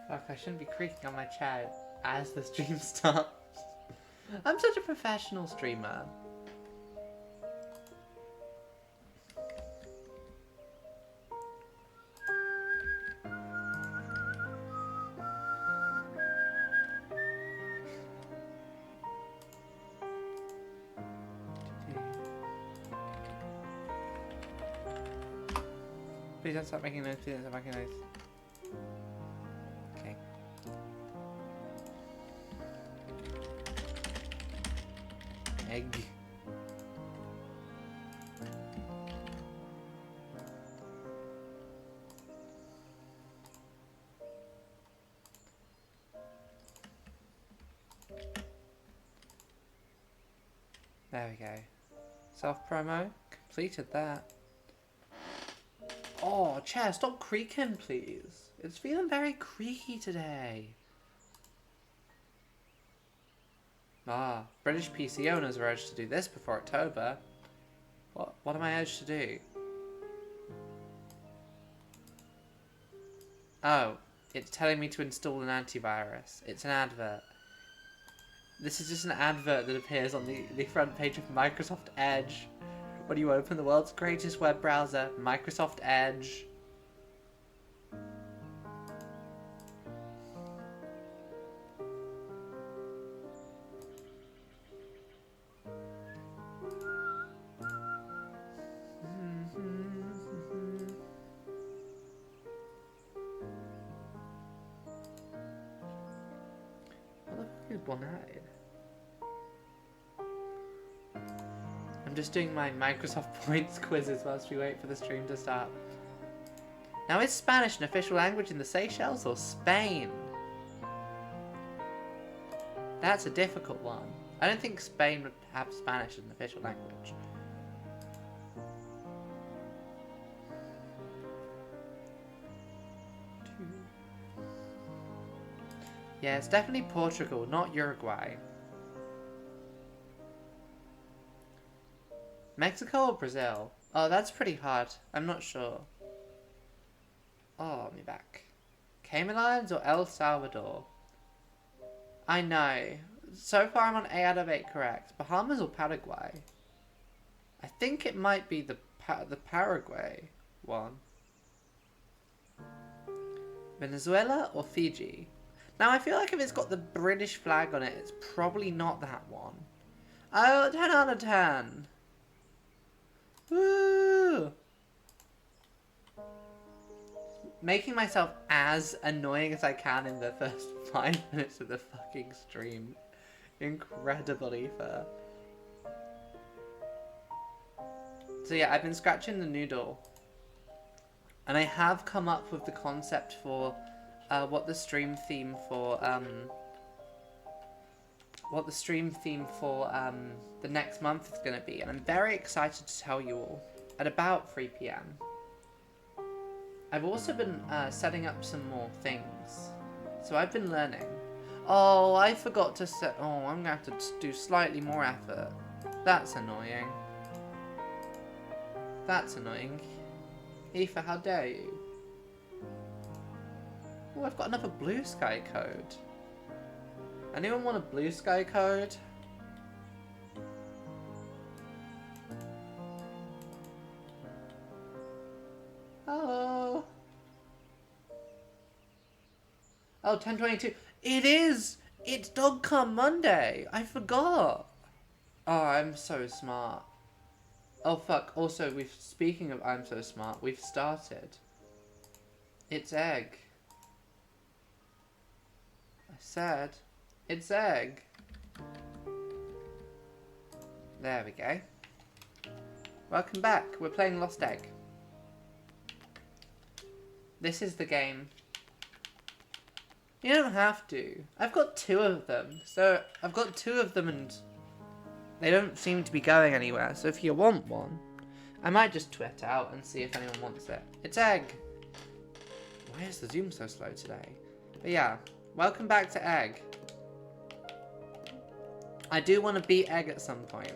Fuck, I shouldn't be creaking on my chair as the stream starts. I'm such a professional streamer. Please don't stop making noise, please don't stop making noise. Okay. Egg. There we go. Self-promo. Completed that. Oh, chair, stop creaking, please. It's feeling very creaky today. Ah, British PC owners are urged to do this before October. What am I urged to do? Oh, it's telling me to install an antivirus. It's an advert. This is just an advert that appears on the front page of Microsoft Edge. When you open the world's greatest web browser, Microsoft Edge. What the fuck is one-eyed? I'm just doing my Microsoft Points quizzes whilst we wait for the stream to start. Now, is Spanish an official language in the Seychelles or Spain? That's a difficult one. I don't think Spain would have Spanish as an official language. Yeah, it's definitely Portugal, not Uruguay. Mexico or Brazil? Oh, that's pretty hard. I'm not sure. Oh, let me back. Cayman Islands or El Salvador? I know. So far I'm on 8 out of 8 correct. Bahamas or Paraguay? I think it might be the Paraguay one. Venezuela or Fiji? Now I feel like if it's got the British flag on it, it's probably not that one. Oh, 10 out of 10. Woo! Making myself as annoying as I can in the first 5 minutes of the fucking stream. Incredibly fair. So yeah, I've been scratching the noodle. And I have come up with the concept for what the stream theme for the next month is going to be, and I'm very excited to tell you all at about 3 PM. I've also been setting up some more things, so I've been learning. Oh, I forgot to set. Oh, I'm going to have to do slightly more effort. That's annoying. That's annoying. Aoife, how dare you? Oh, I've got another Blue Sky code. Anyone want a Blue Sky code? Hello? Oh, 1022. It is! It's Dogcom Monday! I forgot! Oh, I'm so smart. Oh, fuck. Also, speaking of I'm so smart, we've started. It's egg. I said, it's egg. There we go. Welcome back. We're playing Lost Egg. This is the game. You don't have to. I've got 2 of them. So, I've got 2 of them and they don't seem to be going anywhere. So if you want one, I might just tweet out and see if anyone wants it. It's egg. Why is the Zoom so slow today? But yeah, welcome back to egg. I do want to beat egg at some point.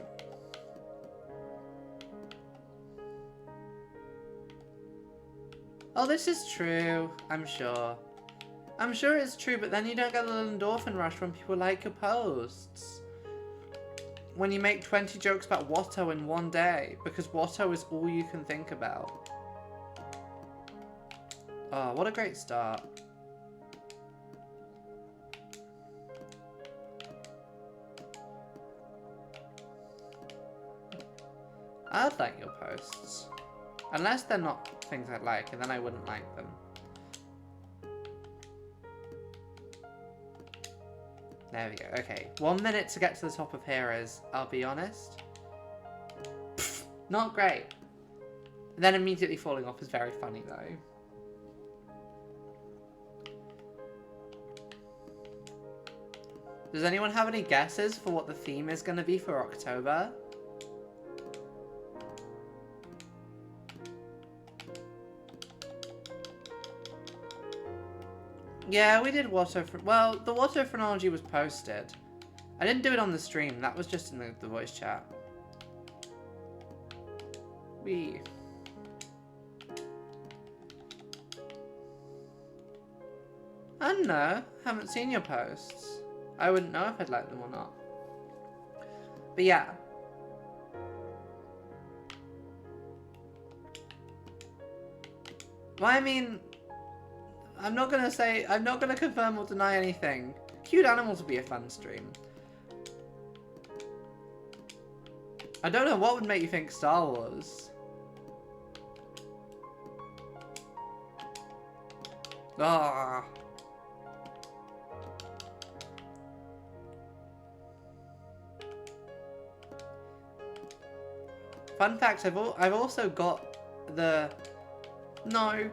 Oh, this is true, I'm sure. I'm sure it's true, but then you don't get the endorphin rush when people like your posts. When you make 20 jokes about Watto in one day, because Watto is all you can think about. Oh, what a great start. I'd like your posts. Unless they're not things I'd like, and then I wouldn't like them. There we go. Okay. 1 minute to get to the top of Heroes, I'll be honest. Pfft, not great. Then immediately falling off is very funny, though. Does anyone have any guesses for what the theme is going to be for October? Yeah, we did Watto. Well, the Watto phrenology was posted. I didn't do it on the stream. That was just in the voice chat. I don't know. Haven't seen your posts. I wouldn't know if I'd like them or not. But yeah. Well, I mean, I'm not gonna confirm or deny anything. Cute animals would be a fun stream. I don't know what would make you think Star Wars. Ah. Fun fact, I've also got the... No.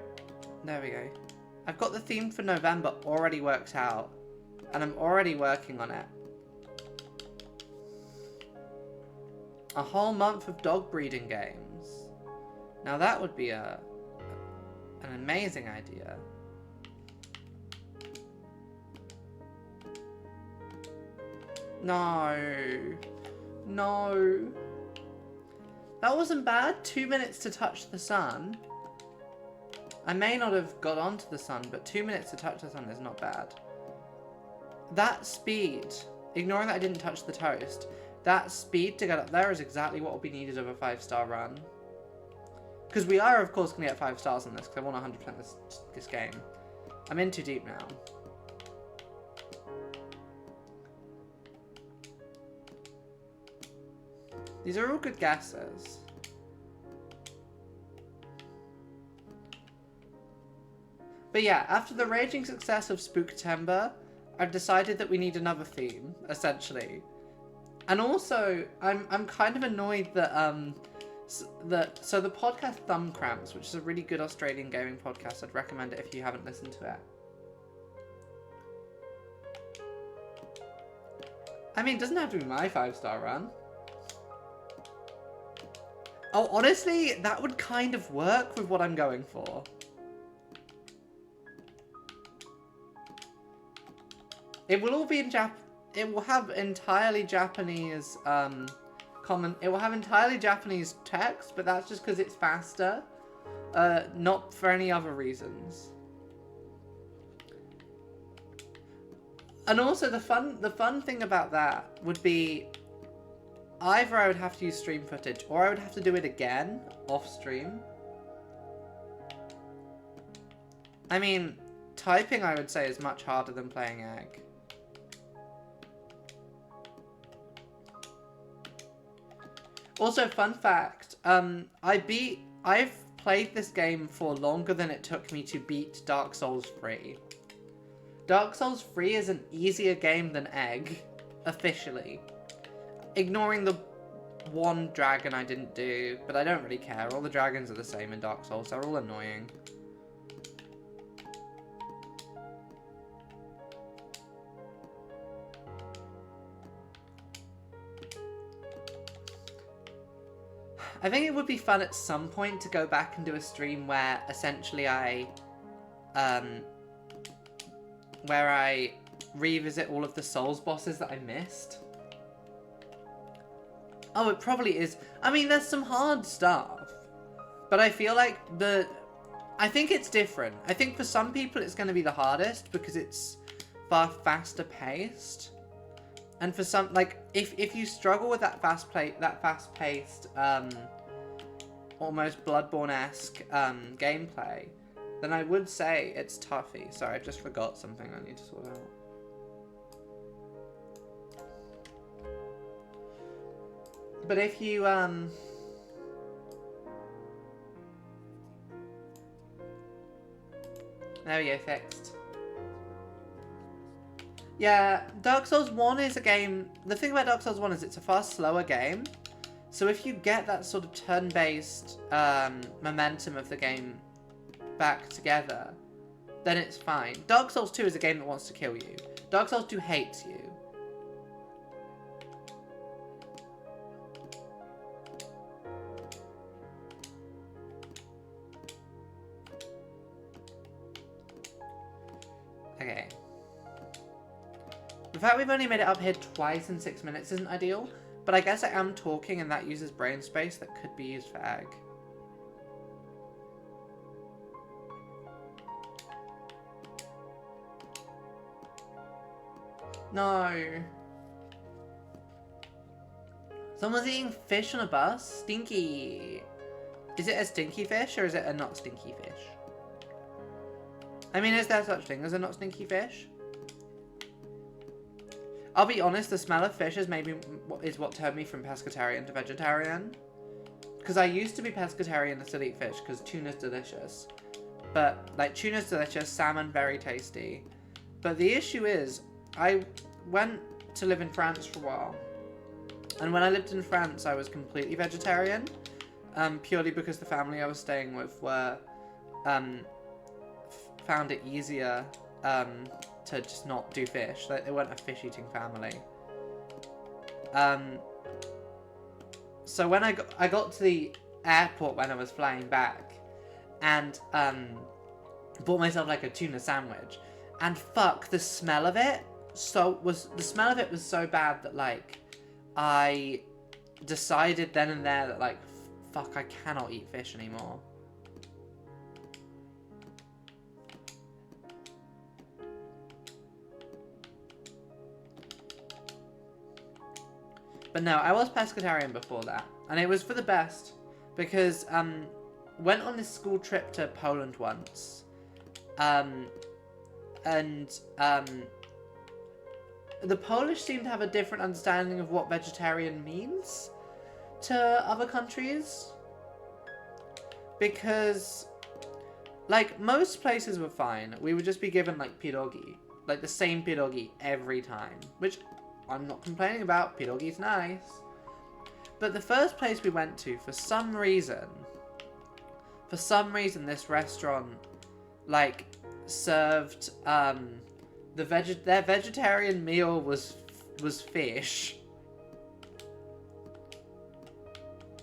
There we go. I've got the theme for November already worked out. And I'm already working on it. A whole month of dog breeding games. Now that would be an amazing idea. No. No. That wasn't bad. 2 minutes to touch the sun. I may not have got onto the sun, but 2 minutes to touch the sun is not bad. That speed, ignoring that I didn't touch the toast, that speed to get up there is exactly what will be needed of a 5-star run. Because we are, of course, going to get 5 stars on this, because I want 100% this game. I'm in too deep now. These are all good guesses. But yeah, after the raging success of Spooktember, I've decided that we need another theme, essentially. And also, I'm kind of annoyed that so the podcast Thumb Cramps, which is a really good Australian gaming podcast, I'd recommend it if you haven't listened to it. I mean, it doesn't have to be my 5-star run. Oh, honestly, that would kind of work with what I'm going for. It will all be in it will have entirely Japanese, it will have entirely Japanese text, but that's just because it's faster. Not for any other reasons. And also the fun thing about that would be either I would have to use stream footage or I would have to do it again off stream. I mean, typing I would say is much harder than playing Egg. Also, fun fact, I've played this game for longer than it took me to beat Dark Souls 3. Dark Souls 3 is an easier game than Egg, officially. Ignoring the one dragon I didn't do, but I don't really care. All the dragons are the same in Dark Souls, they're all annoying. I think it would be fun at some point to go back and do a stream where essentially I revisit all of the Souls bosses that I missed. Oh, it probably is. I mean, there's some hard stuff, but I feel like I think it's different. I think for some people it's going to be the hardest because it's far faster paced. And for some, like, if you struggle with that fast paced, almost Bloodborne-esque gameplay, then I would say it's toughy. Sorry, I just forgot something I need to sort out. But if you, there we go, fixed. Yeah, Dark Souls 1 is a game... The thing about Dark Souls 1 is it's a far slower game. So if you get that sort of turn-based momentum of the game back together, then it's fine. Dark Souls 2 is a game that wants to kill you. Dark Souls 2 hates you. Okay. The fact we've only made it up here twice in 6 minutes isn't ideal, but I guess I am talking and that uses brain space that could be used for egg. No. Someone's eating fish on a bus? Stinky. Is it a stinky fish or is it a not stinky fish? I mean, is there such thing as a not stinky fish? I'll be honest, the smell of fish is what turned me from pescatarian to vegetarian. Because I used to be pescatarian and still eat fish, because tuna's delicious. But, like, tuna's delicious, salmon very tasty. But the issue is, I went to live in France for a while. And when I lived in France, I was completely vegetarian. Purely because the family I was staying with were, found it easier, to just not do fish. Like, they weren't a fish-eating family. So when I got to the airport when I was flying back, and bought myself like a tuna sandwich, and fuck, the smell of it was so bad that like I decided then and there that like fuck, I cannot eat fish anymore. But no, I was pescatarian before that, and it was for the best, because went on this school trip to Poland once, and the Polish seem to have a different understanding of what vegetarian means to other countries, because like most places were fine. We would just be given like pierogi, like the same pierogi every time, which I'm not complaining about. Pierogi's nice. But the first place we went to, for some reason, this restaurant, like, served, their vegetarian meal was fish.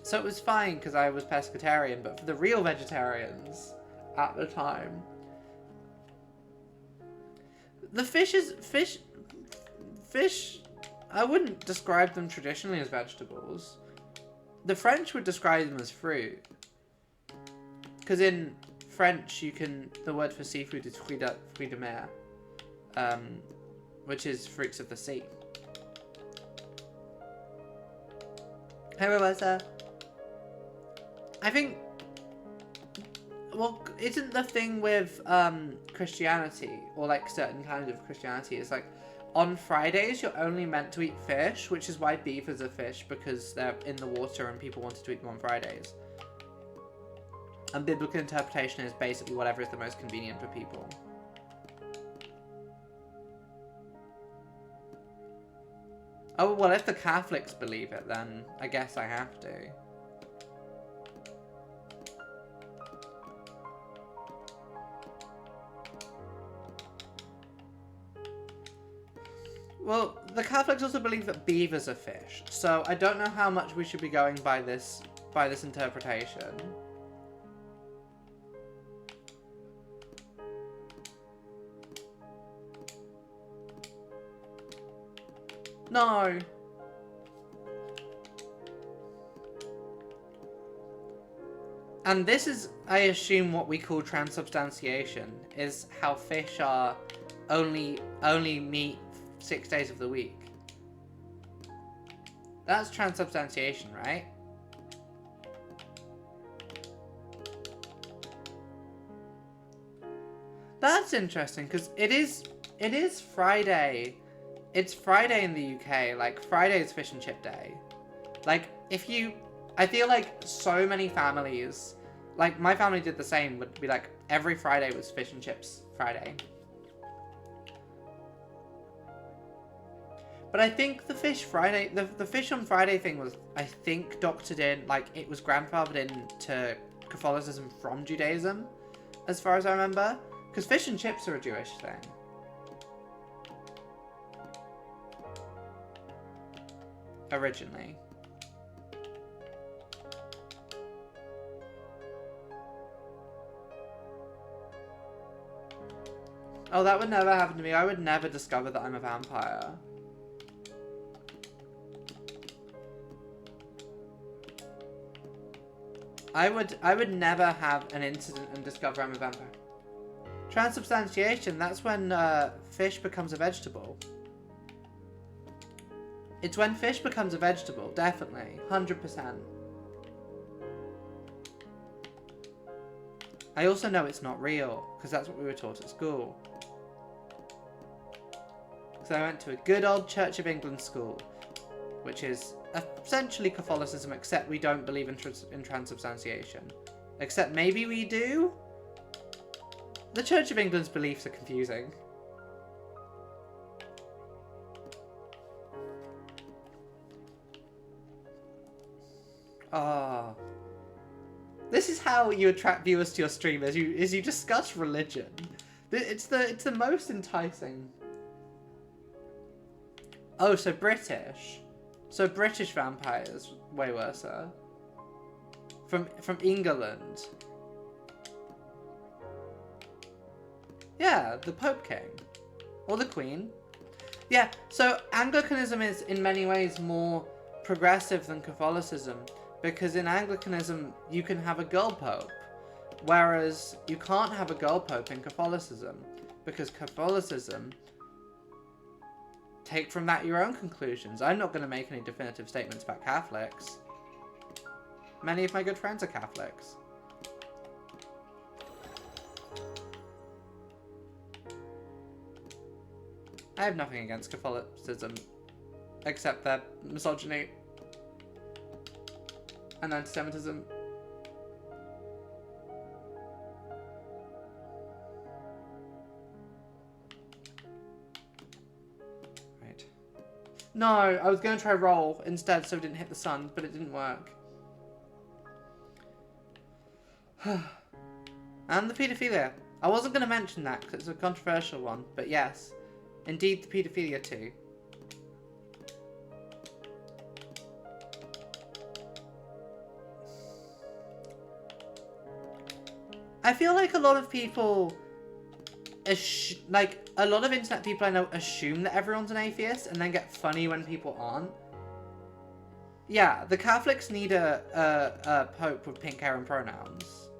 So it was fine, because I was pescatarian, but for the real vegetarians, at the time, the fish, I wouldn't describe them traditionally as vegetables. The French would describe them as fruit. Because in French, the word for seafood is fruit de mer. Which is fruits of the sea. Hey, Roberta. I think, well, isn't the thing with Christianity, or like certain kinds of Christianity, is like, on Fridays, you're only meant to eat fish, which is why beef is a fish, because they're in the water and people wanted to eat them on Fridays. And biblical interpretation is basically whatever is the most convenient for people. Oh, well, if the Catholics believe it, then I guess I have to. Well, the Catholics also believe that beavers are fish, so I don't know how much we should be going by this interpretation. No. And this is, I assume, what we call transubstantiation, is how fish are only meat 6 days of the week. That's transubstantiation, right? That's interesting, because it is Friday. It's Friday in the UK. Like, Friday is fish and chip day. Like, I feel like so many families, like, my family did the same, would be like, every Friday was fish and chips Friday. But I think the fish Friday, the fish on Friday thing was, I think, doctored in, like, it was grandfathered into Catholicism from Judaism, as far as I remember. Because fish and chips are a Jewish thing. Originally. Oh, that would never happen to me. I would never discover that I'm a vampire. I would never have an incident and discover I'm a vampire. Transubstantiation, that's when fish becomes a vegetable. It's when fish becomes a vegetable, definitely. 100%. I also know it's not real, because that's what we were taught at school. So I went to a good old Church of England school, which is essentially Catholicism, except we don't believe in transubstantiation. Except maybe we do? The Church of England's beliefs are confusing. Oh. This is how you attract viewers to your stream, is you discuss religion. It's the most enticing. Oh, so British. So British vampires, way worse. From England. Yeah, the Pope King. Or the Queen. Yeah, so Anglicanism is in many ways more progressive than Catholicism, because in Anglicanism you can have a girl pope, whereas you can't have a girl pope in Catholicism, because Catholicism, take from that your own conclusions. I'm not going to make any definitive statements about Catholics. Many of my good friends are Catholics. I have nothing against Catholicism, except their misogyny and anti-Semitism. Right. No, I was going to try roll instead so it didn't hit the sun, but it didn't work. And the paedophilia. I wasn't going to mention that because it's a controversial one, but yes. Indeed, the paedophilia too. I feel like a lot of people, like a lot of internet people I know assume that everyone's an atheist and then get funny when people aren't. Yeah, the Catholics need a pope with pink hair and pronouns.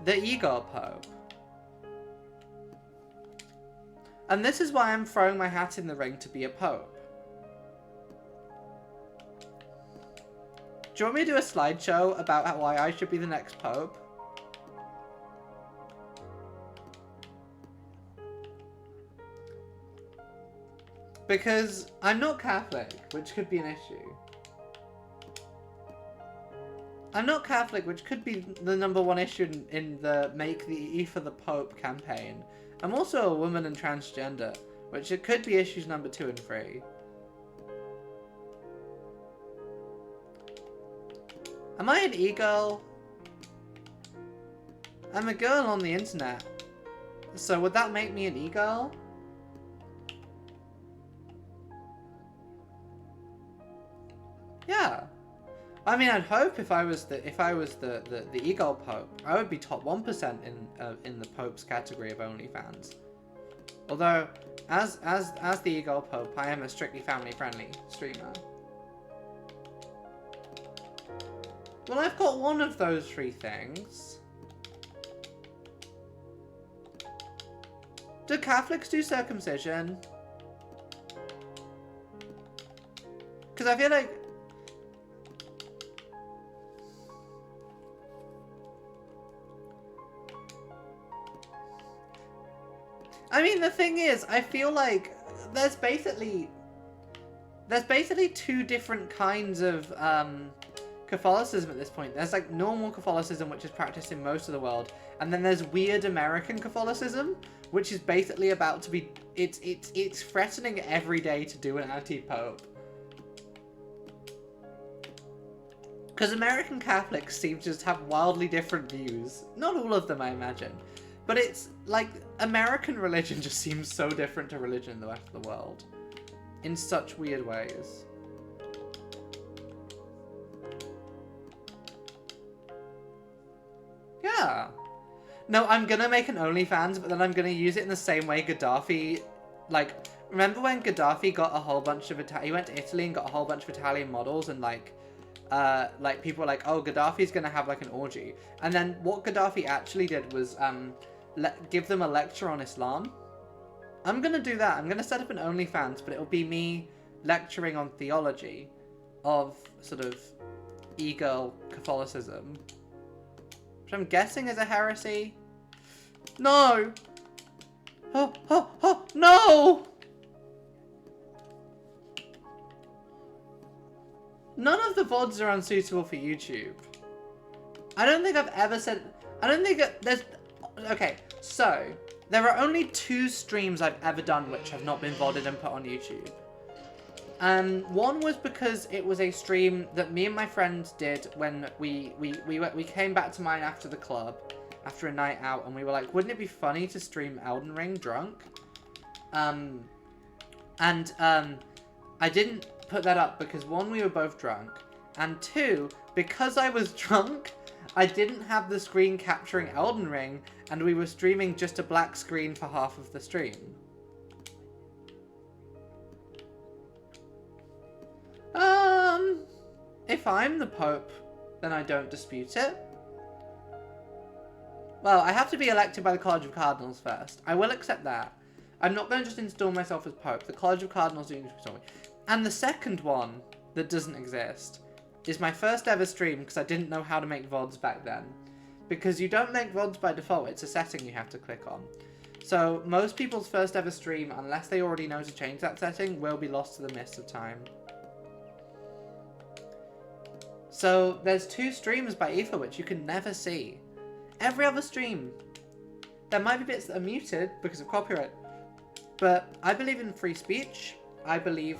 The Igor Pope. And this is why I'm throwing my hat in the ring to be a pope. Do you want me to do a slideshow about why I should be the next pope? Because I'm not Catholic, which could be an issue. I'm not Catholic, which could be the #1 issue in the Make the Ether the Pope campaign. I'm also a woman and transgender, which it could be issues number 2 and 3. Am I an e-girl? I'm a girl on the internet. So would that make me an e-girl? Yeah. I mean, I'd hope if I was the e-girl pope, I would be top 1% in the pope's category of OnlyFans. Although, as the e-girl pope, I am a strictly family-friendly streamer. Well, I've got one of those three things. Do Catholics do circumcision? Because I feel like... I mean, the thing is, I feel like there's basically two different kinds of Catholicism at this point. There's like normal Catholicism, which is practiced in most of the world, and then there's weird American Catholicism, which is basically about to be it's threatening every day to do an anti-pope. Because American Catholics seem to just have wildly different views. Not all of them, I imagine. But it's like American religion just seems so different to religion in the rest of the world. In such weird ways. Yeah. No, I'm gonna make an OnlyFans, but then I'm gonna use it in the same way Gaddafi... Like, remember when Gaddafi got a whole bunch of... He went to Italy and got a whole bunch of Italian models and like people were like, oh, Gaddafi's gonna have like an orgy. And then what Gaddafi actually did was give them a lecture on Islam. I'm gonna do that. I'm gonna set up an OnlyFans, but it'll be me lecturing on theology of sort of e-girl Catholicism, which I'm guessing is a heresy. No! Oh, no! None of the VODs are unsuitable for YouTube. I don't think I've ever said... I don't think there's... Okay, so... There are only 2 streams I've ever done which have not been VODed and put on YouTube. One was because it was a stream that me and my friend did when we came back to mine after the club, after a night out, and we were like, wouldn't it be funny to stream Elden Ring drunk? I didn't put that up because 1, we were both drunk, and 2, because I was drunk, I didn't have the screen capturing Elden Ring, and we were streaming just a black screen for half of the stream. If I'm the Pope, then I don't dispute it. Well, I have to be elected by the College of Cardinals first. I will accept that. I'm not going to just install myself as Pope. The College of Cardinals do install me. And the second one that doesn't exist is my first ever stream because I didn't know how to make VODs back then. Because you don't make VODs by default, it's a setting you have to click on. So most people's first ever stream, unless they already know to change that setting, will be lost to the mists of time. So there's 2 streams by Aoife which you can never see. Every other stream. There might be bits that are muted because of copyright. But I believe in free speech. I believe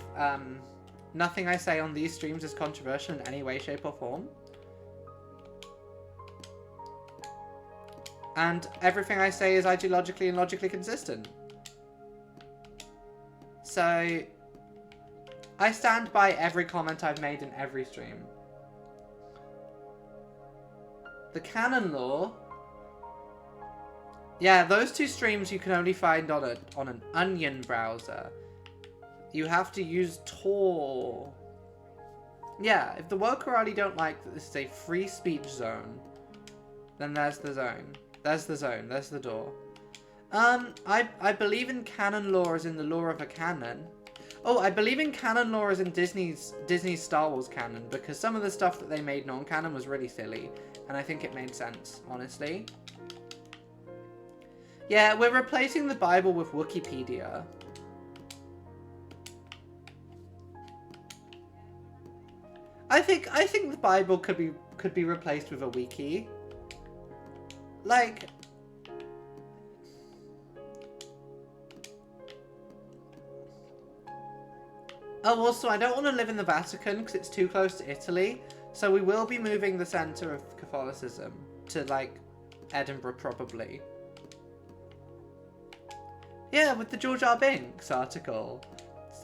nothing I say on these streams is controversial in any way, shape or form. And everything I say is ideologically and logically consistent. So I stand by every comment I've made in every stream. The canon law. Yeah, those 2 streams you can only find on an Onion browser. You have to use Tor. Yeah, if the Wokarati don't like that this is a free speech zone, then there's the zone. There's the zone. There's the door. I believe in canon law as in the law of a canon. Oh, I believe in canon law as in Disney's Star Wars canon, because some of the stuff that they made non-canon was really silly, and I think it made sense, honestly. Yeah, we're replacing the Bible with Wikipedia. I think the Bible could be replaced with a wiki. Like, oh, also, I don't want to live in the Vatican because it's too close to Italy. So we will be moving the centre of Catholicism to, like, Edinburgh, probably. Yeah, with the George R. Binks article.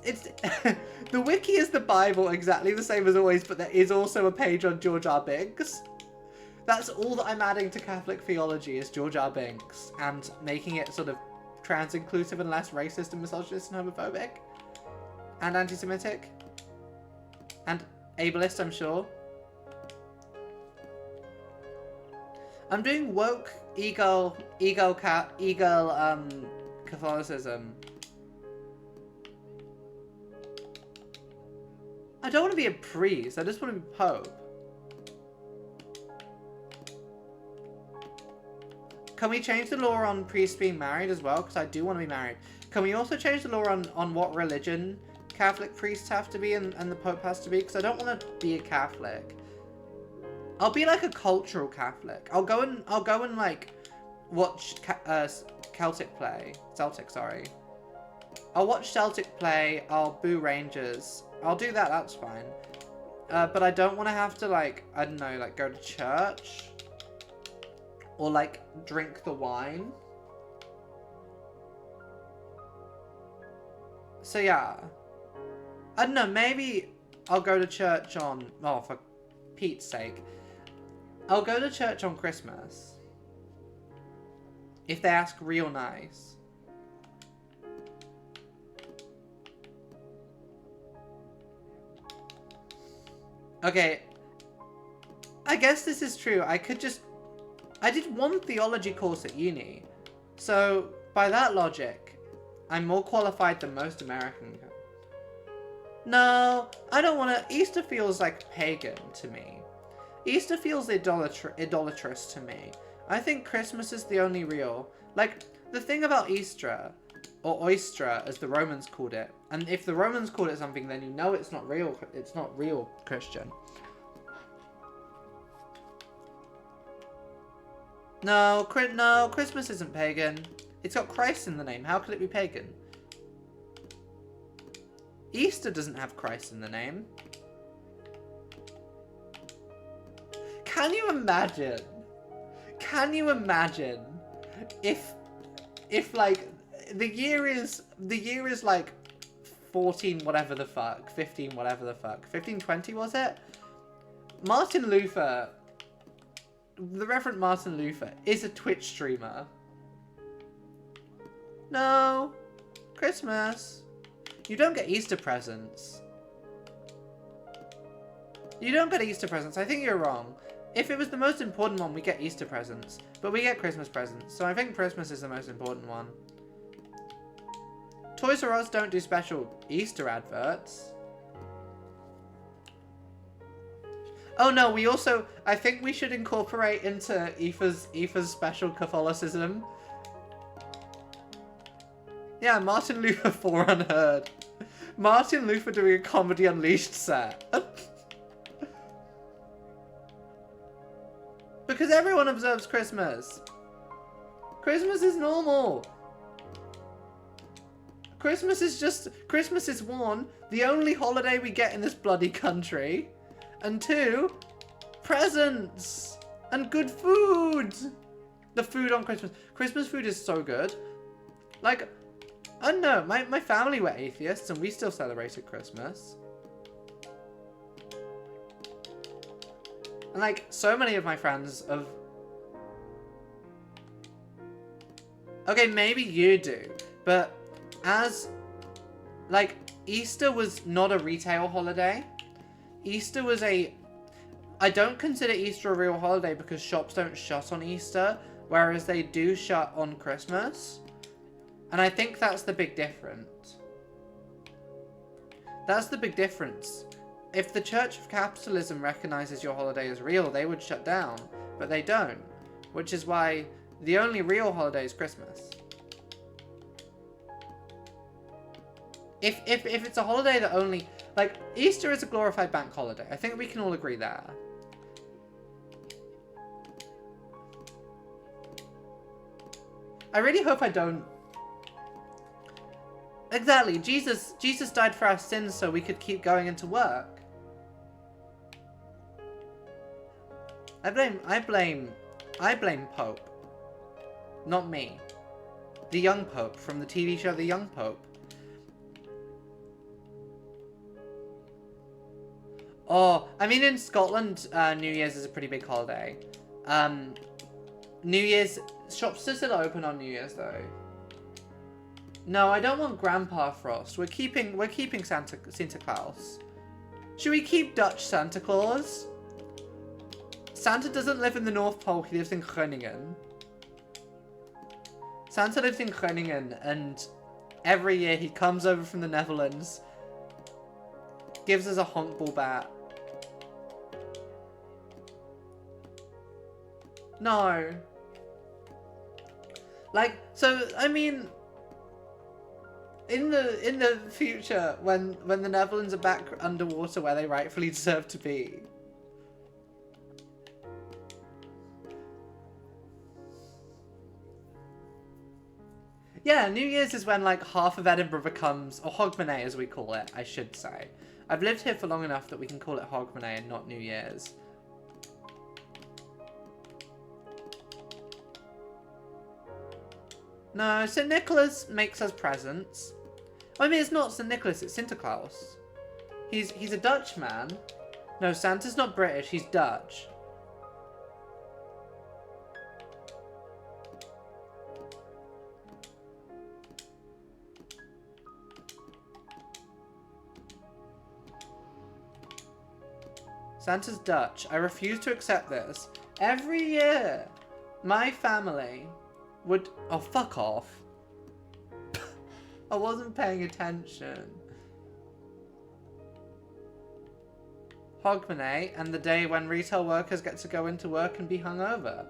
It's the wiki is the Bible exactly the same as always, but there is also a page on George R. Binks. That's all that I'm adding to Catholic theology is George R. Binks and making it sort of trans-inclusive and less racist and misogynist and homophobic. And anti-Semitic. And ableist, I'm sure. I'm doing woke Catholicism. I don't want to be a priest. I just want to be Pope. Can we change the law on priests being married as well? Because I do want to be married. Can we also change the law on what religion Catholic priests have to be and the Pope has to be? Because I don't want to be a Catholic. I'll be like a cultural Catholic. I'll go and like watch Celtic play. Celtic, sorry. I'll watch Celtic play. I'll boo Rangers. I'll do that. That's fine. But I don't want to have to like, I don't know, like go to church. Or, like, drink the wine. So, yeah. I don't know, maybe I'll go to church on... Oh, for Pete's sake. I'll go to church on Christmas. If they ask real nice. Okay. I guess this is true. I did one theology course at uni, so by that logic, I'm more qualified than most Americans. No, I don't want to. Easter feels like pagan to me. Easter feels idolatrous to me. I think Christmas is the only real. Like, the thing about Easter, or Oistra, as the Romans called it, and if the Romans called it something, then you know it's not real Christian. No, Christmas isn't pagan. It's got Christ in the name. How could it be pagan? Easter doesn't have Christ in the name. Can you imagine? Can you imagine if like the year is like 14 whatever the fuck, 15 whatever the fuck, 1520 was it? Martin Luther, the Reverend Martin Luther, is a Twitch streamer. No, Christmas. You don't get Easter presents. You don't get Easter presents. I think you're wrong. If it was the most important one, we get Easter presents. But we get Christmas presents. So I think Christmas is the most important one. Toys R Us don't do special Easter adverts. Oh no, we also... I think we should incorporate into Aoife's special Catholicism. Yeah, Martin Luther 4 Unheard. Martin Luther doing a Comedy Unleashed set. Because everyone observes Christmas. Christmas is normal. Christmas is one, the only holiday we get in this bloody country. And two, presents. And good food. The food on Christmas. Christmas food is so good. Like, I don't know, my family were atheists and we still celebrated Christmas. And like, so many of my friends have... Okay, maybe you do, but as... Like, Easter was not a retail holiday. Easter was a... I don't consider Easter a real holiday because shops don't shut on Easter, whereas they do shut on Christmas. And I think that's the big difference. That's the big difference. If the Church of Capitalism recognizes your holiday as real, they would shut down. But they don't. Which is why the only real holiday is Christmas. If it's a holiday that only... Like, Easter is a glorified bank holiday. I think we can all agree there. I really hope I don't... Exactly. Jesus died for our sins so we could keep going into work. I blame Pope. Not me. The young Pope from the TV show The Young Pope. Oh, I mean in Scotland, New Year's is a pretty big holiday. New Year's, shops are still open on New Year's though. No, I don't want Grandpa Frost. We're keeping Santa Claus. Should we keep Dutch Santa Claus? Santa doesn't live in the North Pole, he lives in Groningen. Santa lives in Groningen, and every year he comes over from the Netherlands, gives us a honkball bat. No. Like, so, I mean, in the future, when the Netherlands are back underwater where they rightfully deserve to be, yeah, New Year's is when, like, half of Edinburgh becomes, or Hogmanay as we call it, I should say. I've lived here for long enough that we can call it Hogmanay and not New Year's. No, St. Nicholas makes us presents. I mean, it's not St. Nicholas, it's Sinterklaas. He's a Dutch man. No, Santa's not British, he's Dutch. Santa's Dutch. I refuse to accept this. Every year, my family would... Oh, fuck off. I wasn't paying attention. Hogmanay, and the day when retail workers get to go into work and be hungover.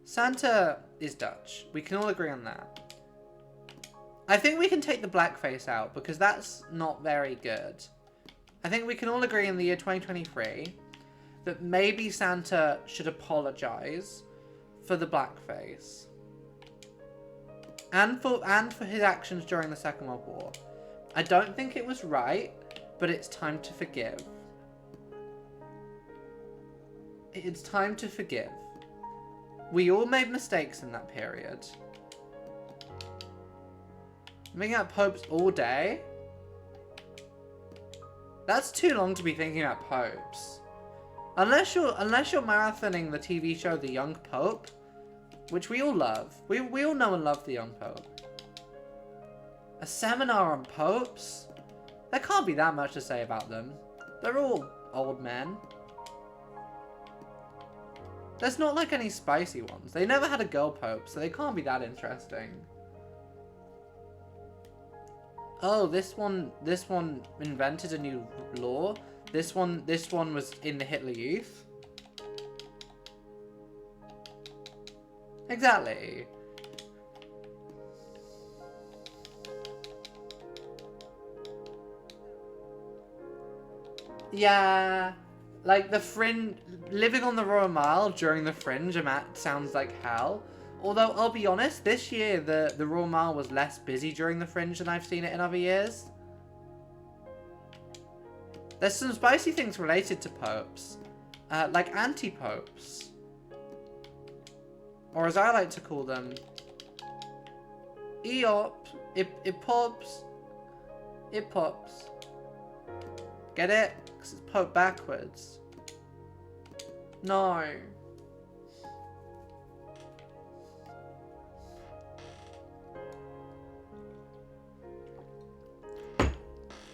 Santa is Dutch. We can all agree on that. I think we can take the blackface out because that's not very good. I think we can all agree in the year 2023 that maybe Santa should apologize for the blackface. And for his actions during the Second World War. I don't think it was right, but it's time to forgive. It's time to forgive. We all made mistakes in that period. Thinking about popes all day? That's too long to be thinking about popes. Unless you're marathoning the TV show The Young Pope, which we all love. We all know and love The Young Pope. A seminar on popes? There can't be that much to say about them. They're all old men. There's not like any spicy ones. They never had a girl pope, so they can't be that interesting. Oh, this one invented a new law. This one was in the Hitler Youth. Exactly. Yeah, like the Fringe, living on the Royal Mile during the Fringe, sounds like hell. Although, I'll be honest, this year the Royal Mile was less busy during the Fringe than I've seen it in other years. There's some spicy things related to popes. Like anti-popes. Or as I like to call them, Eop, it pops. It pops. Get it? Because it's pope backwards. No.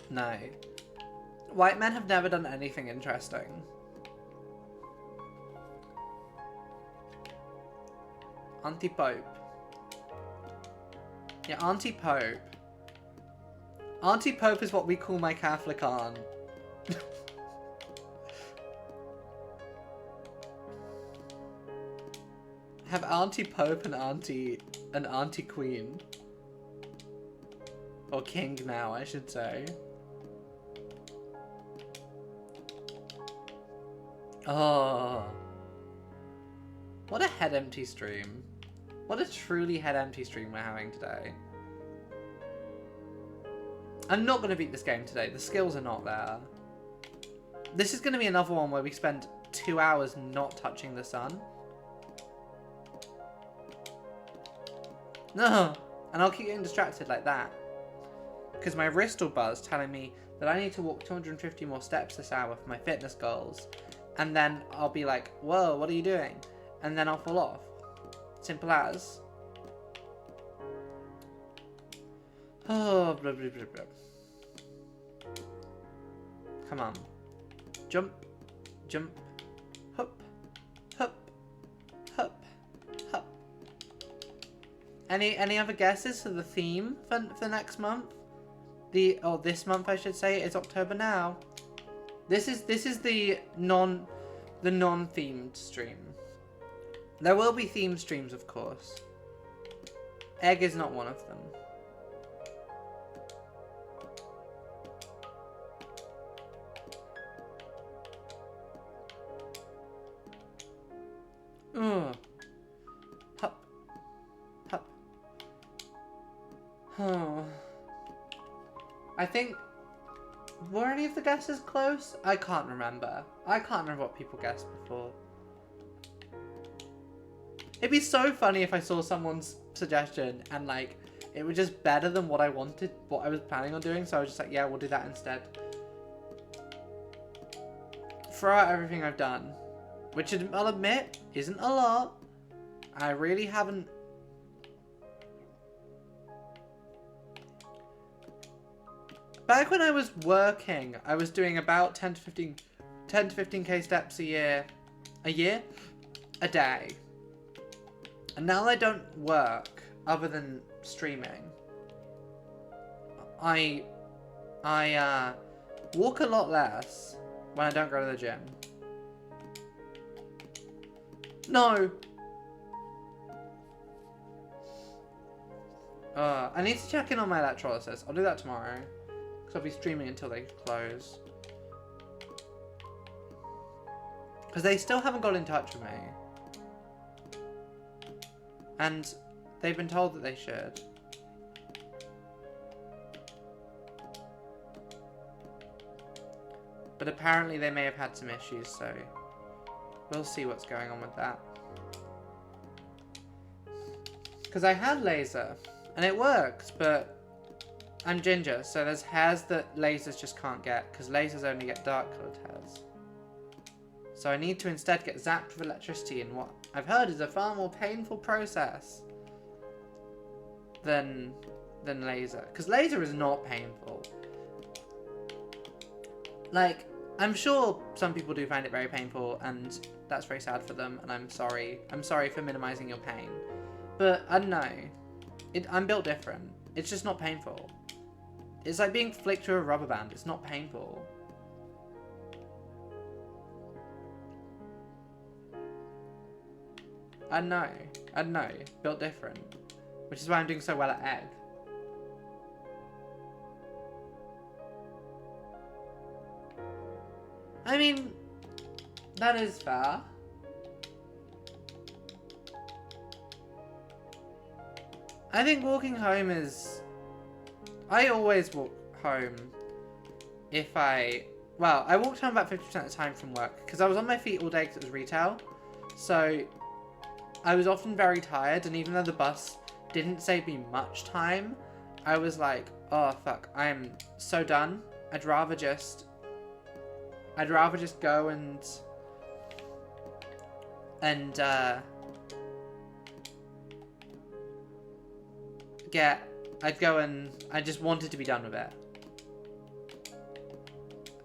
No. White men have never done anything interesting. Anti-Pope. Yeah, Anti-Pope. Anti-Pope is what we call my Catholic aunt. Have Anti-Pope and Anti-Queen. Or King now, I should say. Oh. What a head empty stream. What a truly head empty stream we're having today. I'm not going to beat this game today. The skills are not there. This is going to be another one where we spend 2 hours not touching the sun. No. And I'll keep getting distracted like that. Because my wrist will buzz telling me that I need to walk 250 more steps this hour for my fitness goals. And then I'll be like, whoa, what are you doing? And then I'll fall off. Simple as. Oh, blah, blah, blah, blah. Come on. Jump. Jump. Hop. Hop. Hop. Hop. Any other guesses for the theme for next month? This month I should say. It's October now. This is the non-themed stream. There will be themed streams, of course. Egg is not one of them. Hup. Hup. Oh. I think... Were any of the guesses close? I can't remember. I can't remember what people guessed before. It'd be so funny if I saw someone's suggestion and, like, it was just better than what I wanted, what I was planning on doing, so I was just like, yeah, we'll do that instead. Throw out everything I've done, which I'll admit isn't a lot. I really haven't... Back when I was working, I was doing about 10 to 15k steps a day. And now I don't work other than streaming. I walk a lot less when I don't go to the gym. No. I need to check in on my electrolysis. I'll do that tomorrow. Because I'll be streaming until they close. Because they still haven't got in touch with me. And they've been told that they should. But apparently they may have had some issues, so we'll see what's going on with that. Because I had laser, and it works, but I'm ginger, so there's hairs that lasers just can't get, because lasers only get dark coloured hairs. So I need to instead get zapped with electricity in what I've heard is a far more painful process than laser. Because laser is not painful. Like, I'm sure some people do find it very painful, and that's very sad for them, and I'm sorry. I'm sorry for minimizing your pain. But, I don't know. I'm built different. It's just not painful. It's like being flicked through a rubber band. It's not painful. I don't know. Built different. Which is why I'm doing so well at egg. I mean, that is fair. I think walking home is... I always walk home if I... Well, I walked home about 50% of the time from work. Because I was on my feet all day because it was retail. So I was often very tired. And even though the bus didn't save me much time, I was like, oh, fuck. I am so done. I'd rather just go I just wanted to be done with it.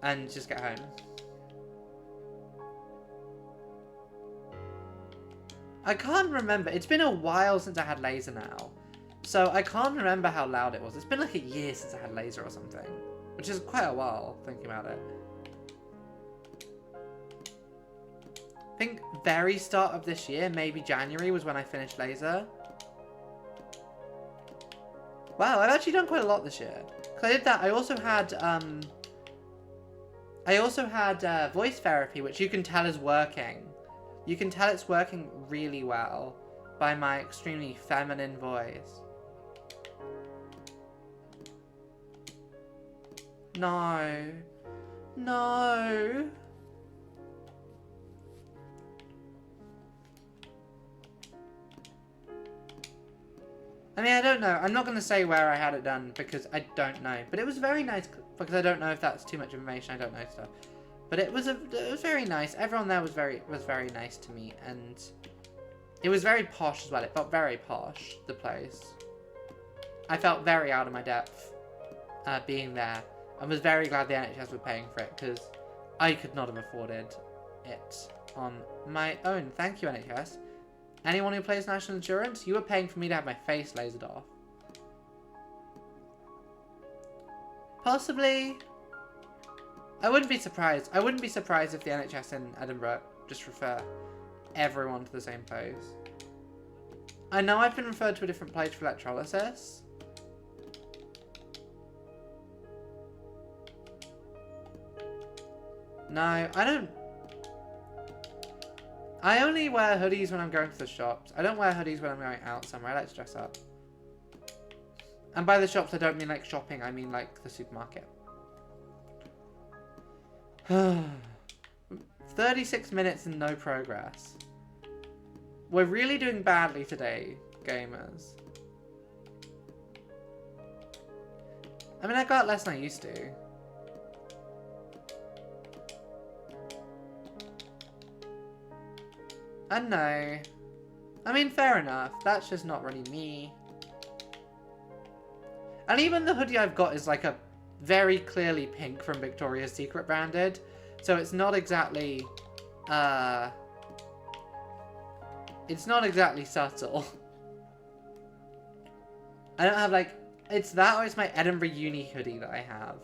And just get home. I can't remember. It's been a while since I had laser now. So I can't remember how loud it was. It's been like a year since I had laser or something. Which is quite a while, thinking about it. I think very start of this year, maybe January, was when I finished laser. Wow, I've actually done quite a lot this year. Because I did that. I also had voice therapy, which you can tell is working. You can tell it's working really well by my extremely feminine voice. No. No. I mean, I don't know. I'm not going to say where I had it done because I don't know. But it was very nice because I don't know if that's too much information. I don't know stuff. But it was very nice. Everyone there was very nice to me, and it was very posh as well. It felt very posh, the place. I felt very out of my depth being there. I was very glad the NHS were paying for it, because I could not have afforded it on my own. Thank you, NHS. Anyone who plays National Insurance, you were paying for me to have my face lasered off. Possibly. I wouldn't be surprised. I wouldn't be surprised if the NHS in Edinburgh just refer everyone to the same place. I know I've been referred to a different place for electrolysis. No, I don't. I only wear hoodies when I'm going to the shops. I don't wear hoodies when I'm going out somewhere. I like to dress up. And by the shops, I don't mean like shopping. I mean like the supermarket. 36 minutes and no progress. We're really doing badly today, gamers. I mean, I got less than I used to. I know. I mean, fair enough. That's just not really me. And even the hoodie I've got is like a very clearly pink from Victoria's Secret branded. So it's not exactly, it's not exactly subtle. I don't have like, it's that or it's my Edinburgh Uni hoodie that I have.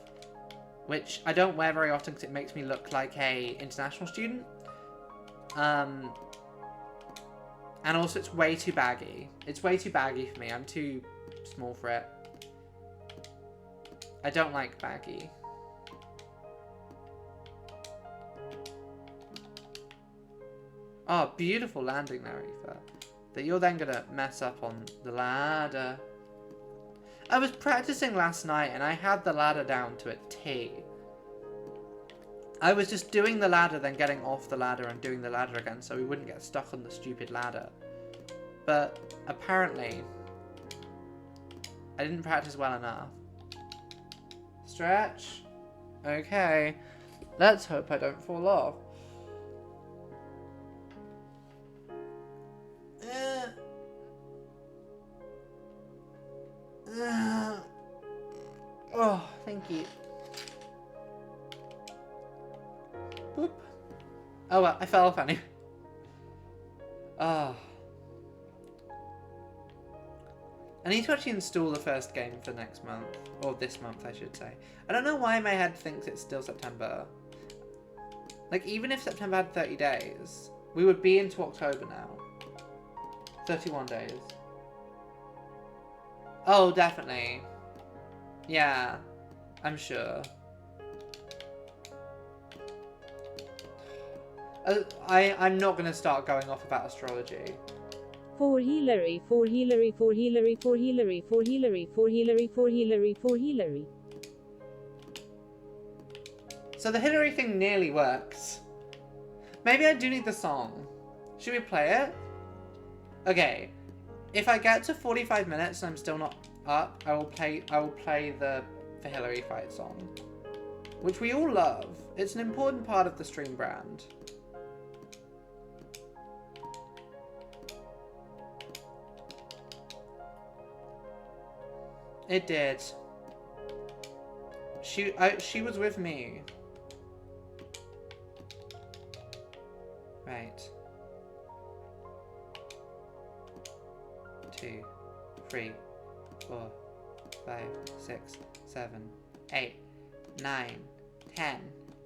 Which I don't wear very often because it makes me look like a international student. And also it's way too baggy. It's way too baggy for me. I'm too small for it. I don't like baggy. Oh, beautiful landing, Narifa. That you're then gonna mess up on the ladder. I was practicing last night and I had the ladder down to a T. I was just doing the ladder, then getting off the ladder and doing the ladder again so we wouldn't get stuck on the stupid ladder. But apparently, I didn't practice well enough. Stretch. Okay. Let's hope I don't fall off. Oh, thank you. Boop. Oh well, I fell off anyway. Oh. I need to actually install the first game for next month. Or this month, I should say. I don't know why my head thinks it's still September. Like, even if September had 30 days, we would be into October now. 31 days. Oh, definitely. Yeah, I'm sure. I'm not going to start going off about astrology. For Hillary, for Hillary, for Hillary, for Hillary, for Hillary, for Hillary, for Hillary, for Hillary. So the Hillary thing nearly works. Maybe I do need the song. Should we play it? Okay. If I get to 45 minutes and I'm still not up, I will play the For Hillary fight song. Which we all love. It's an important part of the stream brand. It did. She was with me. Right. 2, 3, 4, 5, 6, 7, 8, 9, 10,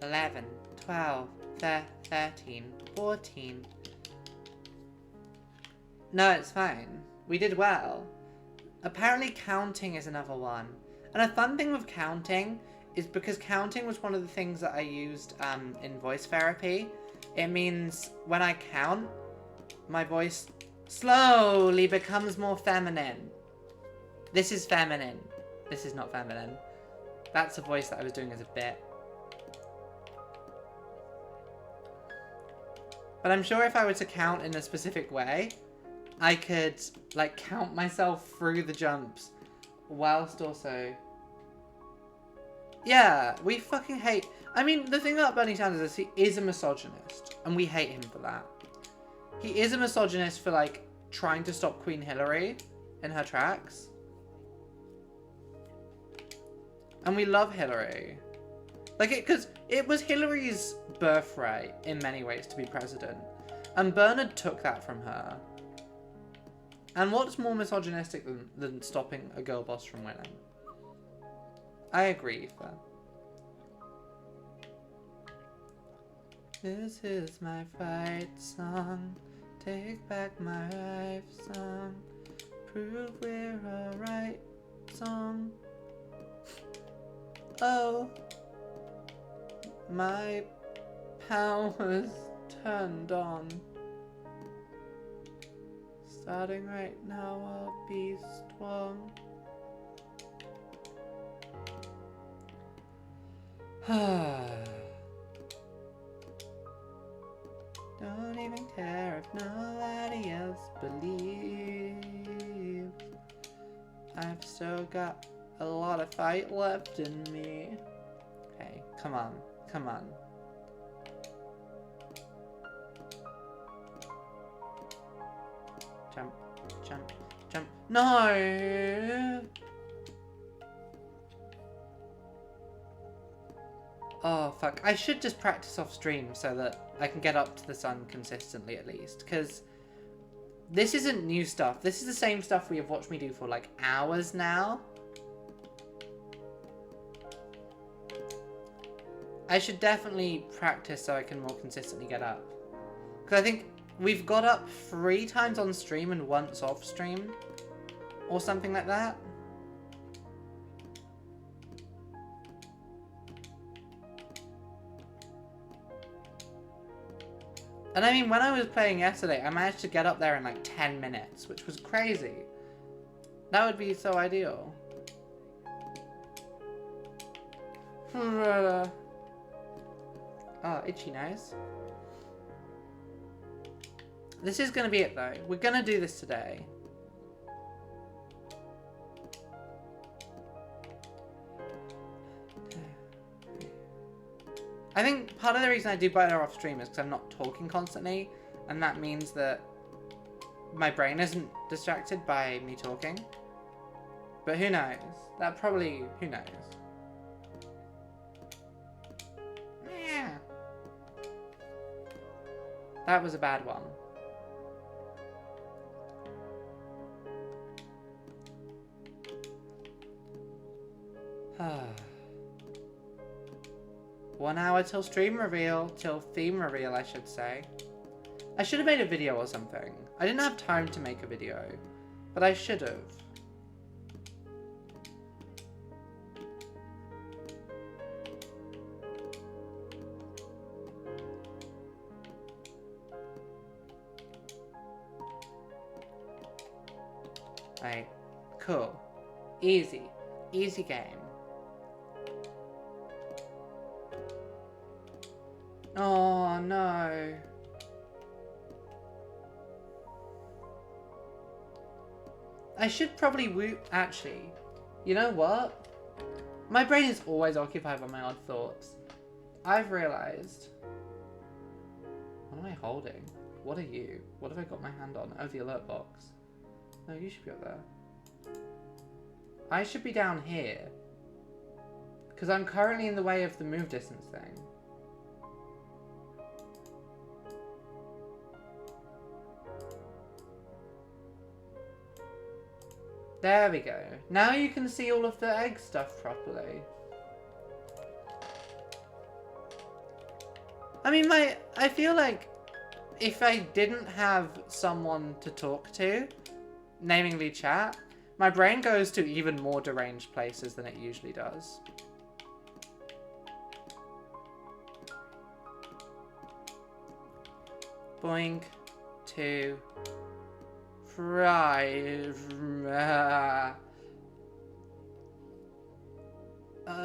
11, 12, 13, 14. No, it's fine. We did well. Apparently counting is another one. And a fun thing with counting is because counting was one of the things that I used in voice therapy. It means when I count, my voice slowly becomes more feminine. This is feminine. This is not feminine. That's a voice that I was doing as a bit. But I'm sure if I were to count in a specific way, I could, like, count myself through the jumps whilst also... Yeah, we fucking hate... I mean, the thing about Bernie Sanders is he is a misogynist, and we hate him for that. He is a misogynist for, like, trying to stop Queen Hillary in her tracks. And we love Hillary. Like, because it was Hillary's birthright in many ways to be president. And Bernard took that from her. And what's more misogynistic than stopping a girl boss from winning? I agree, Ethan. This is my fight song. Take back my life song. Prove we're alright song. Oh, my power's turned on. Starting right now, I'll be strong. Don't even care if nobody else believes. I've still got a lot of fight left in me. Okay, come on, come on. Jump, jump, jump. No! Oh, fuck. I should just practice off stream so that I can get up to the sun consistently at least. Because this isn't new stuff. This is the same stuff we have watched me do for like hours now. I should definitely practice so I can more consistently get up. Because I think we've got up 3 times on stream and once off stream. Or something like that. And I mean, when I was playing yesterday, I managed to get up there in like 10 minutes, which was crazy. That would be so ideal. Oh, itchy nose. This is going to be it though. We're going to do this today. I think part of the reason I do better off stream is because I'm not talking constantly, and that means that my brain isn't distracted by me talking. But who knows? That probably, who knows? Yeah. That was a bad one. Ah. 1 hour till stream reveal, till theme reveal, I should say. I should have made a video or something. I didn't have time to make a video, but I should have. Right, cool. Easy. Easy game. Oh no. I should probably actually, you know what? My brain is always occupied by my odd thoughts. I've realised. What am I holding? What are you? What have I got my hand on? Oh, the alert box. No, you should be up there. I should be down here. Because I'm currently in the way of the move distance thing. There we go. Now you can see all of the egg stuff properly. I mean, I feel like if I didn't have someone to talk to, namely chat, my brain goes to even more deranged places than it usually does. Boing, 2, 5.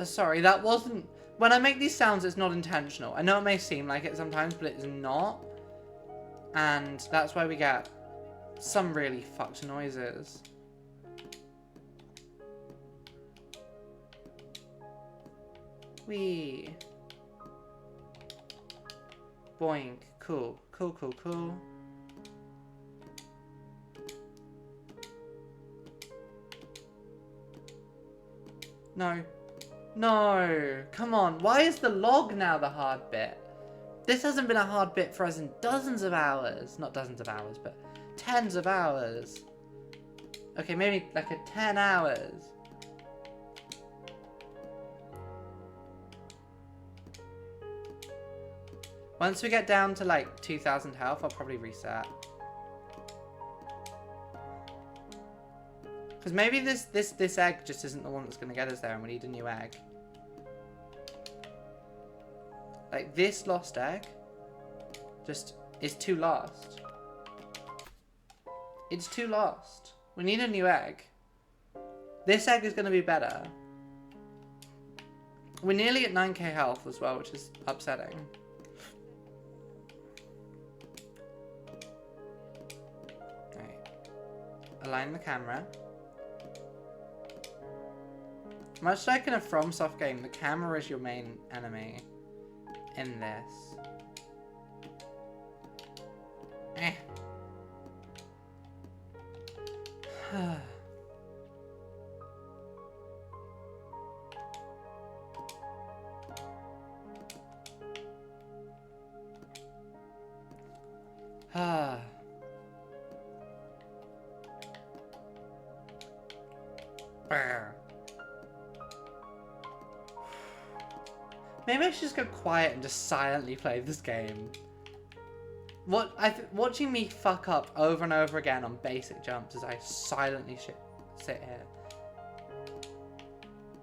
Sorry, that wasn't... When I make these sounds, it's not intentional. I know it may seem like it sometimes, but it's not. And that's why we get some really fucked noises. Wee. Boink. Cool. Cool, cool, cool. No. No, come on. Why is the log now the hard bit? This hasn't been a hard bit for us in dozens of hours. Not dozens of hours, but tens of hours. Okay, maybe like a 10 hours. Once we get down to like 2,000 health, I'll probably reset. Because maybe this egg just isn't the one that's going to get us there and we need a new egg. Like this lost egg just is too lost. It's too lost. We need a new egg. This egg is going to be better. We're nearly at 9k health as well, which is upsetting. Right. Align the camera. Much like in a FromSoft game, the camera is your main enemy in this. Eh. Maybe I should just go quiet and just silently play this game. Watching me fuck up over and over again on basic jumps as I silently sit here.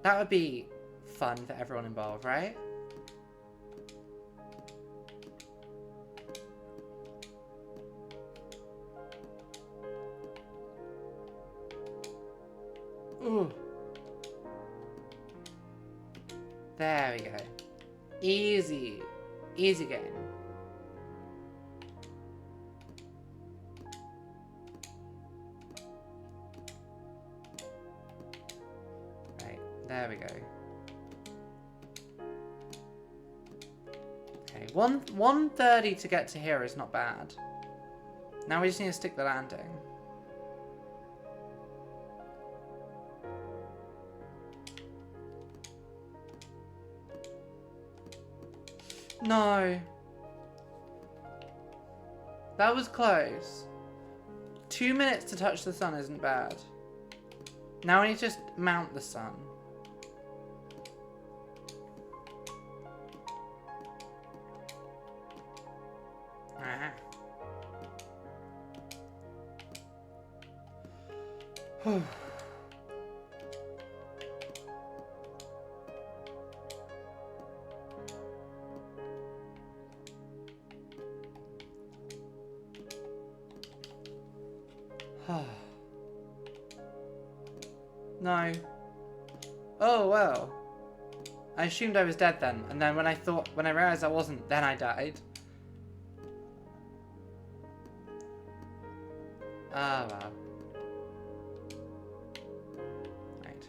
That would be fun for everyone involved, right? Ooh. There we go. Easy. Easy game. Right, there we go. Okay, 130 to get to here is not bad. Now we just need to stick the landing. No. That was close. 2 minutes to touch the sun isn't bad. Now I need to just mount the sun. No. Oh, well. I assumed I was dead then, and then when I realized I wasn't, then I died. Ah, well. Right.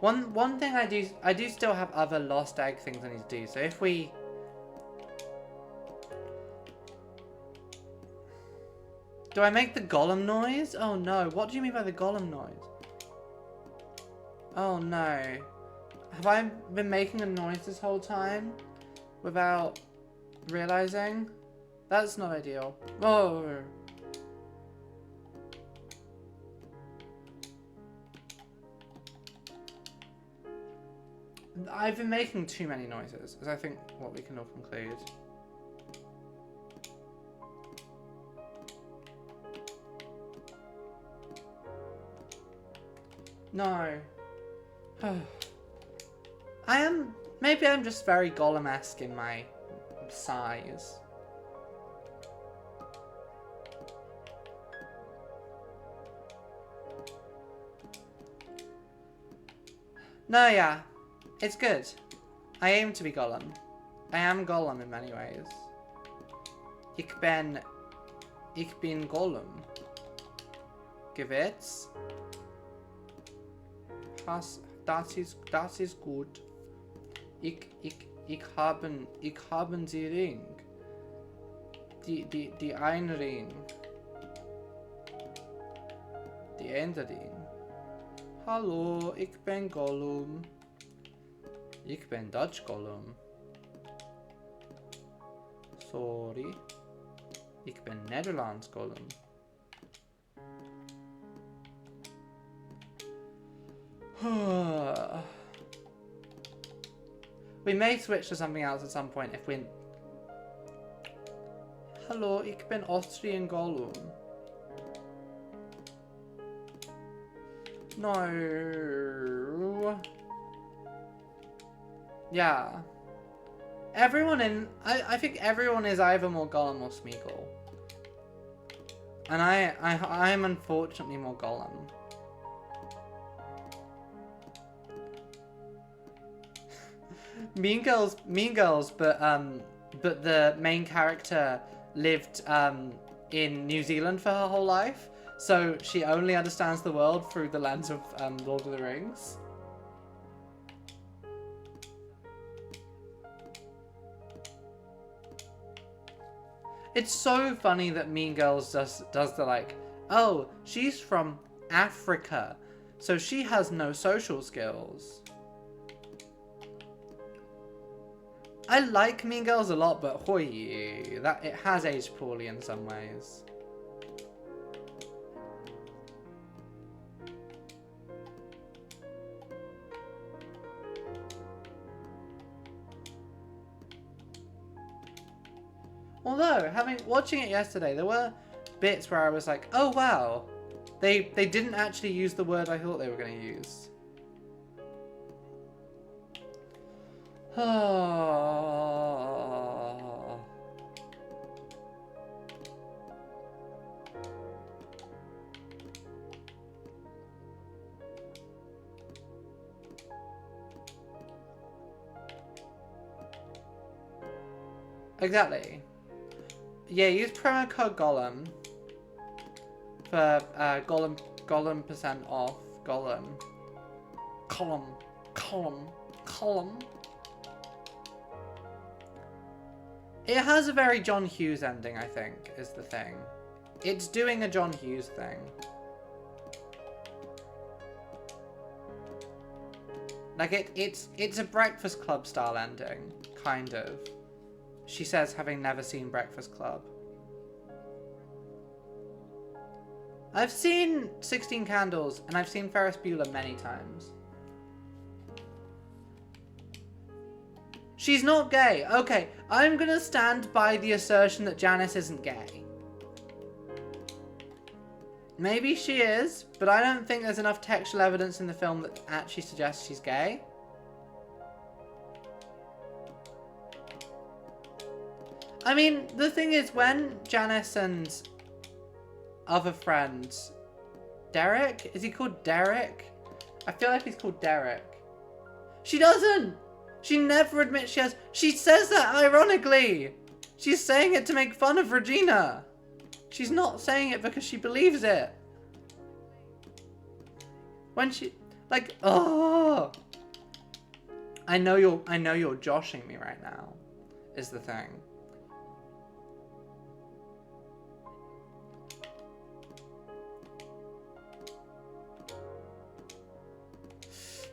One thing I do still have other lost egg things I need to do, so if we... Do I make the golem noise? Oh no, what do you mean by the golem noise? Oh no. Have I been making a noise this whole time? Without realizing? That's not ideal. Oh. I've been making too many noises, is I think what we can all conclude. No. Maybe I'm just very Golem-esque in my size. No, yeah. It's good. I aim to be Golem. I am Golem in many ways. Ich bin Golem. Gewiss. Das ist gut. Ich haben sie Ring. Die ein Ring. Enderin. Hallo, ik ben Gollum. Ik ben Dutch Gollum. Sorry. Ik ben Nederlands Gollum. We may switch to something else at some point if we... Hallo, ik ben Austrian Gollum. No. Yeah. Everyone in... I think everyone is either more Gollum or Smeagol. And I'm unfortunately more Gollum. Mean Girls, but the main character lived in New Zealand for her whole life, so she only understands the world through the lens of Lord of the Rings. It's so funny that Mean Girls does the like, oh, she's from Africa, so she has no social skills. I like Mean Girls a lot, but hoy, that it has aged poorly in some ways. Although, watching it yesterday, there were bits where I was like, oh wow, they didn't actually use the word I thought they were going to use. Exactly. Yeah, use promo code Gollum for Gollum percent off. Gollum. Column. It has a very John Hughes ending, I think, is the thing. It's doing a John Hughes thing. Like it's a Breakfast Club style ending, kind of. She says, having never seen Breakfast Club. I've seen 16 Candles, and I've seen Ferris Bueller many times. She's not gay. Okay, I'm gonna stand by the assertion that Janice isn't gay. Maybe she is, but I don't think there's enough textual evidence in the film that actually suggests she's gay. I mean, the thing is, when Janice and other friends... Derek? Is he called Derek? I feel like he's called Derek. She doesn't! She never admits she has... She says that ironically! She's saying it to make fun of Regina! She's not saying it because she believes it! When she... Like, oh! I know you're joshing me right now, is the thing.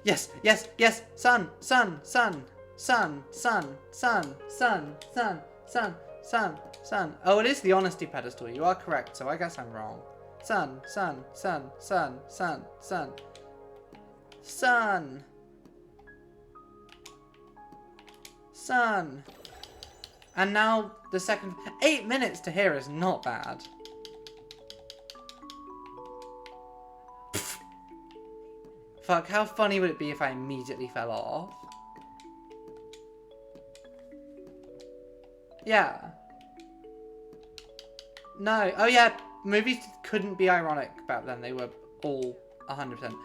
Yes, yes, yes, sun. Oh, it is the honesty pedestal. You are correct, so I guess I'm wrong. Sun. And now the second... 8 minutes to here is not bad. Fuck, how funny would it be if I immediately fell off? Yeah. No. Oh yeah, movies couldn't be ironic back then. They were all 100%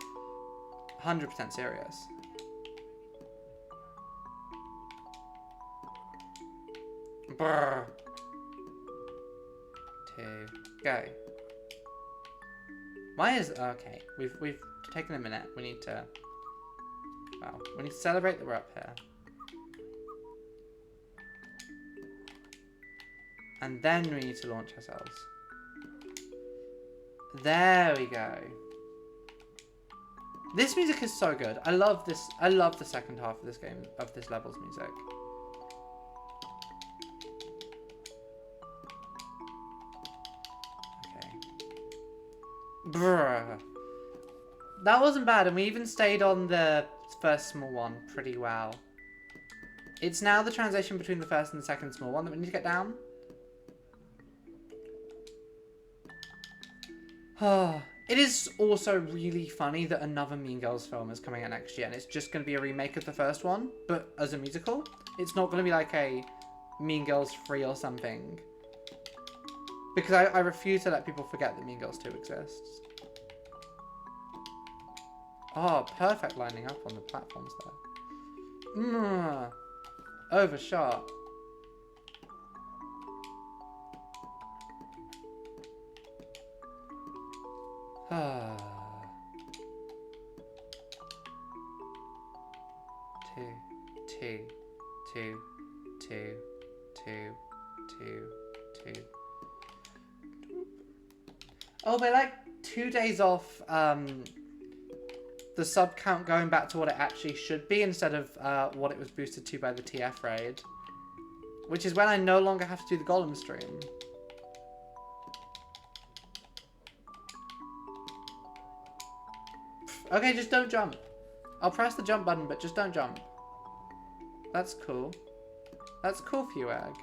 serious. Brrr. 2, go. Why is... Okay, we've taken a minute. We need to... Well, we need to celebrate that we're up here. And then we need to launch ourselves. There we go. This music is so good. I love this. I love the second half of this game, of this level's music. Okay. Bruh. That wasn't bad, and we even stayed on the first small one pretty well. It's now the transition between the first and the second small one that we need to get down. It is also really funny that another Mean Girls film is coming out next year, and it's just going to be a remake of the first one, but as a musical. It's not going to be like a Mean Girls 3 or something. Because I refuse to let people forget that Mean Girls 2 exists. Oh, perfect lining up on the platforms there. Overshot. Two. Oh, we're like 2 days off the sub count going back to what it actually should be instead of what it was boosted to by the TF raid. Which is when I no longer have to do the Golem stream. Okay, just don't jump. I'll press the jump button, but just don't jump. That's cool. That's cool for you, Egg.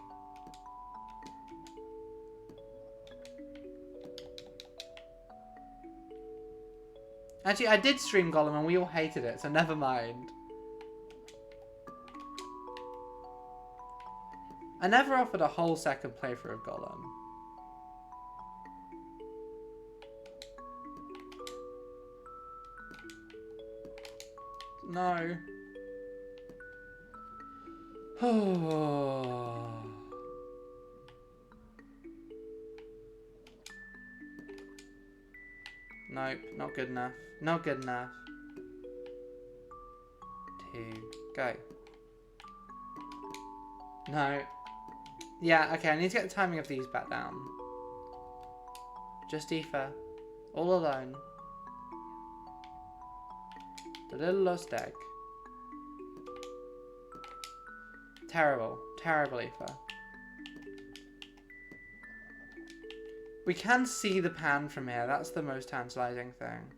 Actually, I did stream Golem and we all hated it, so never mind. I never offered a whole second playthrough of Golem. No. Nope, not good enough. Not good enough. 2, go. No. Yeah, okay, I need to get the timing of these back down. Just Aoife. All alone. The little lost egg. Terrible. Terrible, Aoife. We can see the pan from here. That's the most tantalizing thing.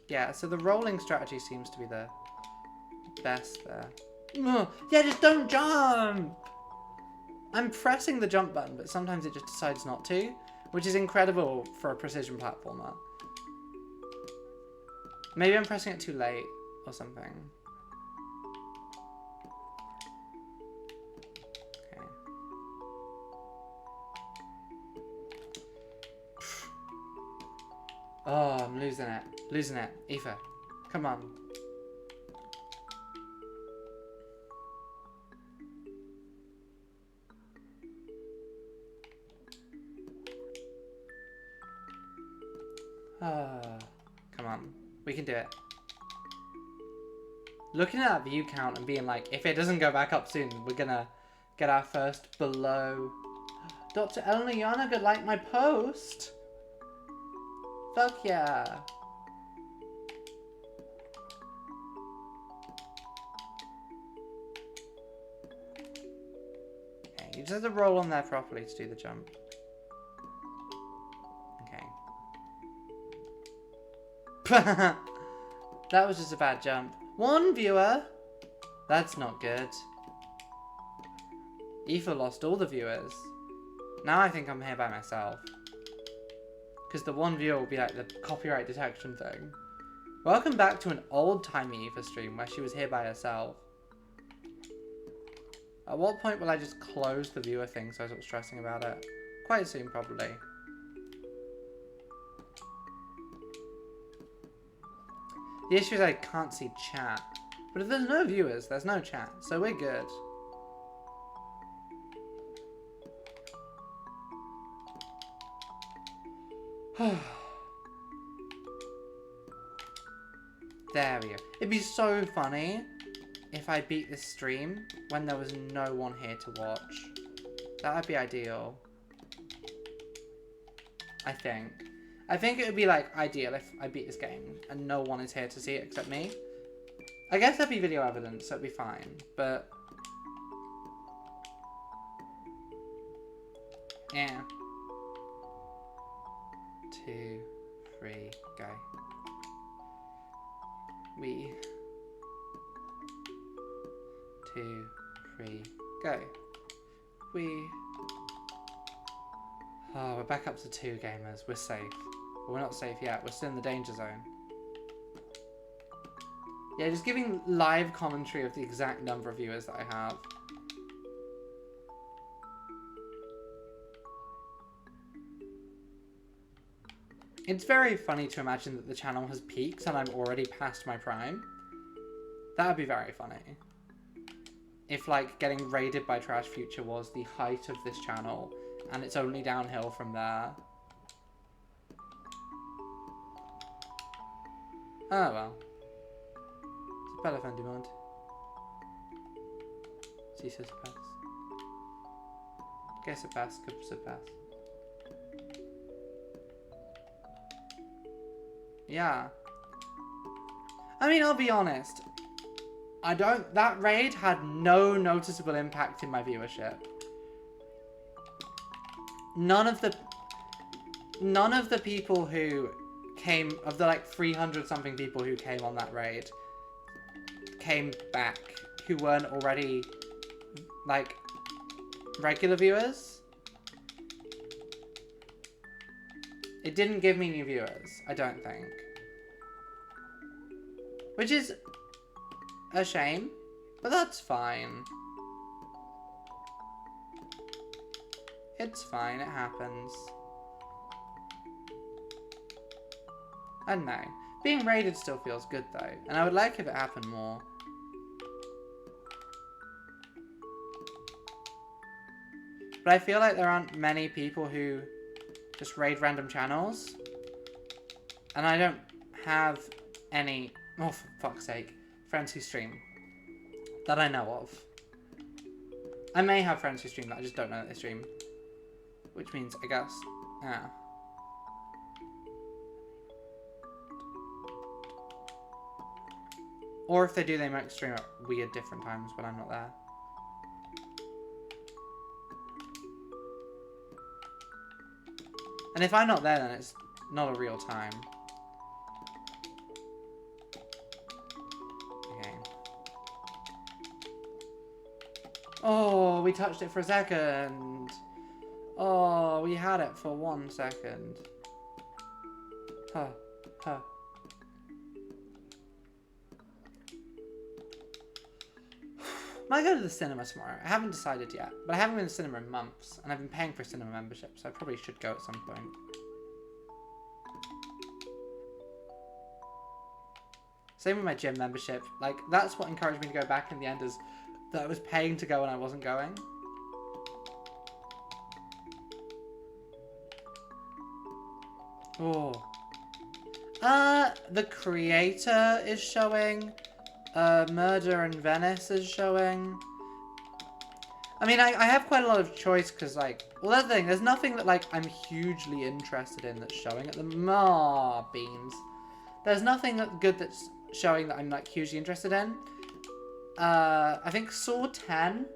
Yeah, so the rolling strategy seems to be the best there. Yeah, just don't jump! I'm pressing the jump button, but sometimes it just decides not to, which is incredible for a precision platformer. Maybe I'm pressing it too late or something. Okay. Oh, I'm losing it. Losing it. Aoife, come on. Come on. We can do it. Looking at that view count and being like, if it doesn't go back up soon, we're gonna get our first below. Dr. Eleanor Yanaga liked my post. Fuck yeah. Okay, you just have to roll on there properly to do the jump. Okay. That was just a bad jump. 1 viewer? That's not good. Aoife lost all the viewers. Now I think I'm here by myself. Because the 1 viewer will be like the copyright detection thing. Welcome back to an old-timey Aoife stream where she was here by herself. At what point will I just close the viewer thing so I stop stressing about it? Quite soon, probably. The issue is I can't see chat. But if there's no viewers, there's no chat. So we're good. There we go. It'd be so funny if I beat this stream when there was no one here to watch. That would be ideal. I think. I think it would be, like, ideal if I beat this game and no one is here to see it except me. I guess that'd be video evidence, so it'd be fine, but... yeah. 2, 3, go. We... 2, 3, go. We... oh, we're back up to 2 gamers. We're safe. But we're not safe yet. We're still in the danger zone. Yeah, just giving live commentary of the exact number of viewers that I have. It's very funny to imagine that the channel has peaked and I'm already past my prime. That would be very funny. If, like, getting raided by Trash Future was the height of this channel, and it's only downhill from there. Oh, well. C'est pas la fin du monde. Si ça se passe. Que se passe, que se passe. Yeah. I mean, I'll be honest. That raid had no noticeable impact in my viewership. None of the people who came, of the like 300 something people who came on that raid, came back who weren't already like regular viewers. It didn't give me new viewers, I don't think. Which is a shame, but that's fine. It's fine, it happens. I don't know. Being raided still feels good though, and I would like if it happened more. But I feel like there aren't many people who just raid random channels. And I don't have any, oh for fuck's sake, friends who stream that I know of. I may have friends who stream that I just don't know that they stream. Which means, I guess, yeah. Or if they do, they might stream at weird different times when I'm not there. And if I'm not there, then it's not a real time. Okay. Oh, we touched it for a second. Oh, we had it for 1 second. Huh. Huh. Might go to the cinema tomorrow. I haven't decided yet, but I haven't been to the cinema in months, and I've been paying for a cinema membership, so I probably should go at some point. Same with my gym membership. Like, that's what encouraged me to go back in the end, is that I was paying to go and I wasn't going. Oh. The Creator is showing. Murder in Venice is showing. I mean, I have quite a lot of choice because, like, well, that's the thing. There's nothing that, like, I'm hugely interested in that's showing at the beans. There's nothing that good that's showing that I'm, like, hugely interested in. I think Saw 10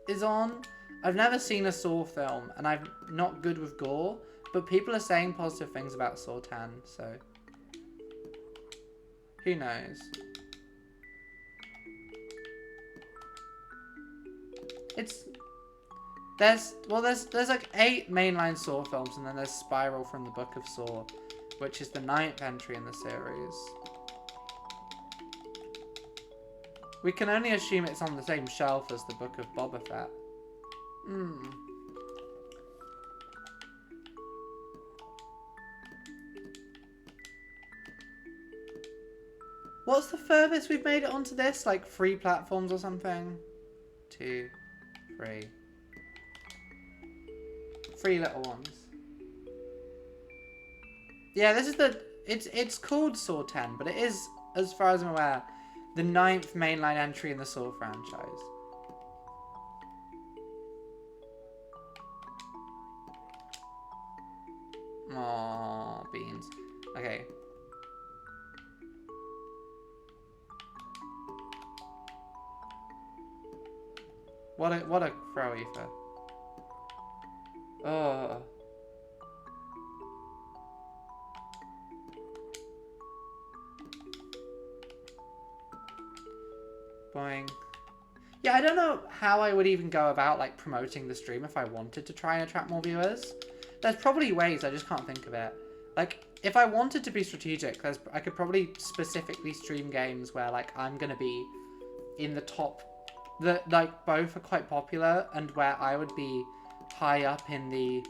is on. I've never seen a Saw film, and I'm not good with gore, but people are saying positive things about Saw 10, so who knows? There's like 8 mainline Saw films, and then there's Spiral from the Book of Saw, which is the 9th entry in the series. We can only assume it's on the same shelf as the Book of Boba Fett. What's the furthest we've made it onto this? Like 3 platforms or something? 2, 3. 3 little ones. Yeah, this is the... It's called Saw 10, but it is, as far as I'm aware, The 9th mainline entry in the Saw franchise. Aww, beans. Okay. What a throw, Aoife. Oh. Boing. Yeah, I don't know how I would even go about, like, promoting the stream if I wanted to try and attract more viewers. There's probably ways, I just can't think of it. Like, if I wanted to be strategic, I could probably specifically stream games where, like, I'm gonna be in the top, that, like, both are quite popular, and where I would be high up in the,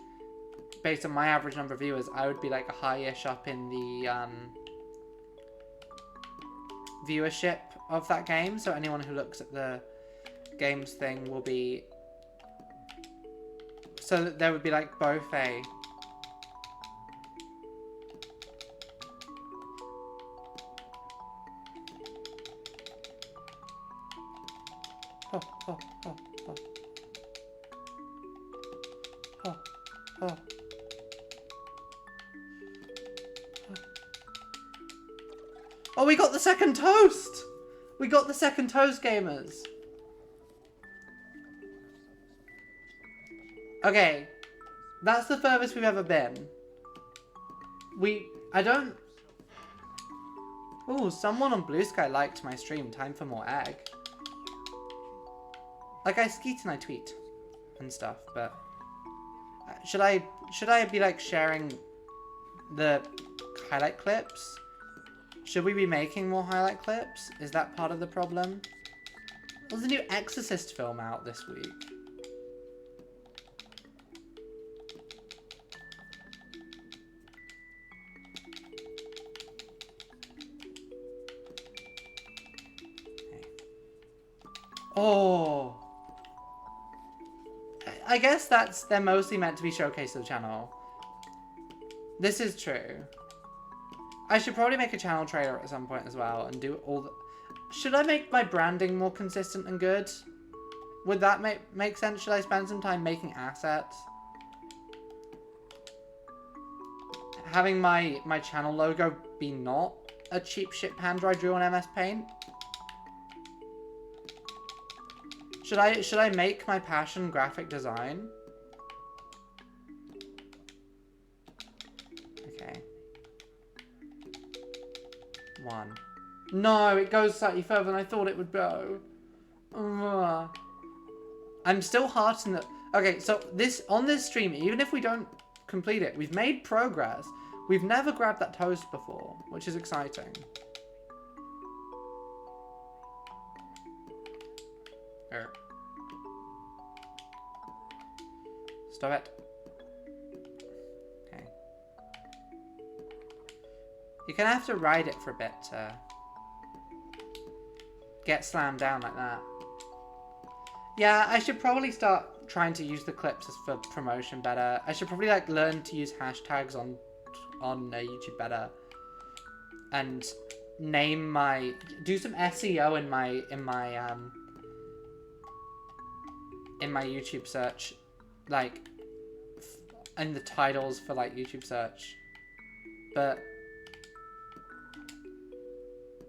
based on my average number of viewers, I would be, like, high-ish up in the, viewership of that game. So anyone who looks at the games thing will be, so that there would be, like, both a oh, oh, oh, oh. Oh, oh. Oh, we got the second toast! We got the second toast, gamers. Okay. That's the furthest we've ever been. I don't... Ooh, someone on Blue Sky liked my stream. Time for more egg. Like, I skeet and I tweet and stuff, but... Should I be, like, sharing the highlight clips? Should we be making more highlight clips? Is that part of the problem? There's a new Exorcist film out this week. Okay. Oh. I guess they're mostly meant to be showcased to the channel. This is true. I should probably make a channel trailer at some point as well and do all the... Should I make my branding more consistent and good? Would that make sense? Should I spend some time making assets? Having my channel logo be not a cheap shit panda I drew on MS Paint? Should I make my passion graphic design? Okay. 1. No, it goes slightly further than I thought it would go. Ugh. I'm still hearting the... Okay, so on this stream, even if we don't complete it, we've made progress. We've never grabbed that toast before, which is exciting. Stop it. Okay. You're gonna have to ride it for a bit to get slammed down like that. Yeah, I should probably start trying to use the clips for promotion better. I should probably like learn to use hashtags on YouTube better, and do some SEO in my YouTube search, like in the titles for like YouTube search, but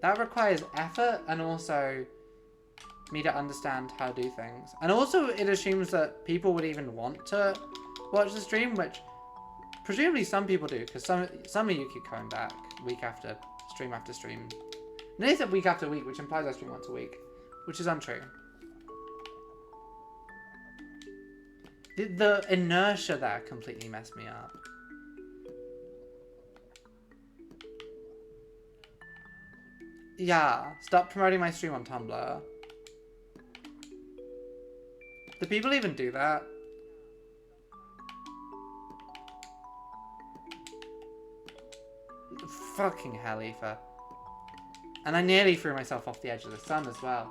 that requires effort and also me to understand how to do things. And also it assumes that people would even want to watch the stream, which presumably some people do, because some of you keep coming back week after stream after stream. And they said week after week, which implies I stream once a week, which is untrue. The inertia there completely messed me up. Yeah, stop promoting my stream on Tumblr. Do people even do that? Fucking hell, Aoife. And I nearly threw myself off the edge of the sun as well.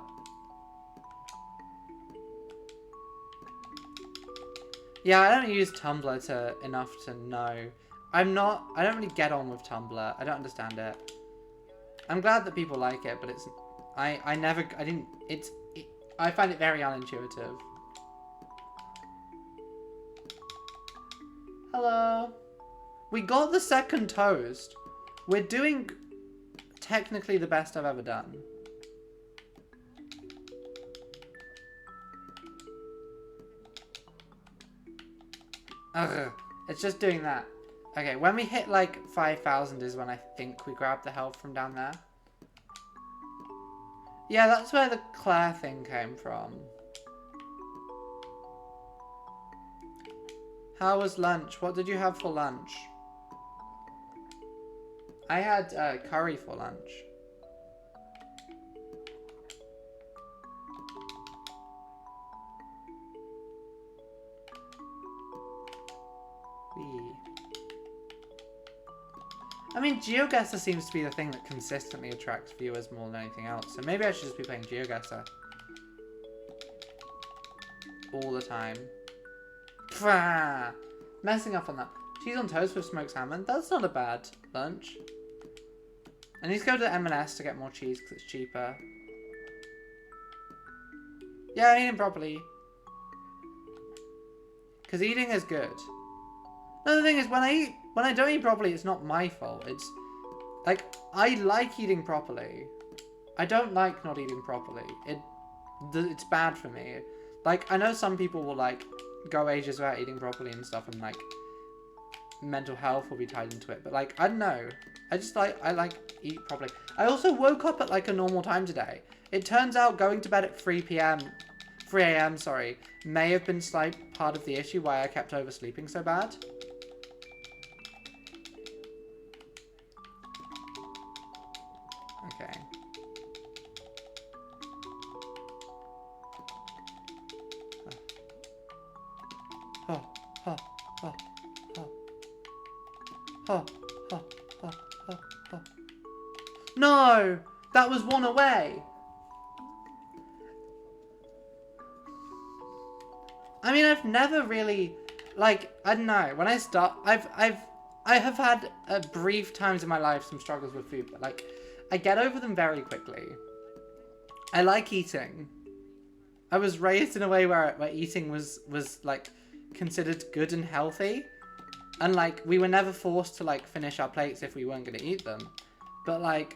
Yeah, I don't use Tumblr enough to know. I don't really get on with Tumblr. I don't understand it. I'm glad that people like it, but I find it very unintuitive. Hello. We got the second toast. We're doing technically the best I've ever done. Ugh, it's just doing that. Okay, when we hit like 5,000 is when I think we grab the health from down there. Yeah, that's where the Claire thing came from. How was lunch? What did you have for lunch? I had curry for lunch. I mean, GeoGuessr seems to be the thing that consistently attracts viewers more than anything else. So maybe I should just be playing GeoGuessr all the time. Pfah! Messing up on that. Cheese on toast with smoked salmon. That's not a bad lunch. I need to go to M&S to get more cheese because it's cheaper. Yeah, I'm eating properly. Because eating is good. Another thing is, when I don't eat properly, it's not my fault. It's, like, I like eating properly. I don't like not eating properly. It's bad for me. Like, I know some people will, like, go ages without eating properly and stuff, and, like, mental health will be tied into it. But, like, I don't know. I like eat properly. I also woke up at, like, a normal time today. It turns out going to bed at 3 a.m., sorry, may have been slight part of the issue why I kept oversleeping so bad. Okay. Oh, oh, oh, oh. Oh, oh, oh, oh, oh. No! That was one away! I mean, I've never really, like, I don't know, when I start, I have had brief times in my life some struggles with food, but, like, I get over them very quickly. I like eating. I was raised in a way where eating was like, considered good and healthy. And, like, we were never forced to, like, finish our plates if we weren't going to eat them. But, like,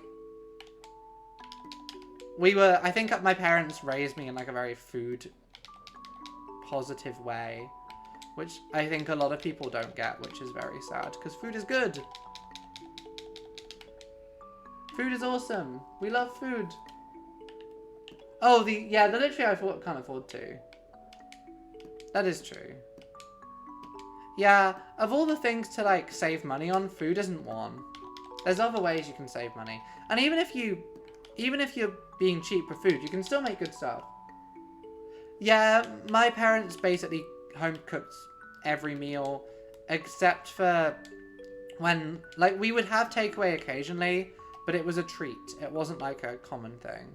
I think my parents raised me in, like, a very food positive way. Which I think a lot of people don't get, which is very sad. Because food is good. Food is awesome. We love food. Oh, the literally I can't afford to. That is true. Yeah, of all the things to, like, save money on, food isn't one. There's other ways you can save money. And even if you're being cheap for food, you can still make good stuff. Yeah, my parents basically home cooked every meal, except for when, like, we would have takeaway occasionally, but it was a treat. It wasn't, like, a common thing.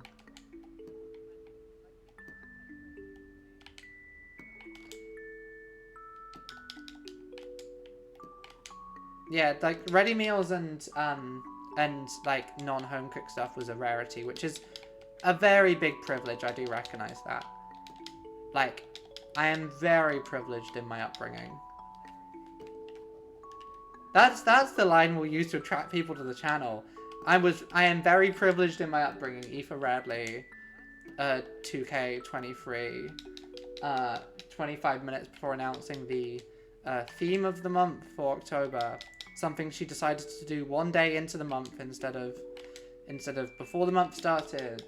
Yeah, like, ready meals and like, non-home cooked stuff was a rarity, which is a very big privilege. I do recognize that. Like, I am very privileged in my upbringing. That's the line we'll use to attract people to the channel. I am very privileged in my upbringing. Aoife Radley, 2K23, 25 minutes before announcing the theme of the month for October. Something she decided to do one day into the month instead of before the month started.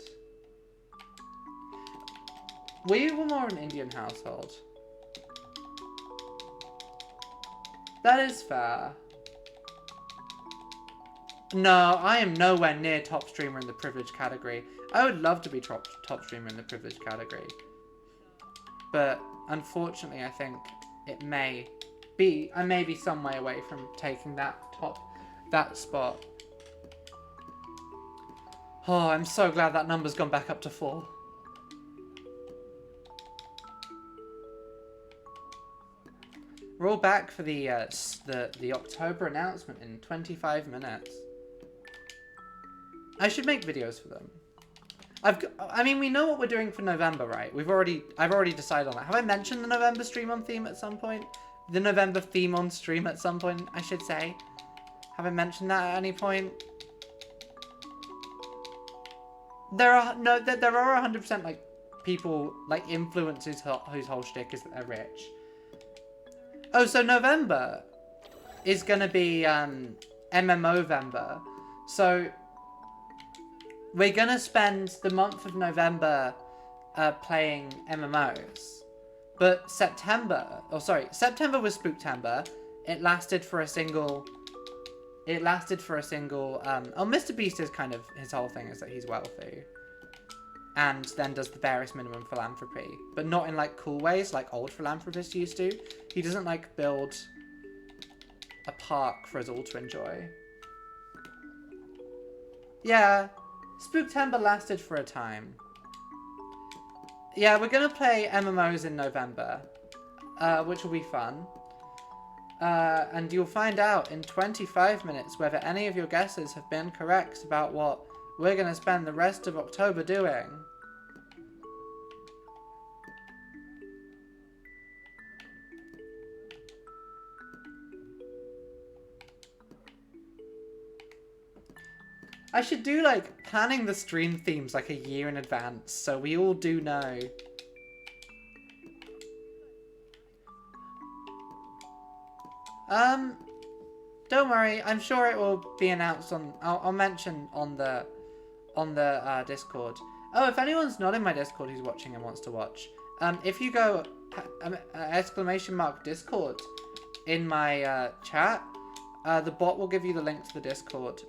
We were more an Indian household. That is fair. No, I am nowhere near top streamer in the privileged category. I would love to be top streamer in the privileged category. But unfortunately, I think I may be some way away from taking that spot. Oh, I'm so glad that number's gone back up to 4. We're all back for the October announcement in 25 minutes. I should make videos for them. I mean, we know what we're doing for November, right? I've already decided on that. Have I mentioned the November stream on theme at some point? The November theme on stream at some point, I should say. Have I mentioned that at any point? There are 100% like people, like influencers whose whole shtick is that they're rich. Oh, so November is gonna be MMOvember. So we're gonna spend the month of November playing MMOs. But September was Spooktember. It lasted for a single. Oh, Mr. Beast is kind of, his whole thing is that he's wealthy. And then does the barest minimum philanthropy. But not in like cool ways like old philanthropists used to. He doesn't like build a park for us all to enjoy. Yeah, Spooktember lasted for a time. Yeah, we're gonna play MMOs in November, which will be fun. And you'll find out in 25 minutes whether any of your guesses have been correct about what we're gonna spend the rest of October doing. I should do, like, planning the stream themes, like, a year in advance, so we all do know. Don't worry, I'm sure it will be announced on, I'll mention on the Discord. Oh, if anyone's not in my Discord who's watching and wants to watch, if you go, !Discord in my, chat, the bot will give you the link to the Discord.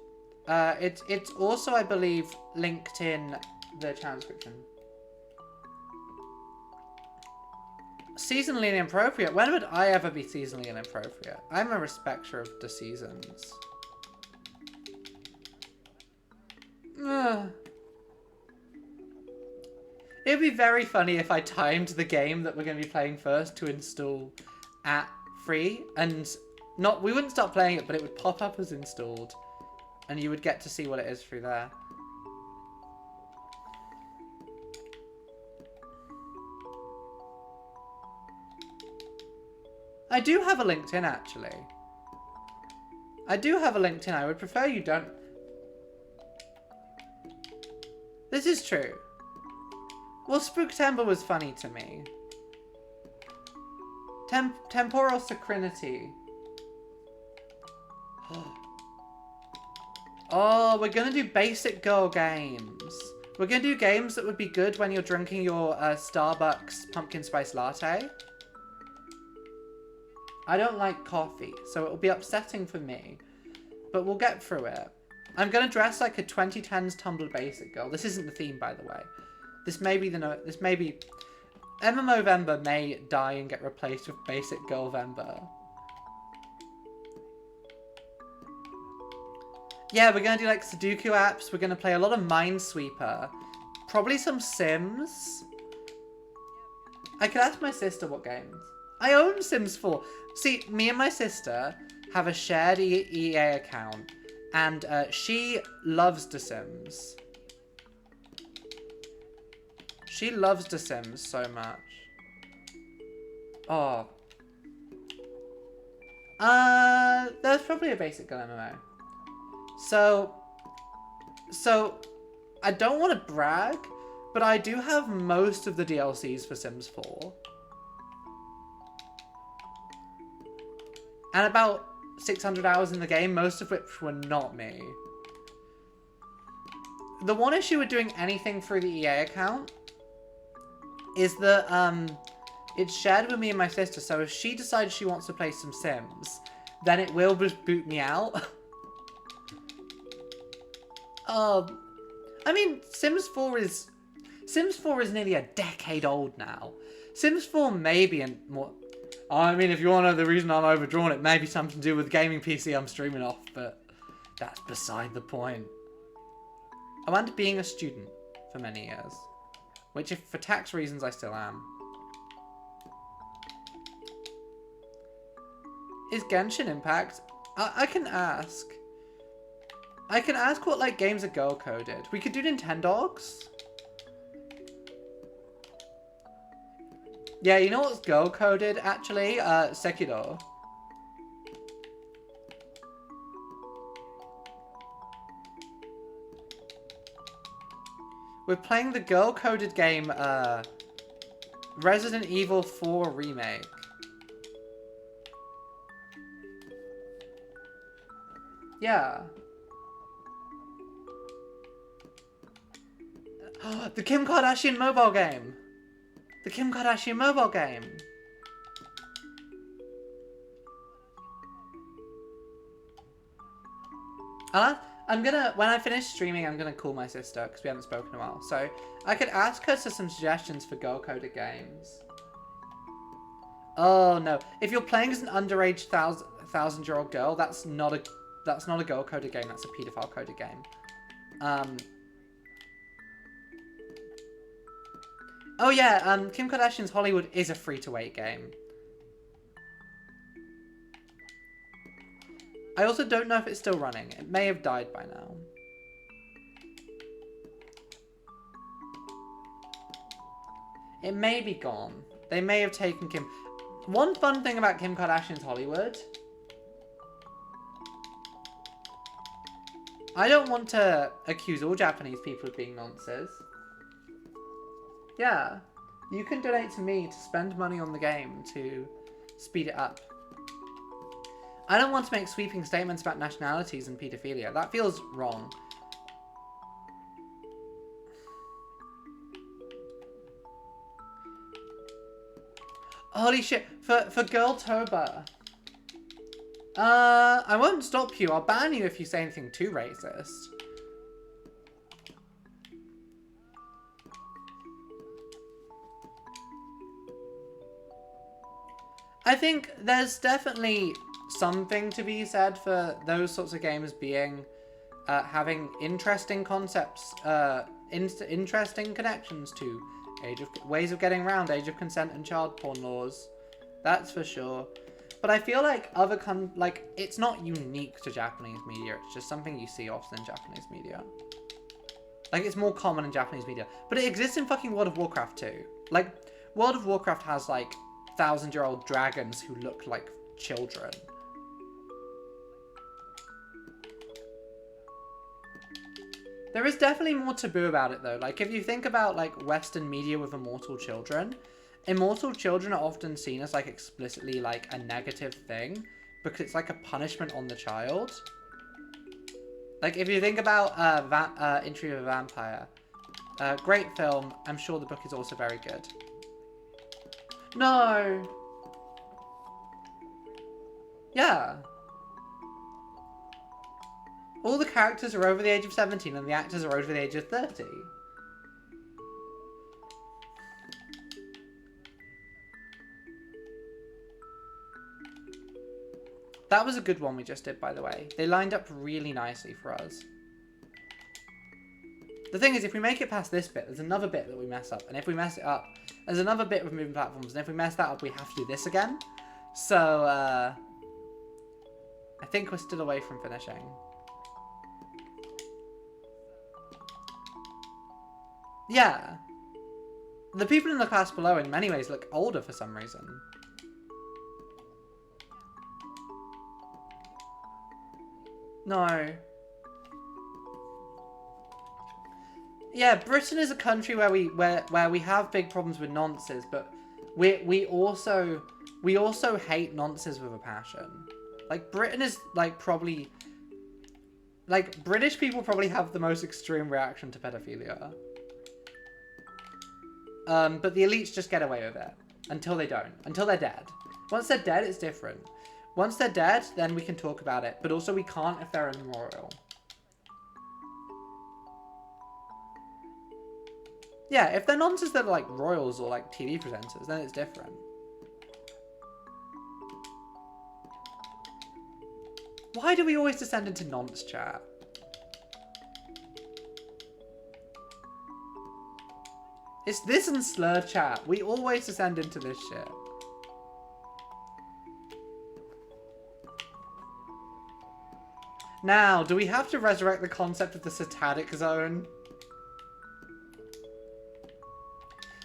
It's also, I believe, linked in the channel description. Seasonally inappropriate? When would I ever be seasonally inappropriate? I'm a respecter of the seasons. It'd be very funny if I timed the game that we're going to be playing first to install at free, and we wouldn't start playing it, but it would pop up as installed. And you would get to see what it is through there. I do have a LinkedIn, actually. I do have a LinkedIn. I would prefer you don't. This is true. Well, Spooktember was funny to me. Temporal Synchronity. Oh, we're gonna do basic girl games. We're gonna do games that would be good when you're drinking your Starbucks pumpkin spice latte. I don't like coffee, so it'll be upsetting for me. But we'll get through it. I'm gonna dress like a 2010s Tumblr basic girl. This isn't the theme, by the way. This may be MMOvember may die and get replaced with Basic Girlvember. Yeah, we're gonna do like Sudoku apps. We're gonna play a lot of Minesweeper. Probably some Sims. I could ask my sister what games. I own Sims 4. See, me and my sister have a shared EA account. And she loves The Sims. She loves The Sims so much. Oh. There's probably a basic girl MMO. So I don't want to brag, but I do have most of the DLCs for Sims 4. And about 600 hours in the game, most of which were not me. The one issue with doing anything through the EA account is that it's shared with me and my sister, so if she decides she wants to play some Sims, then it will just boot me out. I mean, Sims 4 is nearly a decade old now. Sims 4 may be more... I mean, if you want to know the reason I'm overdrawn, it may be something to do with the gaming PC I'm streaming off, but that's beside the point. I went to being a student for many years, which if for tax reasons I still am. Is Genshin Impact? I can ask. I can ask what like games are girl coded. We could do Nintendogs. Yeah, you know what's girl-coded, actually? Sekiro. We're playing the girl-coded game, Resident Evil 4 Remake. Yeah. The Kim Kardashian mobile game. The Kim Kardashian mobile game. I'm gonna, when I finish streaming, I'm gonna call my sister, because we haven't spoken in a while. So, I could ask her for some suggestions for girl-coded games. Oh, no. If you're playing as an underage thousand-year-old girl, that's not a girl-coded game, that's a pedophile-coded game. Oh yeah, Kim Kardashian's Hollywood is a free-to-wait game. I also don't know if it's still running. It may have died by now. It may be gone. They may have taken Kim. One fun thing about Kim Kardashian's Hollywood. I don't want to accuse all Japanese people of being nonces. Yeah. You can donate to me to spend money on the game to speed it up. I don't want to make sweeping statements about nationalities and paedophilia. That feels wrong. Holy shit. For Girltober. I won't stop you. I'll ban you if you say anything too racist. I think there's definitely something to be said for those sorts of games being, having interesting concepts, interesting connections to ways of getting around age of consent and child porn laws. That's for sure. But I feel like it's not unique to Japanese media. It's just something you see often in Japanese media. Like, it's more common in Japanese media. But it exists in fucking World of Warcraft too. Like, World of Warcraft has, like, thousand-year-old dragons who look like children. There is definitely more taboo about it, though. Like, if you think about, like, Western media with immortal children are often seen as, like, explicitly, like, a negative thing, because it's, like, a punishment on the child. Like, if you think about, Interview with a Vampire, great film. I'm sure the book is also very good. No! Yeah. All the characters are over the age of 17 and the actors are over the age of 30. That was a good one we just did, by the way. They lined up really nicely for us. The thing is, if we make it past this bit, there's another bit that we mess up. And if we mess it up, there's another bit with moving platforms. And if we mess that up, we have to do this again. So, I think we're still away from finishing. Yeah. The people in the class below in many ways look older for some reason. No. Yeah, Britain is a country where we have big problems with nonces, but we also hate nonces with a passion. Like, Britain is like probably, like, British people probably have the most extreme reaction to pedophilia. But the elites just get away with it until they don't, until they're dead. Once they're dead, it's different. Once they're dead, then we can talk about it. But also we can't if they're immoral. Yeah, if they're nonsense that are like royals or like TV presenters, then it's different. Why do we always descend into nonce chat? It's this and slur chat. We always descend into this shit. Now, do we have to resurrect the concept of the satanic zone?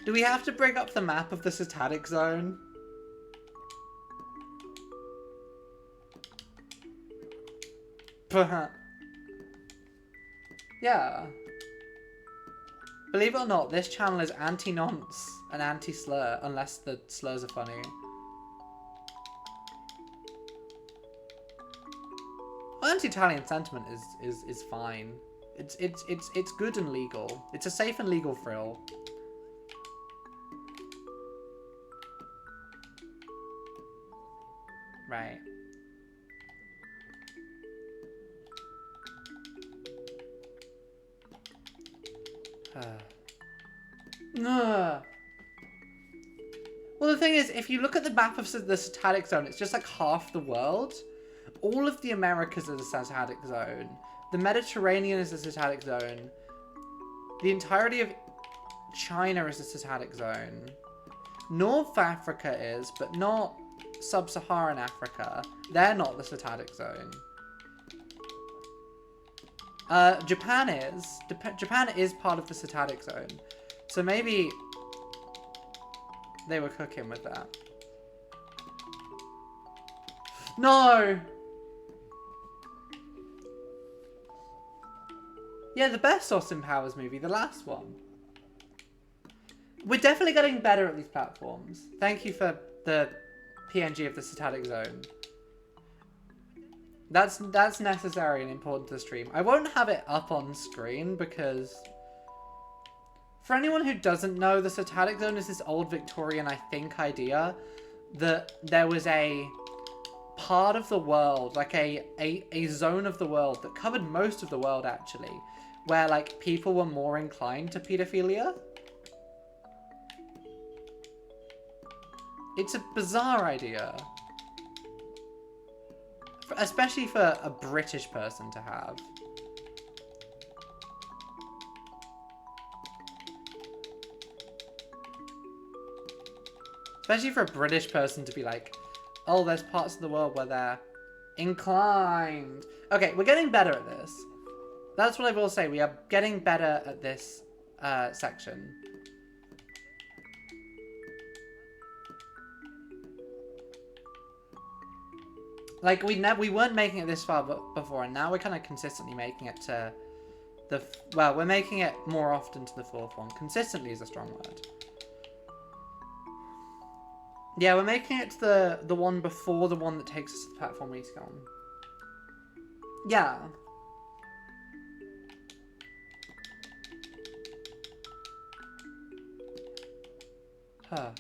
Do we have to bring up the map of the Satanic Zone? Yeah. Believe it or not, this channel is anti-nonce and anti-slur, unless the slurs are funny. Well, anti-Italian sentiment is fine. It's good and legal. It's a safe and legal frill. Right. Well, the thing is, if you look at the map of the Satanic Zone, it's just like half the world. All of the Americas are the Satanic Zone. The Mediterranean is the Satanic Zone. The entirety of China is the Satanic Zone. North Africa is, but not Sub-Saharan Africa. They're not the Satanic Zone. Japan is. Japan is part of the Satanic Zone. So maybe they were cooking with that. No! Yeah, the best Austin Powers movie, the last one. We're definitely getting better at these platforms. Thank you for the PNG of the Satanic Zone. That's necessary and important to the stream. I won't have it up on screen because... For anyone who doesn't know, the Satanic Zone is this old Victorian, I think, idea that there was a part of the world, like a zone of the world that covered most of the world, actually, where, like, people were more inclined to pedophilia. It's a bizarre idea. Especially for a British person to have. Especially for a British person to be like, oh, there's parts of the world where they're inclined. Okay, we're getting better at this. That's what I will say. We are getting better at this section. Like, we weren't making it this far before, and now we're kind of consistently making it to the... Well, we're making it more often to the fourth one. Consistently is a strong word. Yeah, we're making it to the one before the one that takes us to the platform we need to go on. Yeah. Huh.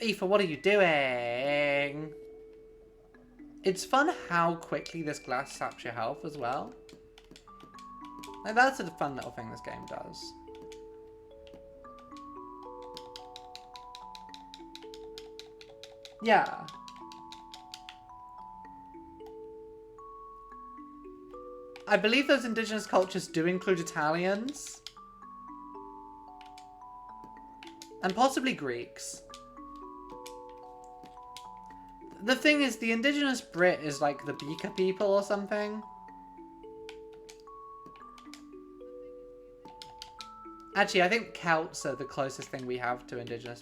Aoife, what are you doing? It's fun how quickly this glass saps your health as well. Like, that's a fun little thing this game does. Yeah. I believe those indigenous cultures do include Italians. And possibly Greeks. The thing is, the indigenous Brit is like the Beaker people or something. Actually, I think Celts are the closest thing we have to indigenous.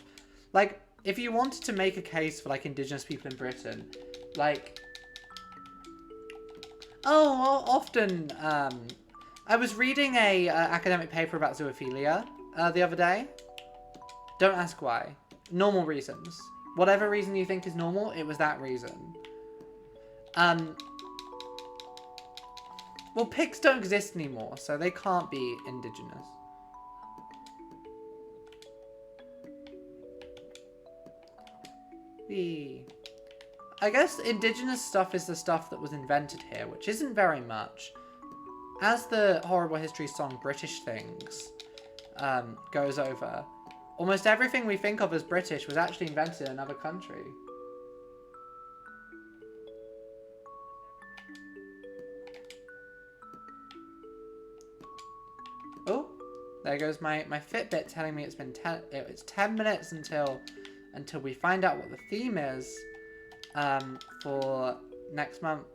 Like, if you wanted to make a case for, like, indigenous people in Britain, like... Oh, often, I was reading a academic paper about zoophilia the other day. Don't ask why. Normal reasons. Whatever reason you think is normal, it was that reason. Well, pigs don't exist anymore, so they can't be indigenous. I guess indigenous stuff is the stuff that was invented here, which isn't very much. As the Horrible History song British Things goes over, almost everything we think of as British was actually invented in another country. Oh, there goes my Fitbit telling me it's been 10 minutes until we find out what the theme is for next month.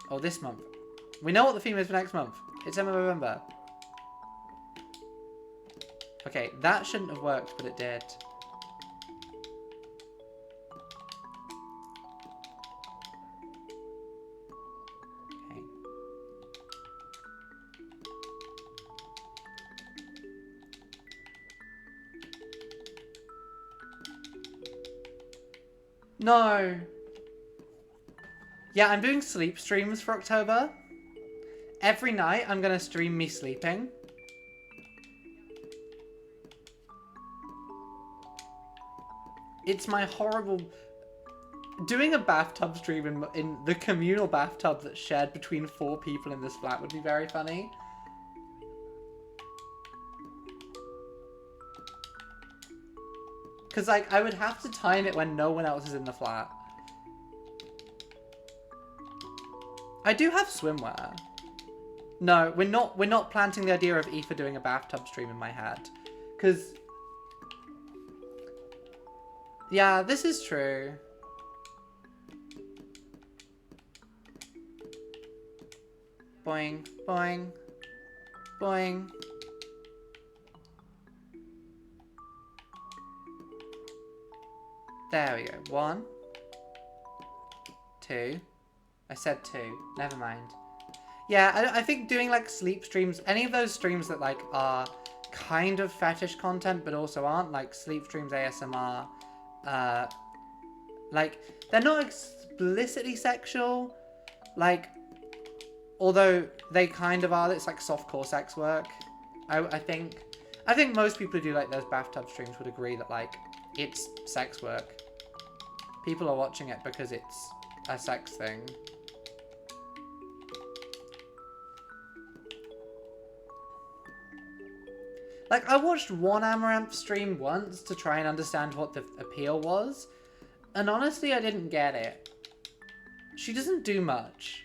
Or this month. We know what the theme is for next month. It's in November. Okay, that shouldn't have worked, but it did. Okay. No! Yeah, I'm doing sleep streams for October. Every night, I'm gonna stream me sleeping. It's my horrible... Doing a bathtub stream in the communal bathtub that's shared between 4 people in this flat would be very funny. Because, like, I would have to time it when no one else is in the flat. I do have swimwear. No, we're not planting the idea of Aoife doing a bathtub stream in my head. Because... Yeah, this is true. Boing, boing, boing. There we go. 1, 2. I said 2. Never mind. Yeah, I think doing like sleep streams, any of those streams that like are kind of fetish content but also aren't, like sleep streams, ASMR, like they're not explicitly sexual, like, although they kind of are. It's like softcore sex work. I think most people who do like those bathtub streams would agree that like it's sex work. People are watching it because it's a sex thing. Like, I watched one Amaranth stream once to try and understand what the appeal was, and honestly, I didn't get it. She doesn't do much.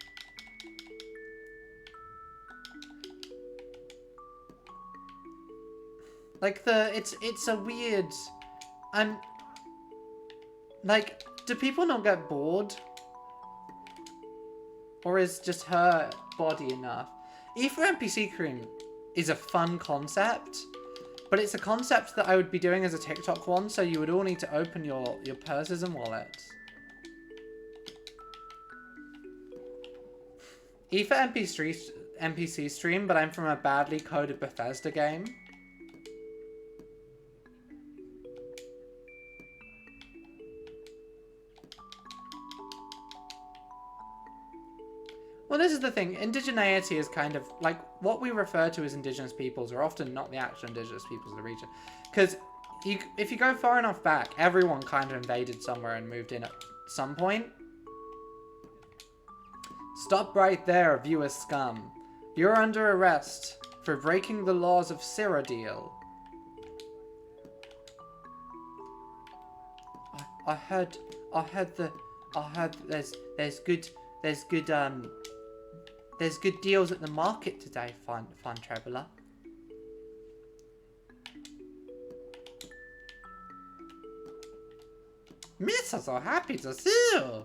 Like, it's a weird... Like, do people not get bored? Or is just her body enough? Aoife NPC cream is a fun concept, but it's a concept that I would be doing as a TikTok one, so you would all need to open your purses and wallets. Aoife NPC stream, but I'm from a badly coded Bethesda game. Well, this is the thing. Indigeneity is kind of like what we refer to as indigenous peoples are often not the actual indigenous peoples of the region. Because if you go far enough back, everyone kind of invaded somewhere and moved in at some point. Stop right there, viewer scum. You're under arrest for breaking the laws of Cyrodiil. I heard there's good deals at the market today, Fun Traveller. Miss, I'm so happy to see you.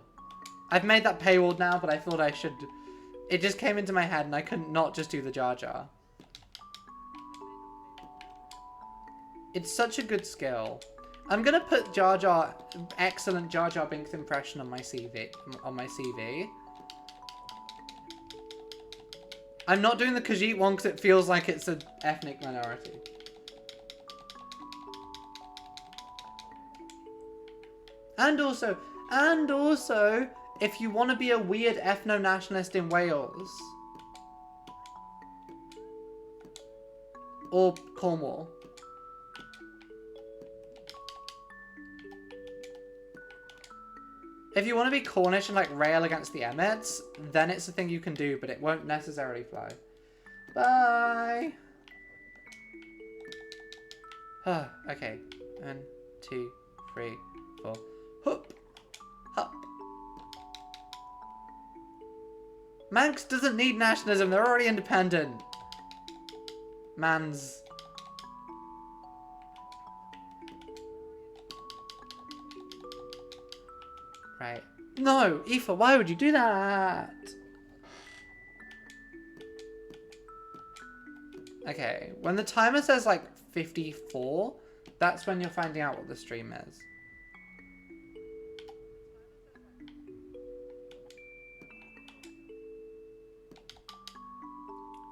I've made that paywalled now, but I thought I should. It just came into my head and I couldn't not just do the Jar Jar. It's such a good skill. I'm gonna put excellent Jar Jar Binks impression on my CV. I'm not doing the Khajiit one because it feels like it's an ethnic minority. And also, if you want to be a weird ethno-nationalist in Wales or Cornwall, if you want to be Cornish and like rail against the Emmets, then it's a thing you can do, but it won't necessarily fly. Bye. Okay. 1, 2, 3, 4. Hup. Hup. Manx doesn't need nationalism. They're already independent. Mans. Right. No, Aoife, why would you do that? Okay, when the timer says like 54, that's when you're finding out what the stream is.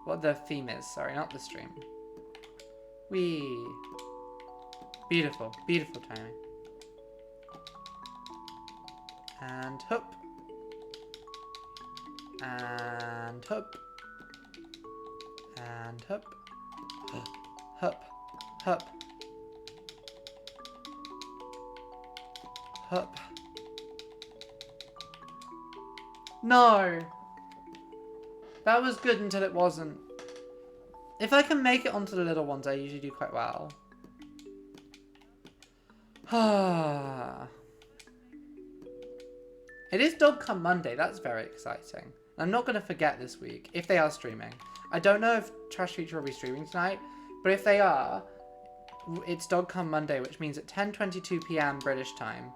What the theme is, sorry, not the stream. Whee! Beautiful, beautiful timing. And hoop. And hoop. And hoop. Hoop. Hoop. Hoop. No! That was good until it wasn't. If I can make it onto the little ones, I usually do quite well. It is Dog Come Monday. That's very exciting. I'm not going to forget this week, if they are streaming. I don't know if Trash Feature will be streaming tonight, but if they are, it's Dog Come Monday, which means at 10:22 p.m. British time,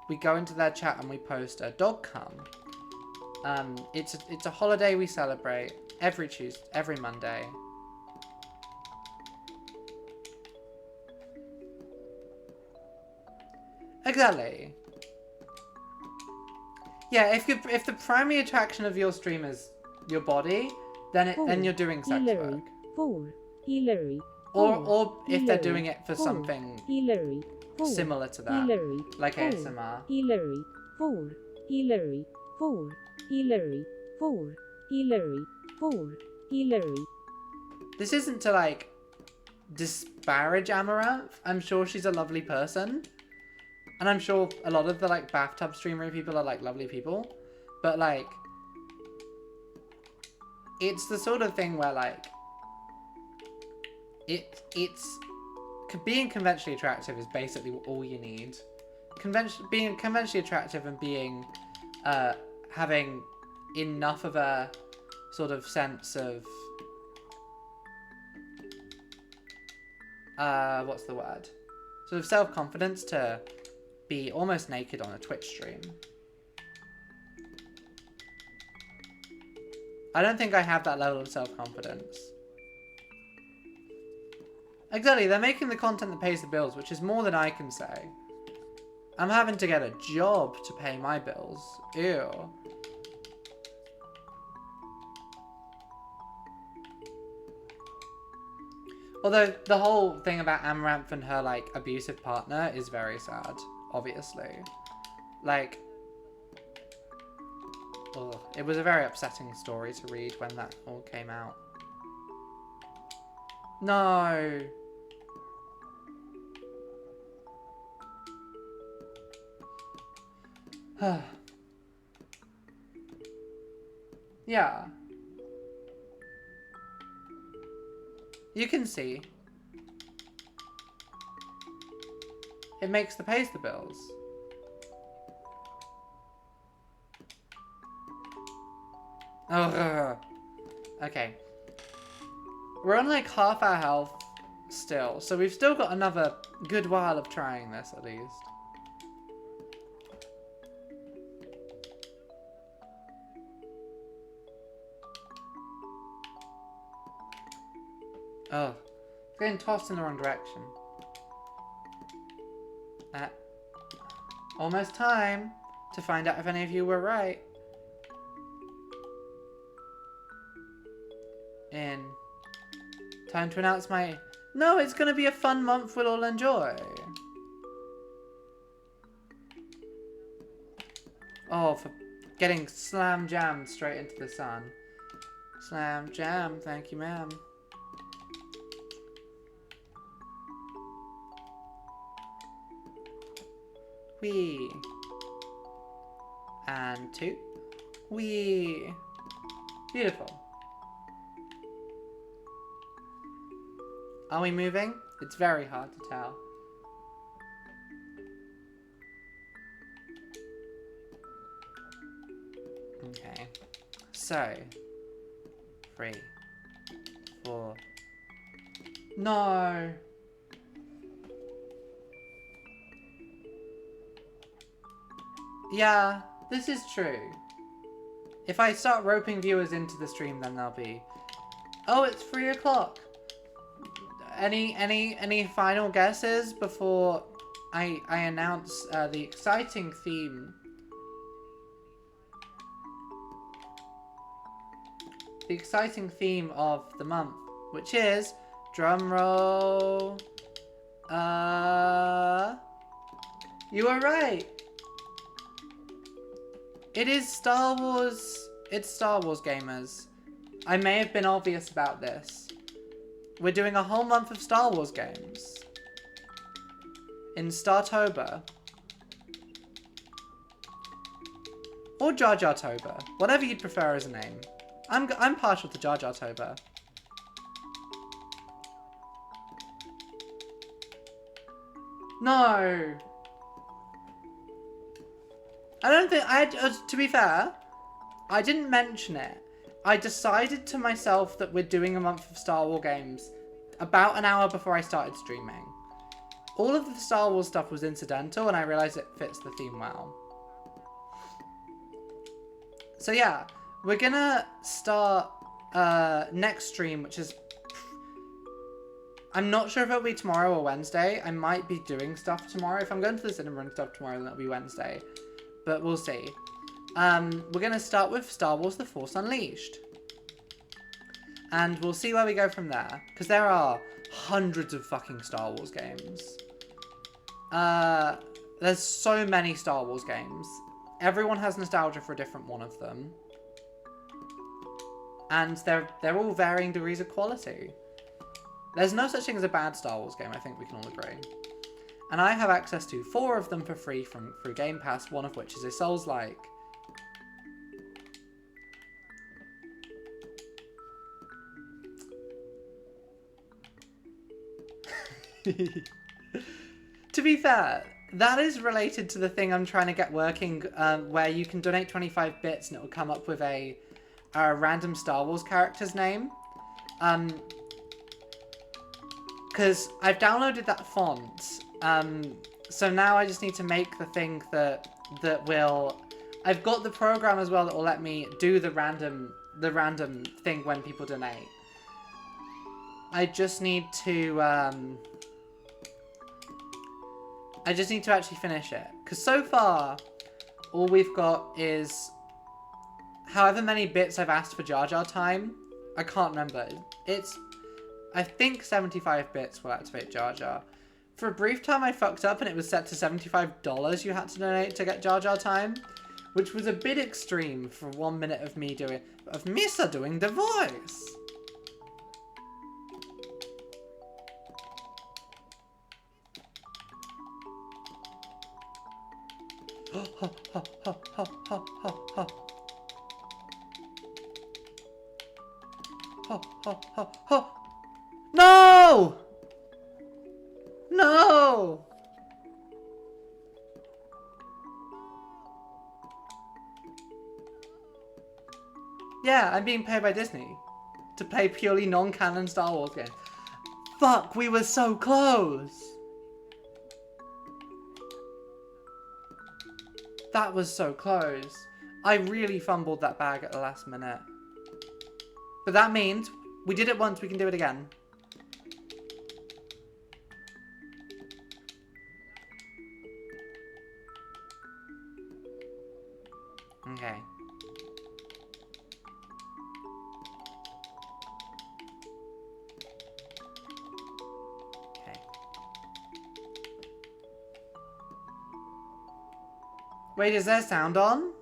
we go into their chat and we post a Dog Come. It's a holiday we celebrate every Monday. Exactly. Yeah, if the primary attraction of your stream is your body, then you're doing sex work. Hillary. Or if they're Hillary. doing it for something Hillary. similar to that, Hillary. like ASMR. Hillary. Hillary. Hillary. Hillary. Hillary. This isn't to like disparage Amaranth. I'm sure she's a lovely person. And I'm sure a lot of the like bathtub streamer people are like lovely people. But like, it's the sort of thing where like, it's being conventionally attractive is basically all you need. Being conventionally attractive and being, having enough of a sort of sense of, what's the word? Sort of self-confidence to be almost naked on a Twitch stream. I don't think I have that level of self-confidence. Exactly, they're making the content that pays the bills, which is more than I can say. I'm having to get a job to pay my bills. Ew. Although the whole thing about Amaranth and her like abusive partner is very sad, obviously. Like, ugh, it was a very upsetting story to read when that all came out. No. Yeah. You can see. It makes pays the bills. Ugh. Okay. We're on like half our health still, so we've still got another good while of trying this at least. Oh, it's getting tossed in the wrong direction. Almost time to find out if any of you were right. Time to announce my... No, it's going to be a fun month we'll all enjoy. Oh, for getting slam jammed straight into the sun. Slam jam, thank you, ma'am. Whee. And two. Whee. Beautiful. Are we moving? It's very hard to tell. Okay. So. 3. 4. No. Yeah, this is true. If I start roping viewers into the stream, then they'll be... Oh, it's 3 o'clock. Any final guesses before I announce the exciting theme? The exciting theme of the month, which is drum roll. You were right. It is Star Wars. It's Star Wars, gamers. I may have been obvious about this. We're doing a whole month of Star Wars games. In Startober. Or Jar Jar Tober. Whatever you'd prefer as a name. I'm partial to Jar Jar Tober. No. I don't think to be fair, I didn't mention it. I decided to myself that we're doing a month of Star Wars games about an hour before I started streaming. All of the Star Wars stuff was incidental, and I realized it fits the theme well. So yeah, we're gonna start next stream, which is... I'm not sure if it'll be tomorrow or Wednesday. I might be doing stuff tomorrow. If I'm going to the cinema and stuff tomorrow, then it'll be Wednesday. But we'll see. We're going to start with Star Wars The Force Unleashed. And we'll see where we go from there. Because there are hundreds of fucking Star Wars games. There's so many Star Wars games. Everyone has nostalgia for a different one of them. And they're all varying degrees of quality. There's no such thing as a bad Star Wars game, I think we can all agree. And I have access to 4 of them for free through Game Pass, one of which is a Souls-like. To be fair, that is related to the thing I'm trying to get working, where you can donate 25 bits and it will come up with a random Star Wars character's name. Because I've downloaded that font, so now I just need to make the thing that will... I've got the program as well that will let me do the random thing when people donate. I just need to actually finish it. Because so far, all we've got is however many bits I've asked for Jar Jar time. I can't remember. I think 75 bits will activate Jar Jar. For a brief time I fucked up and it was set to $75 you had to donate to get Jar Jar time. Which was a bit extreme for 1 minute of Misa doing the voice. No! No! Yeah, I'm being paid by Disney to play purely non-canon Star Wars games. Fuck, we were so close! That was so close. I really fumbled that bag at the last minute. But that means we did it once, we can do it again. Okay. Okay. Wait, is there sound on?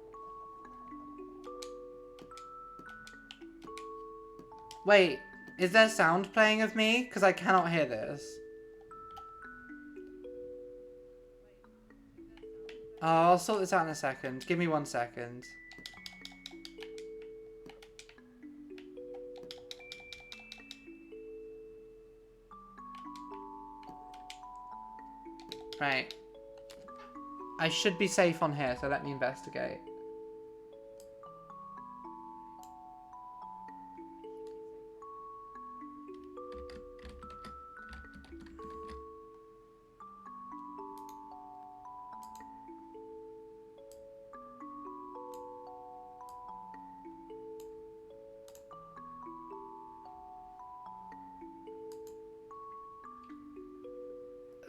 Wait, is there sound playing of me? Because I cannot hear this. Oh, I'll sort this out in a second. Give me 1 second. Right. I should be safe on here, so let me investigate.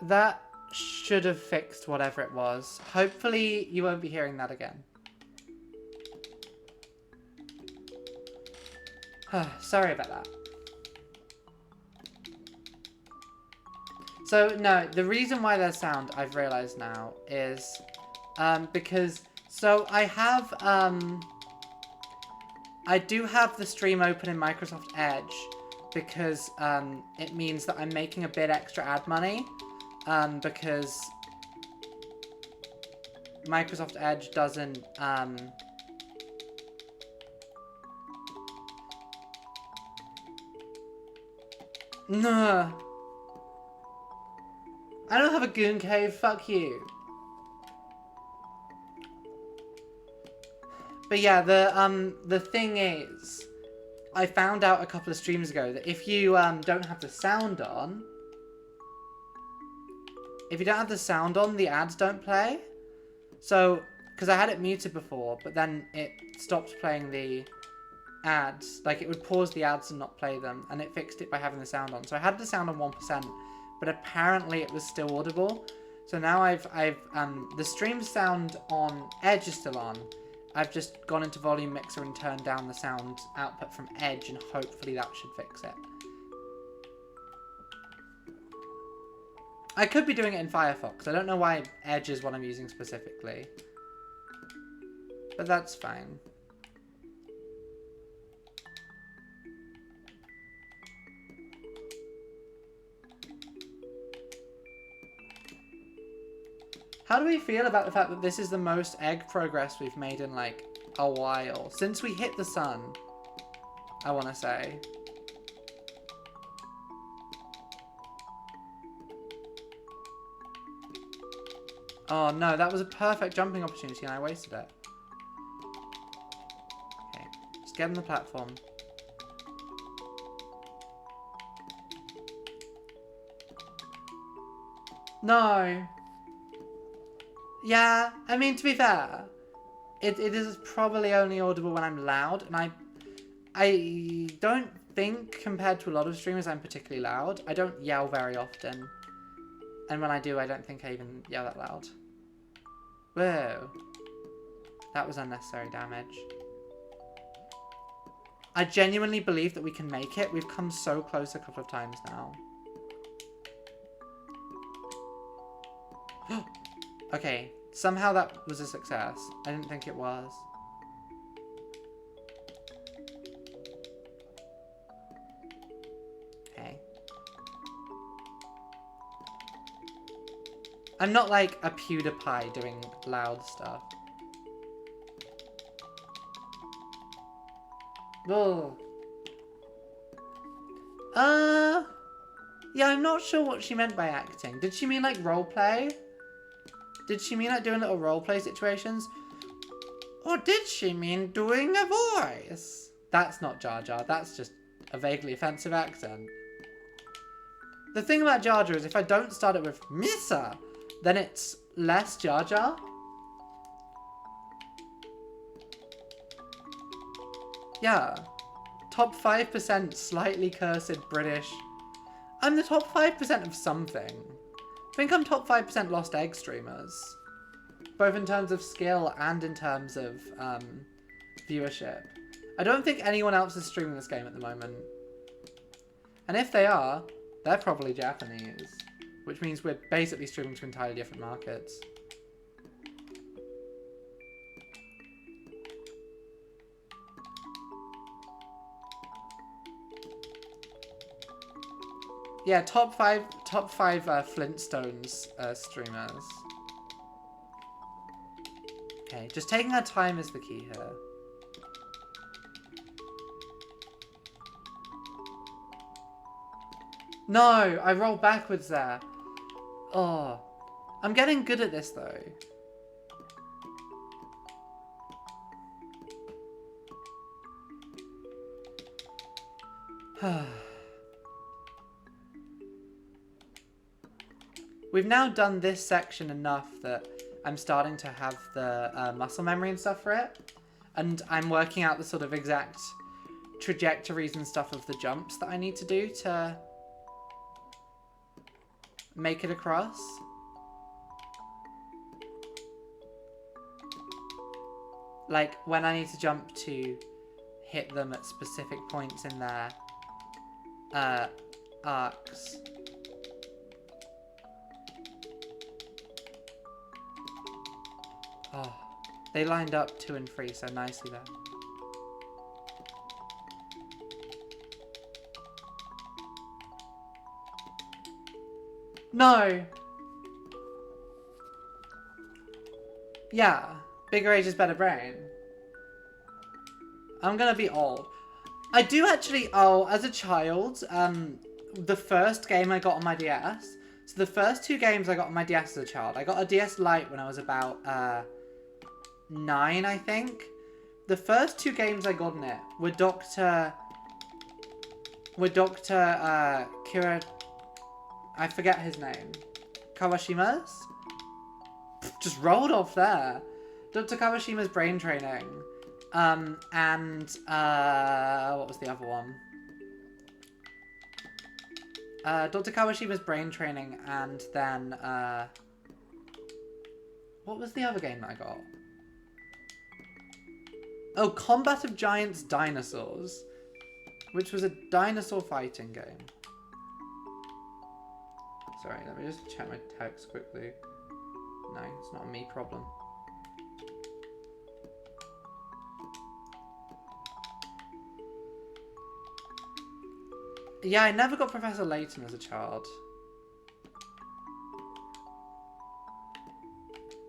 that should have fixed whatever it was. Hopefully you won't be hearing that again. Sorry about that. So, no, the reason why there's sound, I've realised now, is because... So, I have... I do have the stream open in Microsoft Edge because it means that I'm making a bit extra ad money because Microsoft Edge doesn't... No. I don't have a goon cave, fuck you. But yeah, the thing is, I found out a couple of streams ago that if you don't have the sound on, the ads don't play. So, because I had it muted before, but then it stopped playing the ads. Like, it would pause the ads and not play them, and it fixed it by having the sound on. So I had the sound on 1%, but apparently it was still audible. So now the stream sound on Edge is still on. I've just gone into Volume Mixer and turned down the sound output from Edge, and hopefully that should fix it. I could be doing it in Firefox. I don't know why Edge is what I'm using specifically. But that's fine. How do we feel about the fact that this is the most egg progress we've made in, like, a while? Since we hit the sun, I want to say. Oh, no, that was a perfect jumping opportunity and I wasted it. Okay, just get on the platform. No. Yeah, I mean, to be fair, it is probably only audible when I'm loud, and I don't think, compared to a lot of streamers, I'm particularly loud. I don't yell very often, and when I do, I don't think I even yell that loud. Whoa. That was unnecessary damage. I genuinely believe that we can make it. We've come so close a couple of times now. Okay, somehow that was a success. I didn't think it was. Okay. I'm not like a PewDiePie doing loud stuff. Oh. Yeah, I'm not sure what she meant by acting. Did she mean like roleplay? Did she mean like doing little roleplay situations? Or did she mean doing a voice? That's not Jar Jar, that's just a vaguely offensive accent. The thing about Jar Jar is if I don't start it with Missa, then it's less Jar Jar. Yeah. Top 5% slightly cursed British. I'm the top 5% of something. I think I'm top 5% Lost Egg streamers. Both in terms of skill and in terms of viewership. I don't think anyone else is streaming this game at the moment. And if they are, they're probably Japanese. Which means we're basically streaming to entirely different markets. Yeah, top five Flintstones streamers. Okay, just taking our time is the key here. No, I rolled backwards there. Oh, I'm getting good at this though. We've now done this section enough that I'm starting to have the muscle memory and stuff for it. And I'm working out the sort of exact trajectories and stuff of the jumps that I need to do to make it across. Like, when I need to jump to hit them at specific points in their arcs. Oh, they lined up 2 and 3 so nicely there. No! Yeah, bigger age is better brain. I'm gonna be old. I do actually, as a child, the first game I got on my DS, so the first 2 games I got on my DS as a child, I got a DS Lite when I was about 9, I think. The first 2 games I got in it were Dr. Kira, I forget his name, Kawashima's? Just rolled off there. Dr. Kawashima's Brain Training. And, what was the other one? Dr. Kawashima's Brain Training, and then, what was the other game that I got? Oh, Combat of Giants Dinosaurs, which was a dinosaur fighting game. Sorry, let me just check my text quickly. No, it's not a me problem. Yeah, I never got Professor Layton as a child.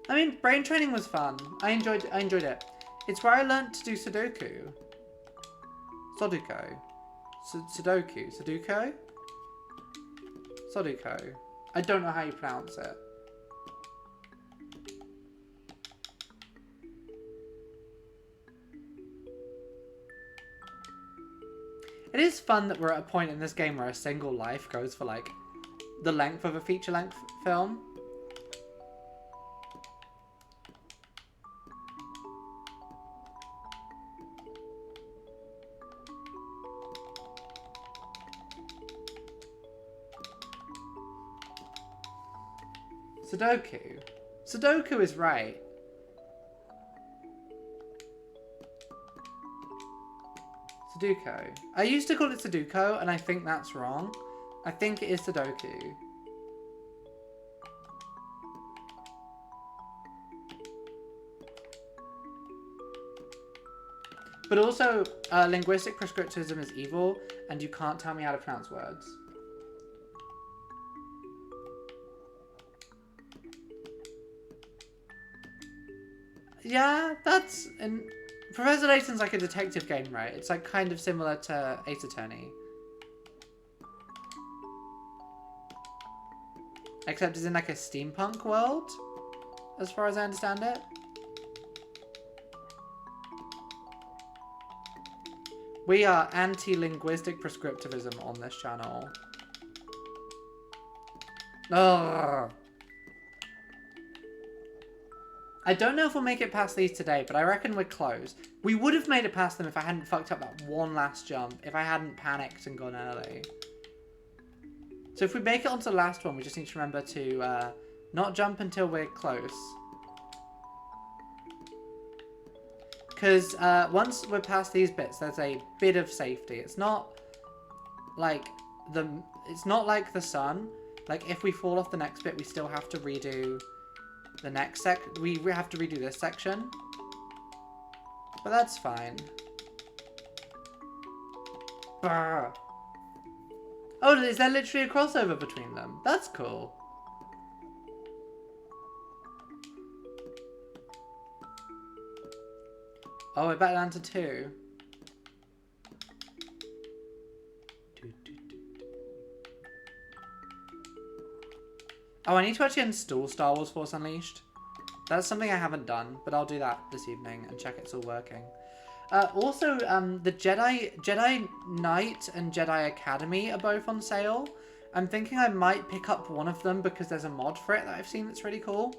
I mean, brain training was fun. I enjoyed it. It's where I learnt to do Sudoku. Sudoku. Sudoku? Sudoku. I don't know how you pronounce it. It is fun that we're at a point in this game where a single life goes for, like, the length of a feature-length film. Sudoku. Sudoku is right. Sudoku. I used to call it Sudoku, and I think that's wrong. I think it is Sudoku. But also, linguistic prescriptivism is evil, and you can't tell me how to pronounce words. Yeah, that's... Professor Layton's like a detective game, right? It's like kind of similar to Ace Attorney. Except it's in like a steampunk world, as far as I understand it. We are anti-linguistic prescriptivism on this channel. Ugh. I don't know if we'll make it past these today, but I reckon we're close. We would have made it past them if I hadn't fucked up that one last jump, if I hadn't panicked and gone early. So if we make it onto the last one, we just need to remember to not jump until we're close. Because once we're past these bits, there's a bit of safety. It's not like the sun. Like, if we fall off the next bit, we still have to redo the next we have to redo this section. But that's fine. Brr. Oh, is there literally a crossover between them? That's cool. Oh, we're back down to 2. Oh, I need to actually install Star Wars Force Unleashed. That's something I haven't done, but I'll do that this evening and check it's all working. Also, the Jedi Knight and Jedi Academy are both on sale. I'm thinking I might pick up one of them because there's a mod for it that I've seen that's really cool.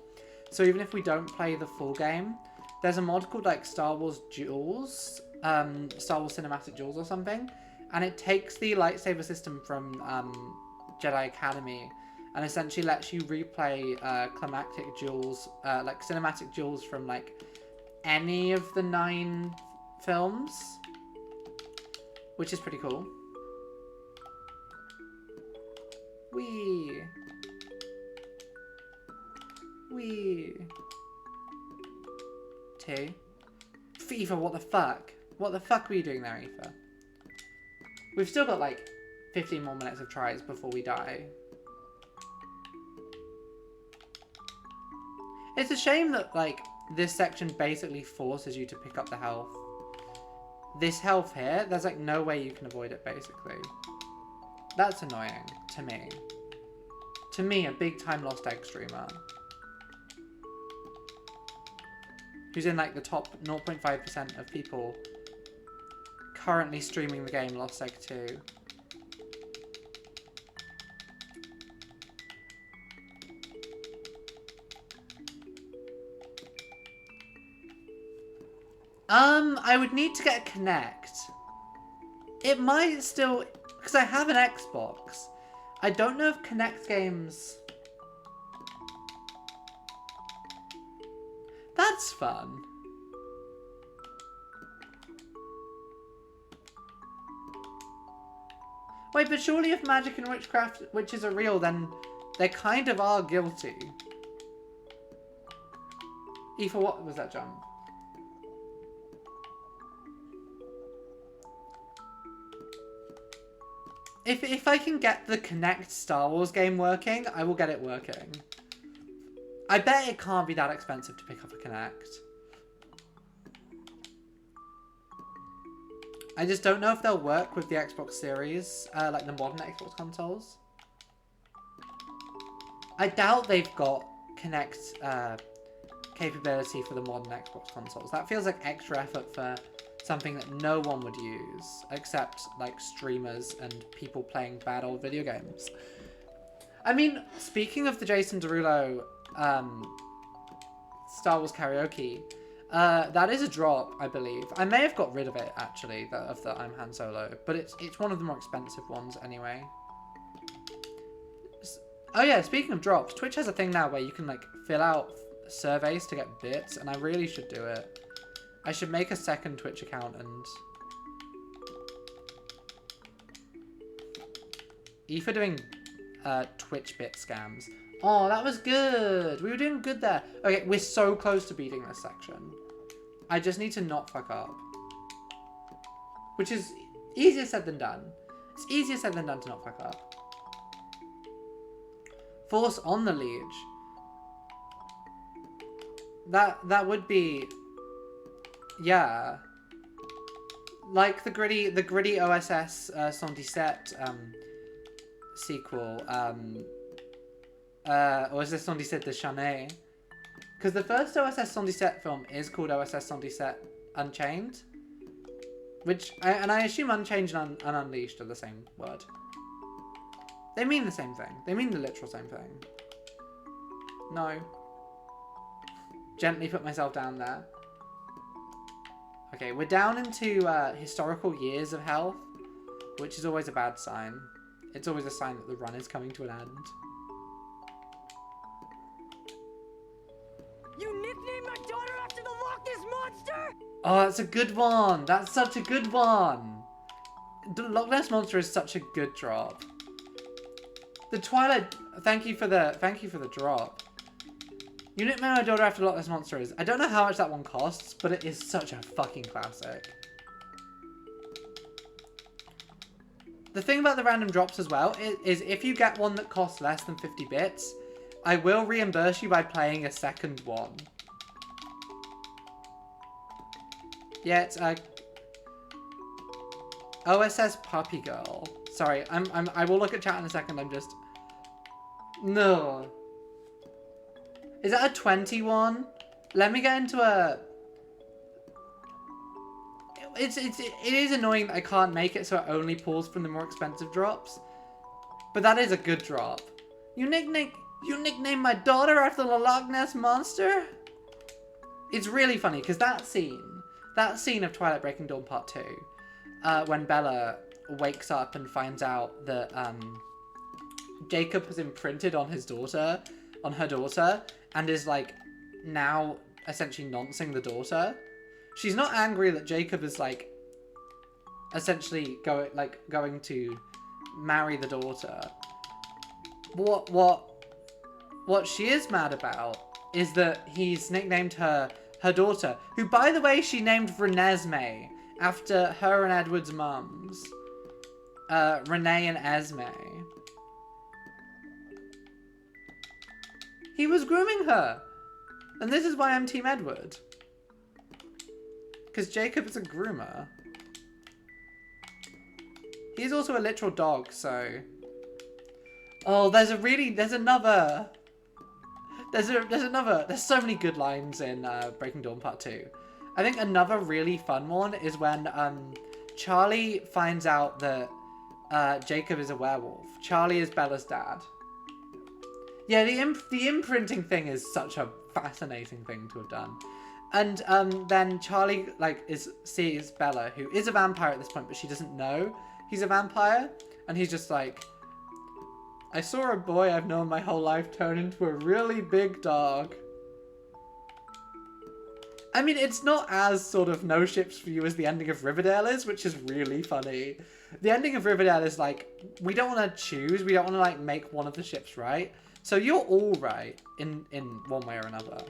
So even if we don't play the full game, there's a mod called like Star Wars Duels, Star Wars Cinematic Duels or something, and it takes the lightsaber system from Jedi Academy and essentially lets you replay climactic duels, like cinematic duels from like any of the 9 films, which is pretty cool. Wee. Wee. 2. Aoife, what the fuck? What the fuck were you doing there, Aoife? We've still got like 15 more minutes of tries before we die. It's a shame that like this section basically forces you to pick up the health. This health here, there's like no way you can avoid it basically. That's annoying to me. To me, a big time Lost Egg streamer. Who's in like the top 0.5% of people currently streaming the game Lost Egg 2. I would need to get a Kinect. It might still, because I have an Xbox. I don't know if Kinect games... That's fun. Wait, but surely if magic and witchcraft witches are real, then they kind of are guilty. Aoife, what was that jump? If I can get the Kinect Star Wars game working, I will get it working. I bet it can't be that expensive to pick up a Kinect. I just don't know if they'll work with the Xbox Series, like the modern Xbox consoles. I doubt they've got Kinect capability for the modern Xbox consoles. That feels like extra effort for something that no one would use, except like streamers and people playing bad old video games. I mean, speaking of the Jason Derulo Star Wars karaoke, that is a drop, I believe. I may have got rid of it actually, of the I'm Han Solo, but it's one of the more expensive ones anyway. Oh yeah, speaking of drops, Twitch has a thing now where you can like fill out surveys to get bits, and I really should do it. I should make a second Twitch account and... Aoife doing Twitch bit scams. Oh, that was good. We were doing good there. Okay, we're so close to beating this section. I just need to not fuck up. Which is easier said than done. It's easier said than done to not fuck up. Force on the Liege. That would be... Yeah. Like the gritty OSS 77 sequel, or is this 77 de Chanay? Because the first OSS 77 film is called OSS 77 Unchained. Which, and I assume Unchained and Unleashed are the same word. They mean the same thing. They mean the literal same thing. No. Gently put myself down there. Okay, we're down into historical years of health, which is always a bad sign. It's always a sign that the run is coming to an end. You nicknamed my daughter after the Loch Ness Monster? Oh, that's a good one. That's such a good one. The Loch Ness Monster is such a good drop. The Twilight. Thank you for the drop. You nicknamed my daughter after Loch Ness Monster is. I don't know how much that one costs, but it is such a fucking classic. The thing about the random drops as well is if you get one that costs less than 50 bits, I will reimburse you by playing a second one. Yeah, it's OSS Puppy Girl. Sorry, I will look at chat in a second. I'm just... No. Is that a 21? Let me get into a... It is annoying that I can't make it, so it only pulls from the more expensive drops. But that is a good drop. You nicknamed my daughter after the Loch Ness Monster? It's really funny, because that scene of Twilight Breaking Dawn Part 2, when Bella wakes up and finds out that, Jacob has imprinted on her daughter, and is like now essentially noncing the daughter. She's not angry that Jacob is like essentially going to marry the daughter. What she is mad about is that he's nicknamed her daughter, who, by the way, she named Renesmee after her and Edward's mums. Renee and Esme. He was grooming her. And this is why I'm Team Edward. Because Jacob is a groomer. He's also a literal dog, so... Oh, there's another... There's so many good lines in Breaking Dawn Part 2. I think another really fun one is when Charlie finds out that Jacob is a werewolf. Charlie is Bella's dad. Yeah, the imprinting thing is such a fascinating thing to have done. And then Charlie sees Bella, who is a vampire at this point, but she doesn't know he's a vampire, and he's just like, I saw a boy I've known my whole life turn into a really big dog. I mean, it's not as sort of no ships for you as the ending of Riverdale is, which is really funny. The ending of Riverdale is like, we don't want to choose, we don't want to like make one of the ships right. So you're all right in one way or another.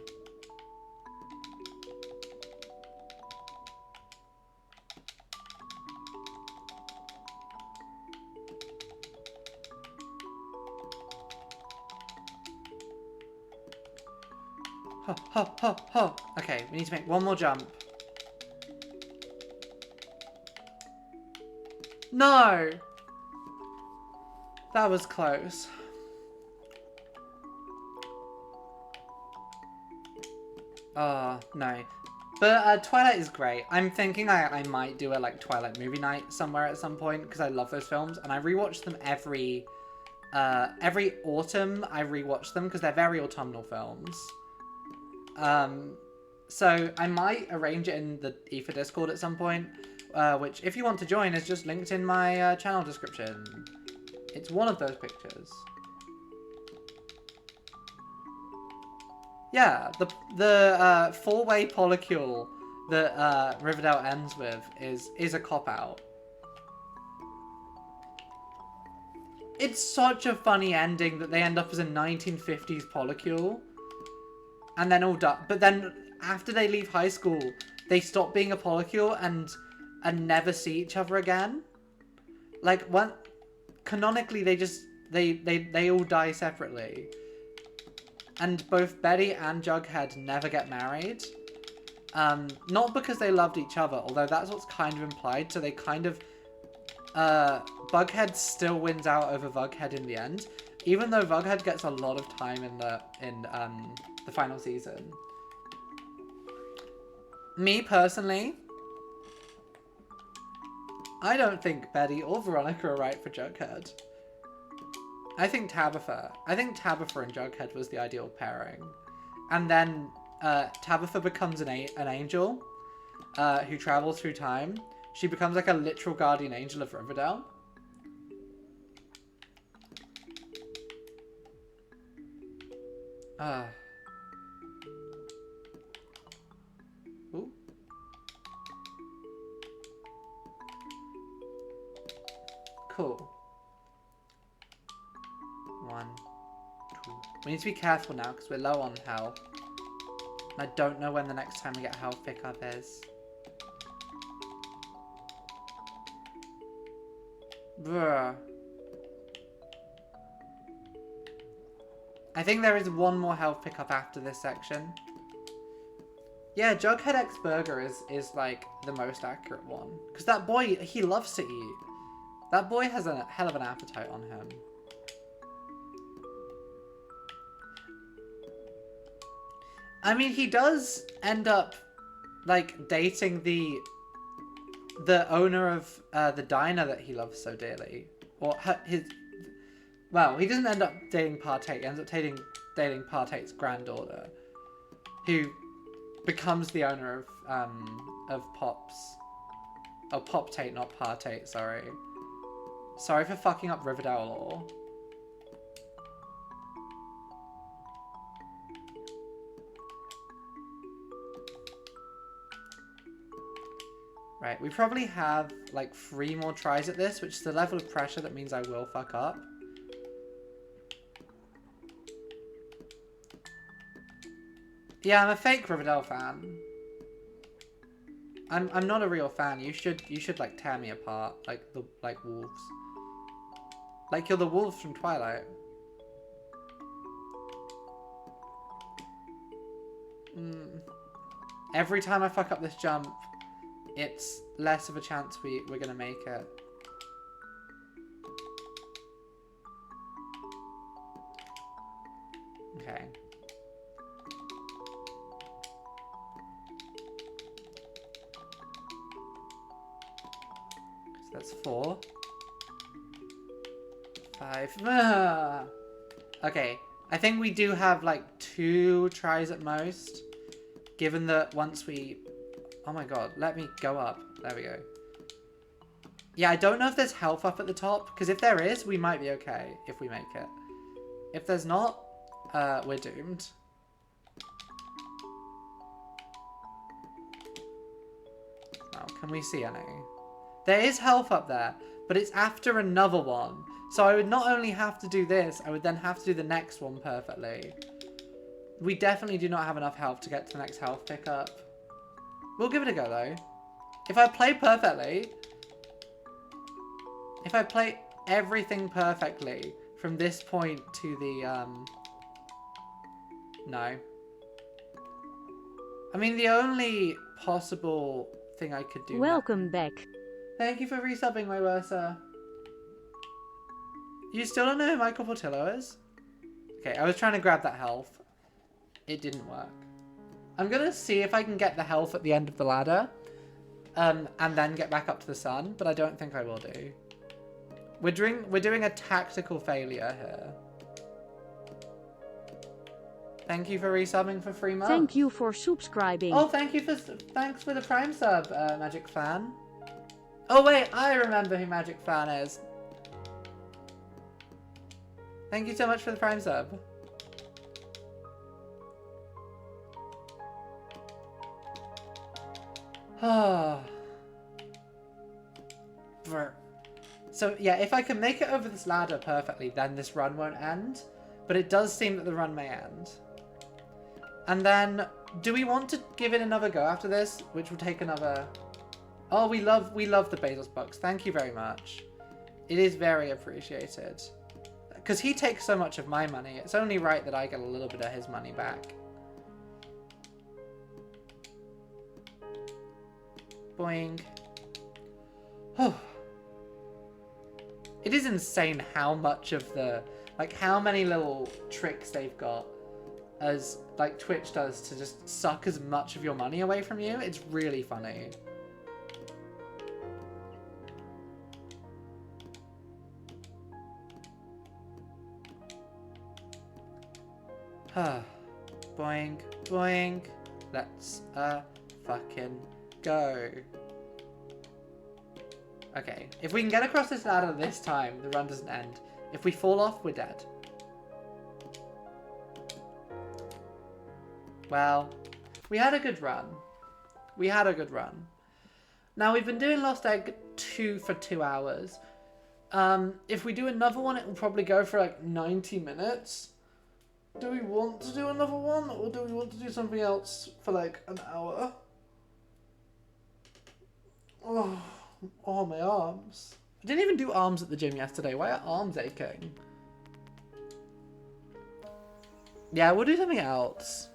Ho, ho, ho, ho. Okay, we need to make one more jump. No! That was close. Oh, no. But Twilight is great. I'm thinking I might do a like Twilight movie night somewhere at some point because I love those films and I rewatch them every autumn. I rewatch them because they're very autumnal films. So I might arrange it in the Aoife Discord at some point, which if you want to join is just linked in my channel description. It's one of those pictures. Yeah, the four-way polycule that Riverdale ends with is a cop-out. It's such a funny ending that they end up as a 1950s polycule. And then all done. But then after they leave high school, they stop being a polycule and never see each other again. Like canonically they all die separately. And both Betty and Jughead never get married. Not because they loved each other, although that's what's kind of implied. So they kind of Bughead still wins out over Bughead in the end. Even though Bughead gets a lot of time in the final season. Me, personally, I don't think Betty or Veronica are right for Jughead. I think Tabitha and Jughead was the ideal pairing. And then Tabitha becomes an angel who travels through time. She becomes like a literal guardian angel of Riverdale. Ooh. Cool. 1, 2. We need to be careful now because we're low on health. And I don't know when the next time we get health pickup is. Bruh. I think there is one more health pickup after this section. Yeah, Jughead X Burger is like the most accurate one. Because that boy, he loves to eat. That boy has a hell of an appetite on him. I mean, he does end up like dating the owner of the diner that he loves so dearly. Or well, he doesn't end up dating Partake. He ends up dating Partake's granddaughter, who becomes the owner of Pops. Oh, Pop-Tate, not Partake. Sorry for fucking up Riverdale lore. Right, we probably have like 3 more tries at this, which is the level of pressure that means I will fuck up. Yeah, I'm a fake Riverdale fan. I'm not a real fan. You should like tear me apart like wolves. Like you're the wolves from Twilight. Every time I fuck up this jump, it's less of a chance we're gonna make it. Okay. So that's 4. 5. Ah! Okay. I think we do have like 2 tries at most. Given that once we... Oh my god, let me go up. There we go. Yeah, I don't know if there's health up at the top, because if there is, we might be okay if we make it. If there's not, we're doomed. Oh, can we see any? There is health up there, but it's after another one. So I would not only have to do this, I would then have to do the next one perfectly. We definitely do not have enough health to get to the next health pickup. We'll give it a go, though. If I play perfectly... If I play everything perfectly from this point to the, No. I mean, the only possible thing I could do... Welcome back. Thank you for resubbing, my Wersa. You still don't know who Michael Portillo is? Okay, I was trying to grab that health. It didn't work. I'm gonna see if I can get the health at the end of the ladder. And then get back up to the sun, but I don't think I will do. We're doing a tactical failure here. Thank you for resubbing for 3 months. Thank you for subscribing. Oh, thanks for the Prime sub, Magic Fan. Oh wait, I remember who Magic Fan is. Thank you so much for the Prime sub. Oh. So yeah, if I can make it over this ladder perfectly, then this run won't end. But it does seem that the run may end. And then, do we want to give it another go after this? Which will take another... Oh, we love the Bezos box. Thank you very much. It is very appreciated. Because he takes so much of my money, it's only right that I get a little bit of his money back. Boing. Oh. It is insane how much of the... Like, how many little tricks they've got as, like, Twitch does to just suck as much of your money away from you. It's really funny. Boing, boing. Let's, fucking go. Okay, if we can get across this ladder this time, the run doesn't end. If we fall off, we're dead. Well, we had a good run. We had a good run. Now, we've been doing Lost Egg 2 for 2 hours. If we do another one, it will probably go for like 90 minutes. Do we want to do another one, or do we want to do something else for like an hour? Oh, my arms. I didn't even do arms at the gym yesterday. Why are arms aching? Yeah, we'll do something else.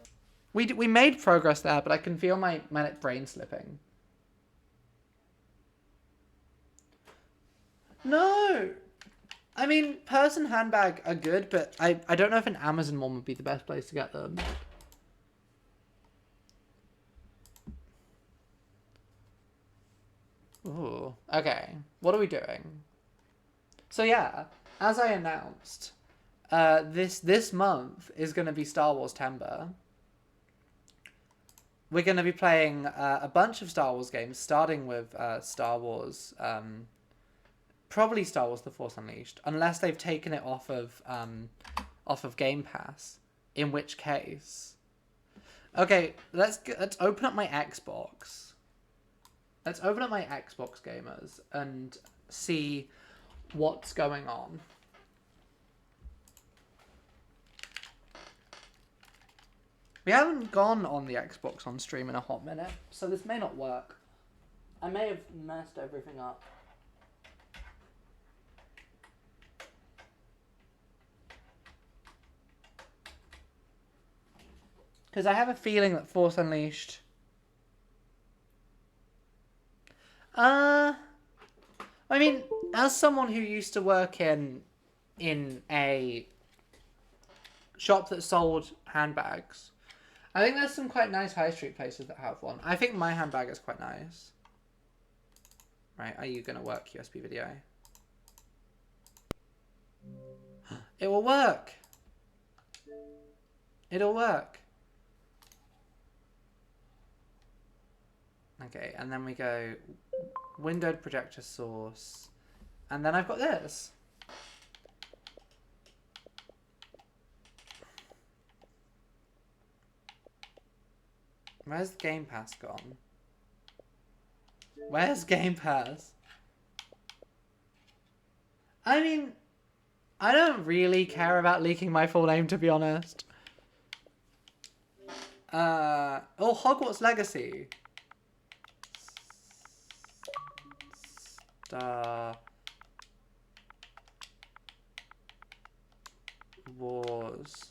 We made progress there, but I can feel my brain slipping. No! I mean, purse and handbag are good, but I don't know if an Amazon one would be the best place to get them. Ooh, okay. What are we doing? So yeah, as I announced, this month is going to be Star Wars Timber. We're going to be playing a bunch of Star Wars games, starting with Star Wars, probably Star Wars: The Force Unleashed, unless they've taken it off of Game Pass. In which case, okay, let's open up my Xbox. Let's open up my Xbox gamers and see what's going on. We haven't gone on the Xbox on stream in a hot minute, so this may not work. I may have messed everything up. Because I have a feeling that Force Unleashed... I mean, as someone who used to work in a shop that sold handbags, I think there's some quite nice high street places that have one. I think my handbag is quite nice. Right, are you going to work USB video? It will work. It'll work. Okay, and then we go windowed projector source. And then I've got this. Where's Game Pass gone? Where's Game Pass? I mean, I don't really care about leaking my full name, to be honest. Oh, Hogwarts Legacy. Star Wars.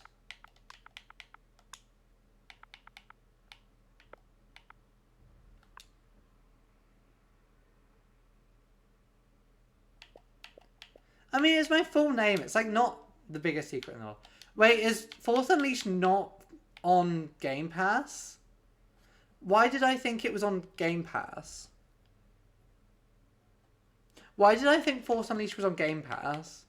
I mean, it's my full name. It's like not the biggest secret in the world. Wait, is Force Unleashed not on Game Pass? Why did I think it was on Game Pass? Why did I think Force Unleashed was on Game Pass?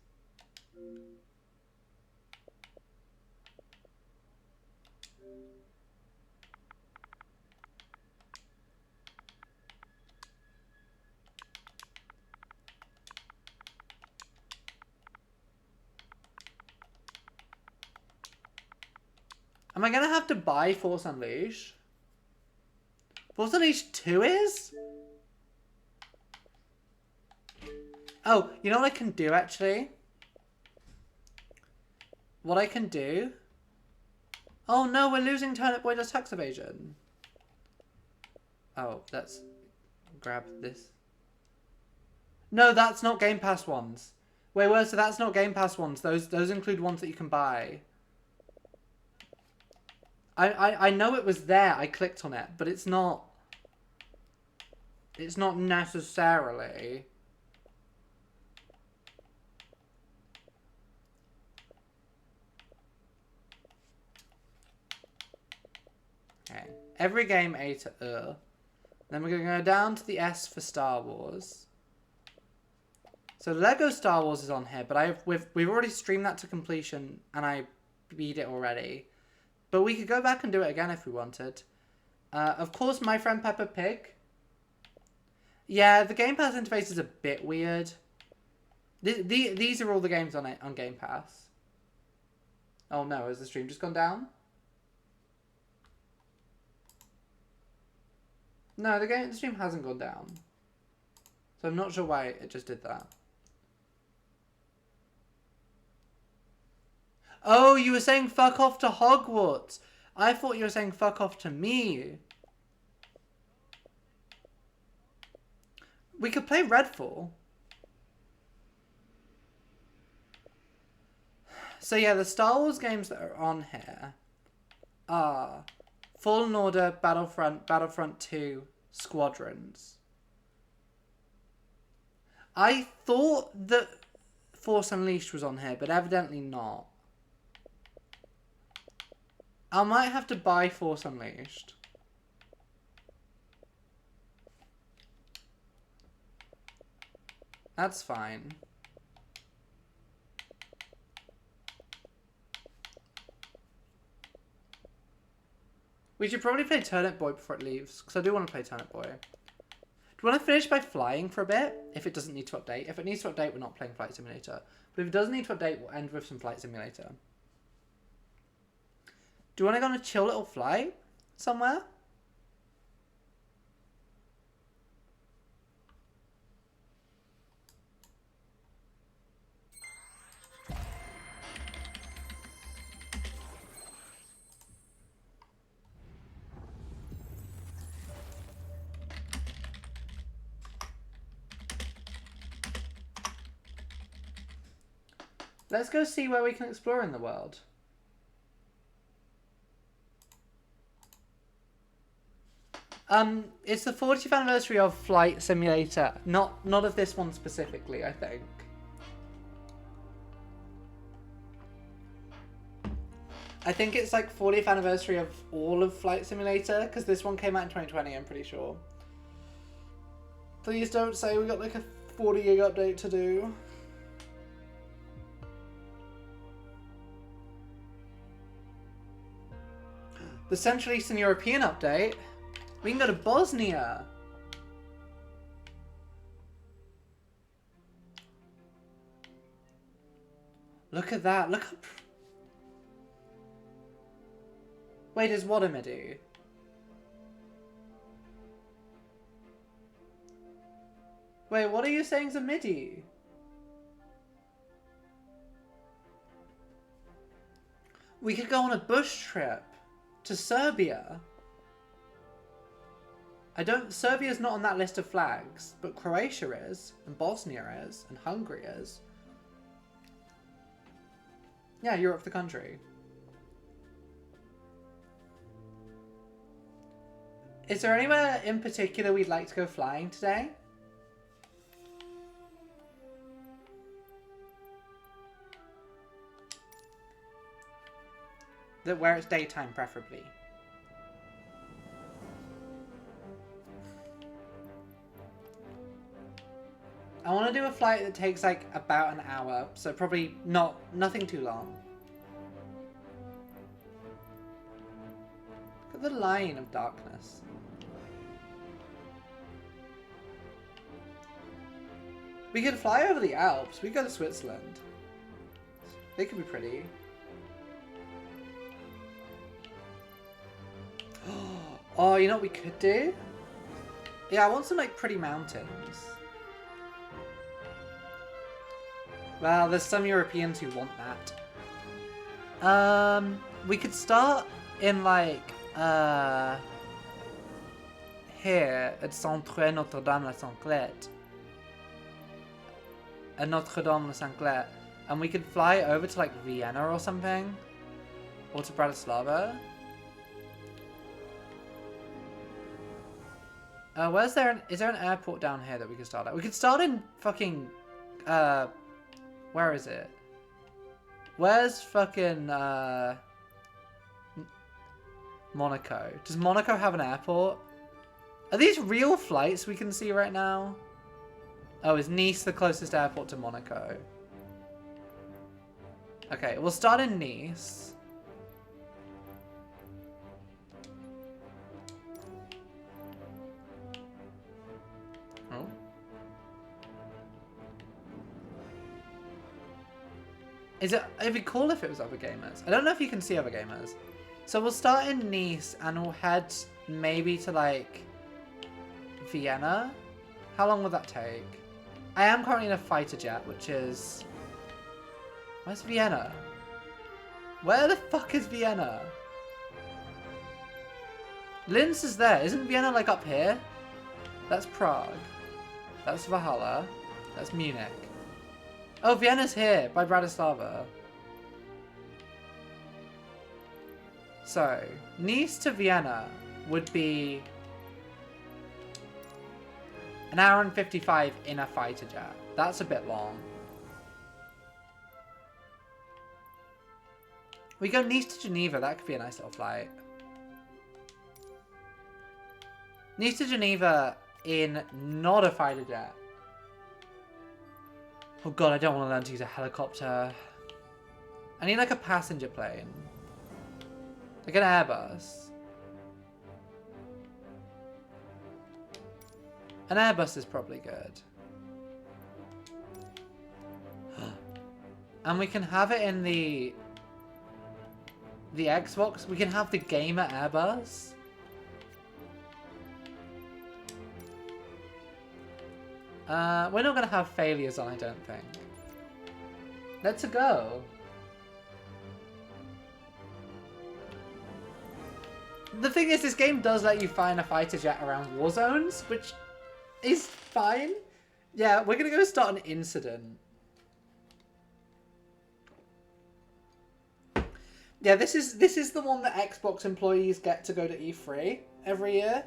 Am I going to have to buy Force Unleashed? Force Unleashed 2 is? Oh, you know what I can do, actually? What I can do... Oh, no, we're losing Turnip Boy does tax evasion. Oh, let's grab this. No, that's not Game Pass ones. Wait, well, so that's not Game Pass ones. Those include ones that you can buy. I know it was there. I clicked on it, but it's not... It's not necessarily... Okay. Every game A to Then we're going to go down to the S for Star Wars. So Lego Star Wars is on here, but we've already streamed that to completion, and I beat it already. But we could go back and do it again if we wanted. Of course, My Friend Peppa Pig. Yeah, the Game Pass interface is a bit weird. These are all the games on Game Pass. Oh no, has the stream just gone down? No, the stream hasn't gone down. So I'm not sure why it just did that. Oh, you were saying fuck off to Hogwarts. I thought you were saying fuck off to me. We could play Redfall. So yeah, the Star Wars games that are on here are Fallen Order, Battlefront 2, Squadrons. I thought that Force Unleashed was on here, but evidently not. I might have to buy Force Unleashed. That's fine. We should probably play Turnip Boy before it leaves, because I do want to play Turnip Boy. Do you want to finish by flying for a bit, if it doesn't need to update? If it needs to update, we're not playing Flight Simulator. But if it doesn't need to update, we'll end with some Flight Simulator. Do you want to go on a chill little flight somewhere? Let's go see where we can explore in the world. It's the 40th anniversary of Flight Simulator. Not of this one specifically, I think. I think it's like 40th anniversary of all of Flight Simulator, because this one came out in 2020, I'm pretty sure. Please don't say we got like a 40 gig update to do. The Central Eastern European update? We can go to Bosnia. Look at that. Look up. Wait, is what a MIDI? Wait, what are you saying is a MIDI? We could go on a bush trip to Serbia. Serbia's not on that list of flags, but Croatia is, and Bosnia is, and Hungary is. Yeah, Europe the country. Is there anywhere in particular we'd like to go flying today? Where it's daytime, preferably. I want to do a flight that takes like about an hour, so probably nothing too long. Look at the line of darkness. We could fly over the Alps. We could go to Switzerland. They could be pretty. Oh, you know what we could do? Yeah, I want some like pretty mountains. Well, there's some Europeans who want that. We could start in like here at Centre Notre-Dame-la-Sanclette. At Notre-Dame-la-Sanclette. And we could fly over to like Vienna or something. Or to Bratislava. Is there an airport down here that we could start at? We could start in fucking, where is it? Where's fucking, Monaco? Does Monaco have an airport? Are these real flights we can see right now? Oh, is Nice the closest airport to Monaco? Okay, we'll start in Nice. Oh. It'd be cool if it was other gamers. I don't know if you can see other gamers. So we'll start in Nice and we'll head maybe to like Vienna. How long will that take? I am currently in a fighter jet, which is... Where's Vienna? Where the fuck is Vienna? Linz is there. Isn't Vienna like up here? That's Prague. That's Valhalla. That's Munich. Oh, Vienna's here, by Bratislava. So, Nice to Vienna would be an hour and 55 in a fighter jet. That's a bit long. We go Nice to Geneva, that could be a nice little flight. Nice to Geneva in not a fighter jet. Oh god, I don't want to learn to use a helicopter. I need like a passenger plane. Like an Airbus. An Airbus is probably good. And we can have it in the Xbox. We can have the gamer Airbus. We're not going to have failures on, I don't think. Let's go. The thing is, this game does let you find a fighter jet around war zones, which is fine. Yeah, we're going to go start an incident. Yeah, this is the one that Xbox employees get to go to E3 every year.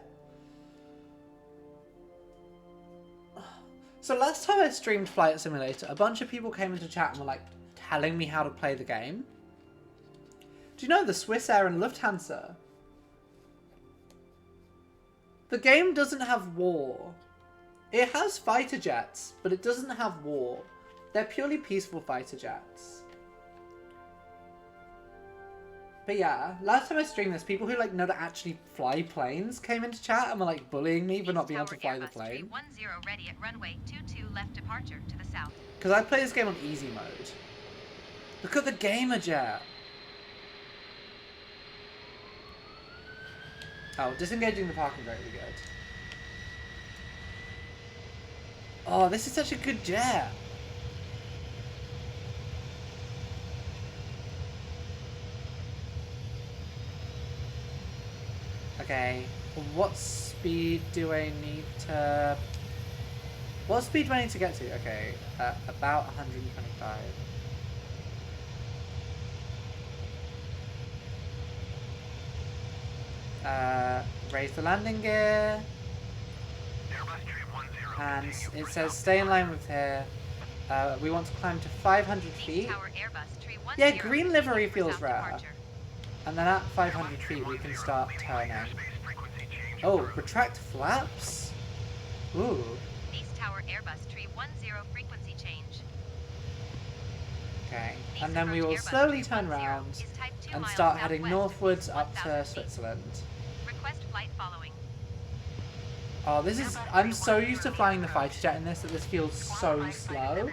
So last time I streamed Flight Simulator, a bunch of people came into chat and were like telling me how to play the game. Do you know the Swiss Air and Lufthansa? The game doesn't have war. It has fighter jets, but it doesn't have war. They're purely peaceful fighter jets. But yeah, last time I streamed this, people who like know to actually fly planes came into chat and were like bullying me for not being able to fly the plane. 310 ready at runway 22 left departure to the south. Because I play this game on easy mode. Look at the gamer jet. Oh, disengaging the parking brake would be good. Oh, this is such a good jet. Okay, what speed do I need to... What speed do I need to get to? Okay, about 125. Raise the landing gear. And it says stay in line with here. We want to climb to 500 feet. Yeah, green livery feels rare. And then at 500 feet we can start turning. Oh, retract flaps? Ooh. East Tower Airbus tree 10 frequency change. Okay, and then we will slowly turn around and start heading northwards up to Switzerland. Request flight following. Oh, this is... I'm so used to flying the fighter jet in this that this feels so slow.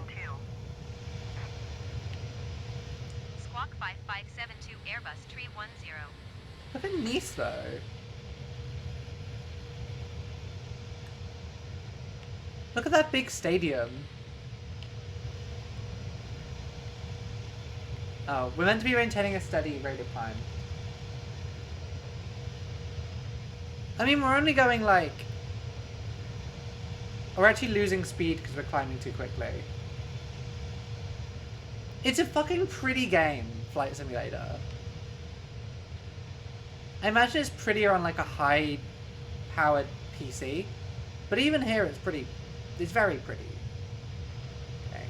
Squawk 5572 Airbus tree 10. Look at Nice though. Look at that big stadium. Oh, we're meant to be maintaining a steady rate of climb. I mean, we're only going like... We're actually losing speed because we're climbing too quickly. It's a fucking pretty game, Flight Simulator. I imagine it's prettier on like a high-powered PC. But even here it's pretty... It's very pretty. Okay.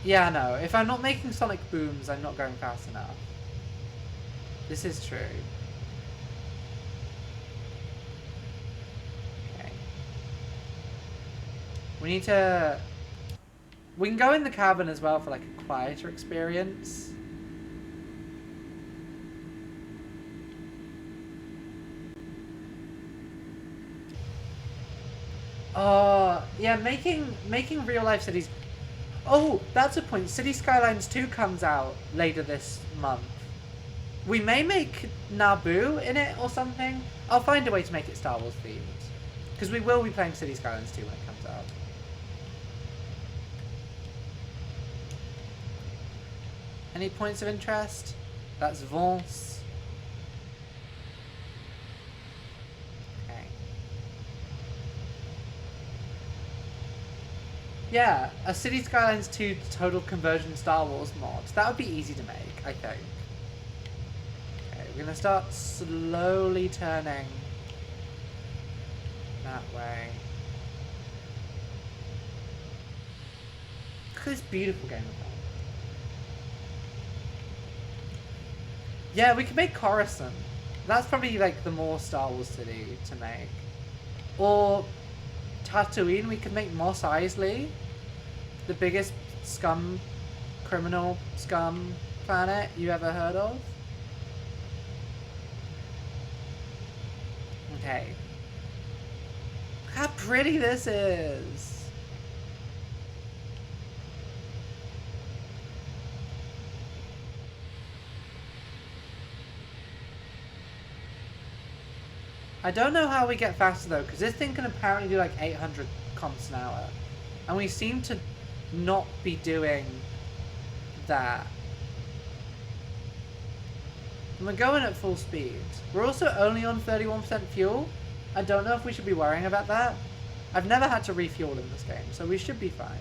Yeah, no. If I'm not making sonic booms, I'm not going fast enough. This is true. Okay. We need to... We can go in the cabin as well for like a quieter experience. Yeah, making real life cities. Oh, that's a point. City Skylines 2 comes out later this month. We may make Naboo in it or something. I'll find a way to make it Star Wars themed. Because we will be playing City Skylines 2 when it comes out. Any points of interest? That's Vence. Okay. Yeah, a City Skylines 2 total conversion Star Wars mod. That would be easy to make, I think. Okay, we're gonna start slowly turning that way. Look at this beautiful game of that. Yeah, we could make Coruscant. That's probably like the more Star Wars city to make. Or Tatooine, we could make Mos Eisley. The biggest criminal scum planet you ever heard of. Okay. Look how pretty this is. I don't know how we get faster though, because this thing can apparently do like 800 comps an hour. And we seem to not be doing that. And we're going at full speed. We're also only on 31% fuel. I don't know if we should be worrying about that. I've never had to refuel in this game, so we should be fine.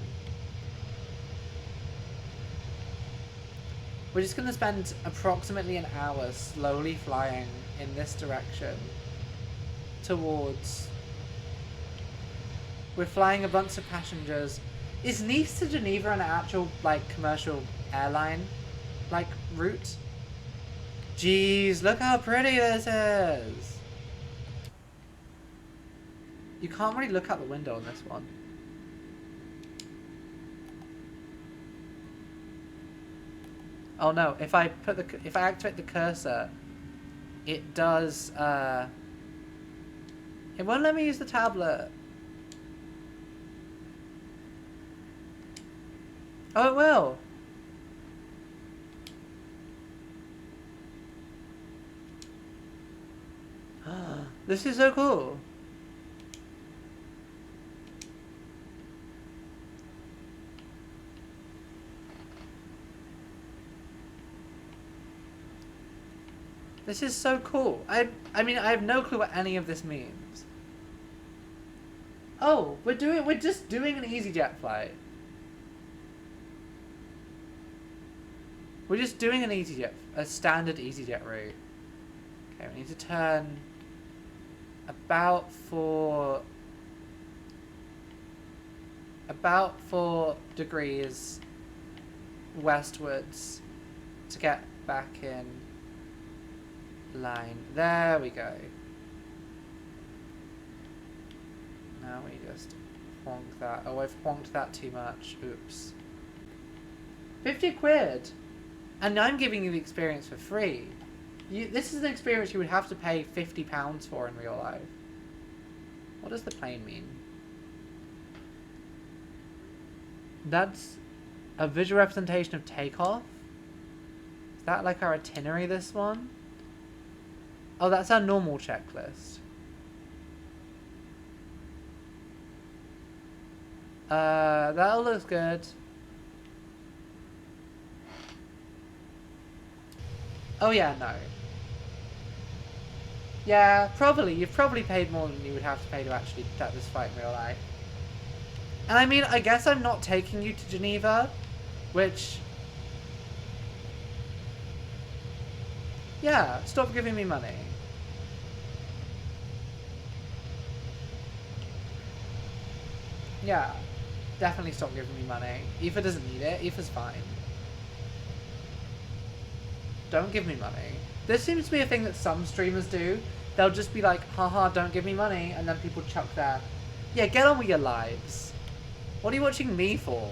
We're just going to spend approximately an hour slowly flying in this direction towards... We're flying a bunch of passengers. Is Nice to Geneva an actual, like, commercial airline, like, route? Jeez, look how pretty this is! You can't really look out the window on this one. Oh no, if I activate the cursor, it does, it won't let me use the tablet. Oh, it will. This is so cool. This is so cool. I mean, I have no clue what any of this means. Oh, we're just doing an EasyJet flight. We're just doing an EasyJet, a standard EasyJet route. Okay, we need to turn about 4 degrees westwards to get back in line. There we go. Now we just honk that. Oh, I've honked that too much. Oops. 50 quid! And I'm giving you the experience for free. This is an experience you would have to pay £50 for in real life. What does the plane mean? That's a visual representation of takeoff? Is that like our itinerary, this one? Oh, that's our normal checklist. That all looks good. Oh yeah, no. Yeah, probably. You've probably paid more than you would have to pay to actually conduct this fight in real life. And I mean, I guess I'm not taking you to Geneva, which... Yeah, stop giving me money. Yeah, definitely stop giving me money. Aoife doesn't need it. Aoife's fine. Don't give me money. This seems to be a thing that some streamers do. They'll just be like, haha, don't give me money, and then people chuck their... Yeah, get on with your lives. What are you watching me for?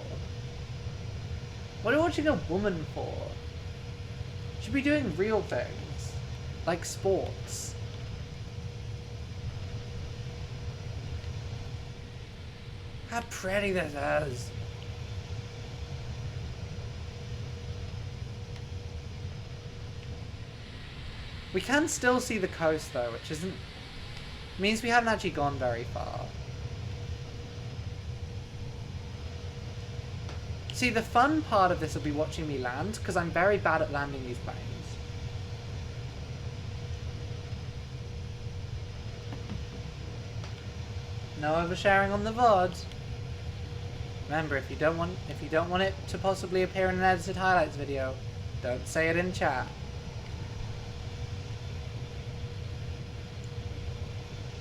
What are you watching a woman for? You should be doing real things. Like sports. How pretty this is. We can still see the coast though, which isn't... means we haven't actually gone very far. See, the fun part of this will be watching me land, because I'm very bad at landing these planes. No oversharing on the VOD. Remember, if you don't want it to possibly appear in an edited highlights video, don't say it in chat.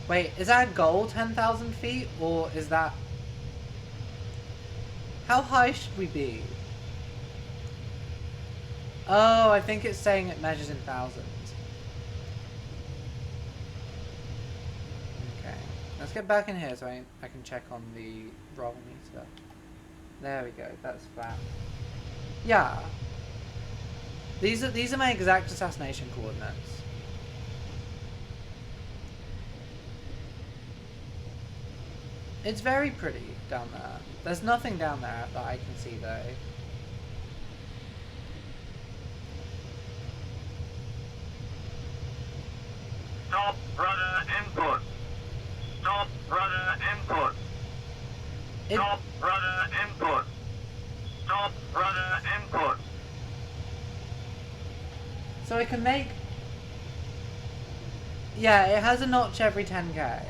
Wait, is our goal 10,000 feet, or is that... How high should we be? Oh, I think it's saying it measures in thousands. Okay, let's get back in here so I can check on the roll meter. There we go, that's flat. Yeah. These are my exact assassination coordinates. It's very pretty down there. There's nothing down there that I can see though. Stop rudder input. Stop rudder input. Stop rudder input. Stop rudder input. So I can make... Yeah, it has a notch every 10k.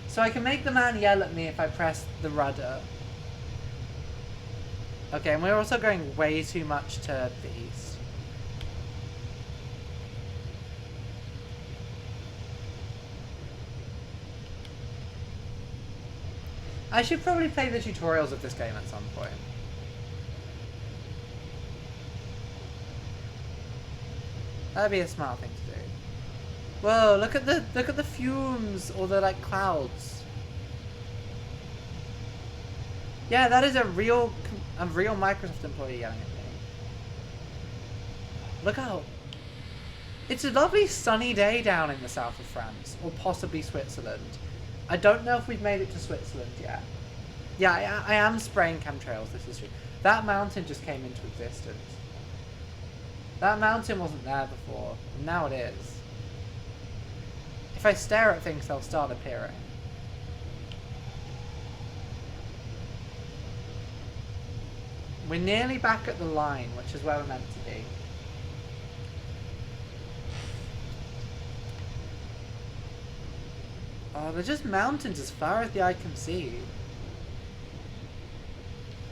So I can make the man yell at me if I press the rudder. Okay, and we're also going way too much to the east. I should probably play the tutorials of this game at some point. That'd be a smart thing to do. Whoa, look at the fumes or the like clouds. Yeah, that is a real Microsoft employee yelling at me. Look out. It's a lovely sunny day down in the south of France, or possibly Switzerland. I don't know if we've made it to Switzerland yet. Yeah, I am spraying chemtrails, this is true. That mountain just came into existence. That mountain wasn't there before, and now it is. If I stare at things, they'll start appearing. We're nearly back at the line, which is where we're meant to be. Oh, they're just mountains as far as the eye can see.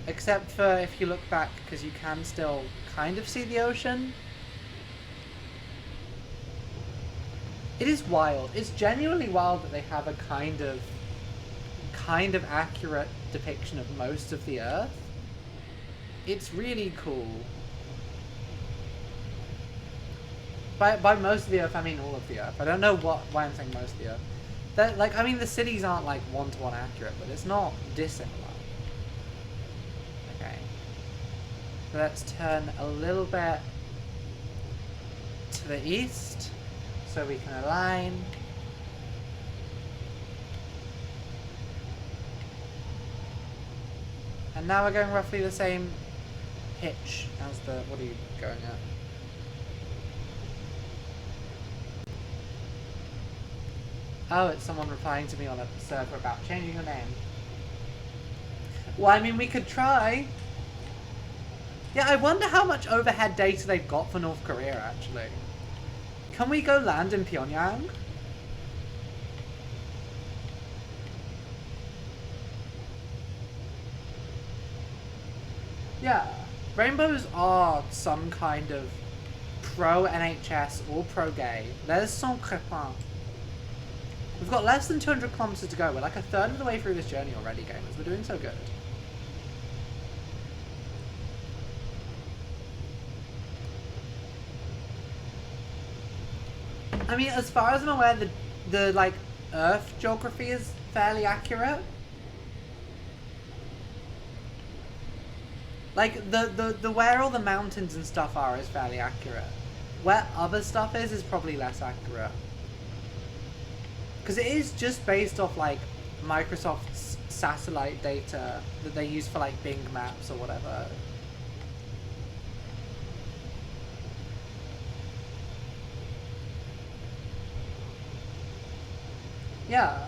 Except for if you look back, because you can still kind of see the ocean. It is wild. It's genuinely wild that they have a kind of accurate depiction of most of the Earth. It's really cool. By most of the Earth, I mean all of the Earth. I don't know why I'm saying most of the Earth. That, like, I mean, the cities aren't like one-to-one accurate, but it's not dissimilar. Okay. So let's turn a little bit to the east so we can align. And now we're going roughly the same pitch as the... What are you going at? Oh, it's someone replying to me on a server about changing your name. Well, I mean, we could try. Yeah, I wonder how much overhead data they've got for North Korea, actually. Can we go land in Pyongyang? Yeah. Rainbows are some kind of pro-NHS or pro-gay. Les sont crépins. We've got less than 200 kilometers to go. We're like a third of the way through this journey already, gamers. We're doing so good. I mean, as far as I'm aware, the like Earth geography is fairly accurate. Like the where all the mountains and stuff are is fairly accurate. Where other stuff is probably less accurate. Because it is just based off, like, Microsoft's satellite data that they use for, like, Bing Maps or whatever. Yeah.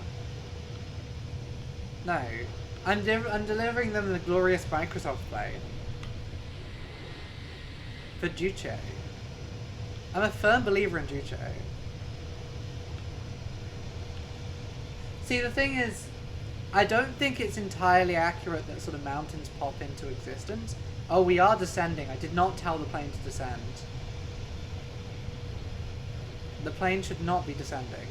No. I'm delivering them the glorious Microsoft plane. For Duce. I'm a firm believer in Duce. See, the thing is, I don't think it's entirely accurate that sort of mountains pop into existence. Oh, we are descending. I did not tell the plane to descend. The plane should not be descending.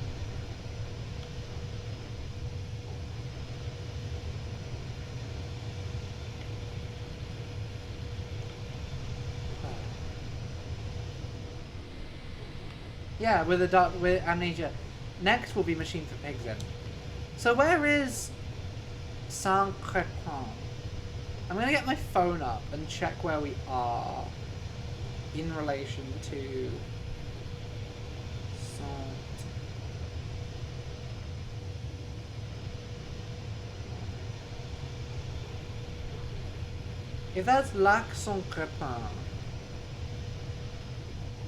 Yeah, with Amnesia. Next will be Machine for Pigs in. So where is Saint-Crépin? I'm going to get my phone up and check where we are in relation to Saint... If that's Lac Saint-Crépin,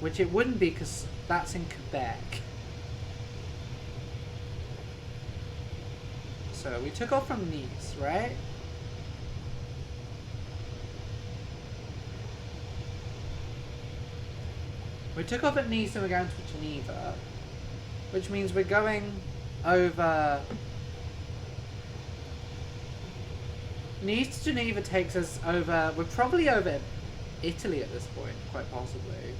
which it wouldn't be because that's in Quebec. So we took off from Nice, right? We took off at Nice and we're going to Geneva, which means we're going over... Nice to Geneva takes us over. We're probably over Italy at this point, quite possibly.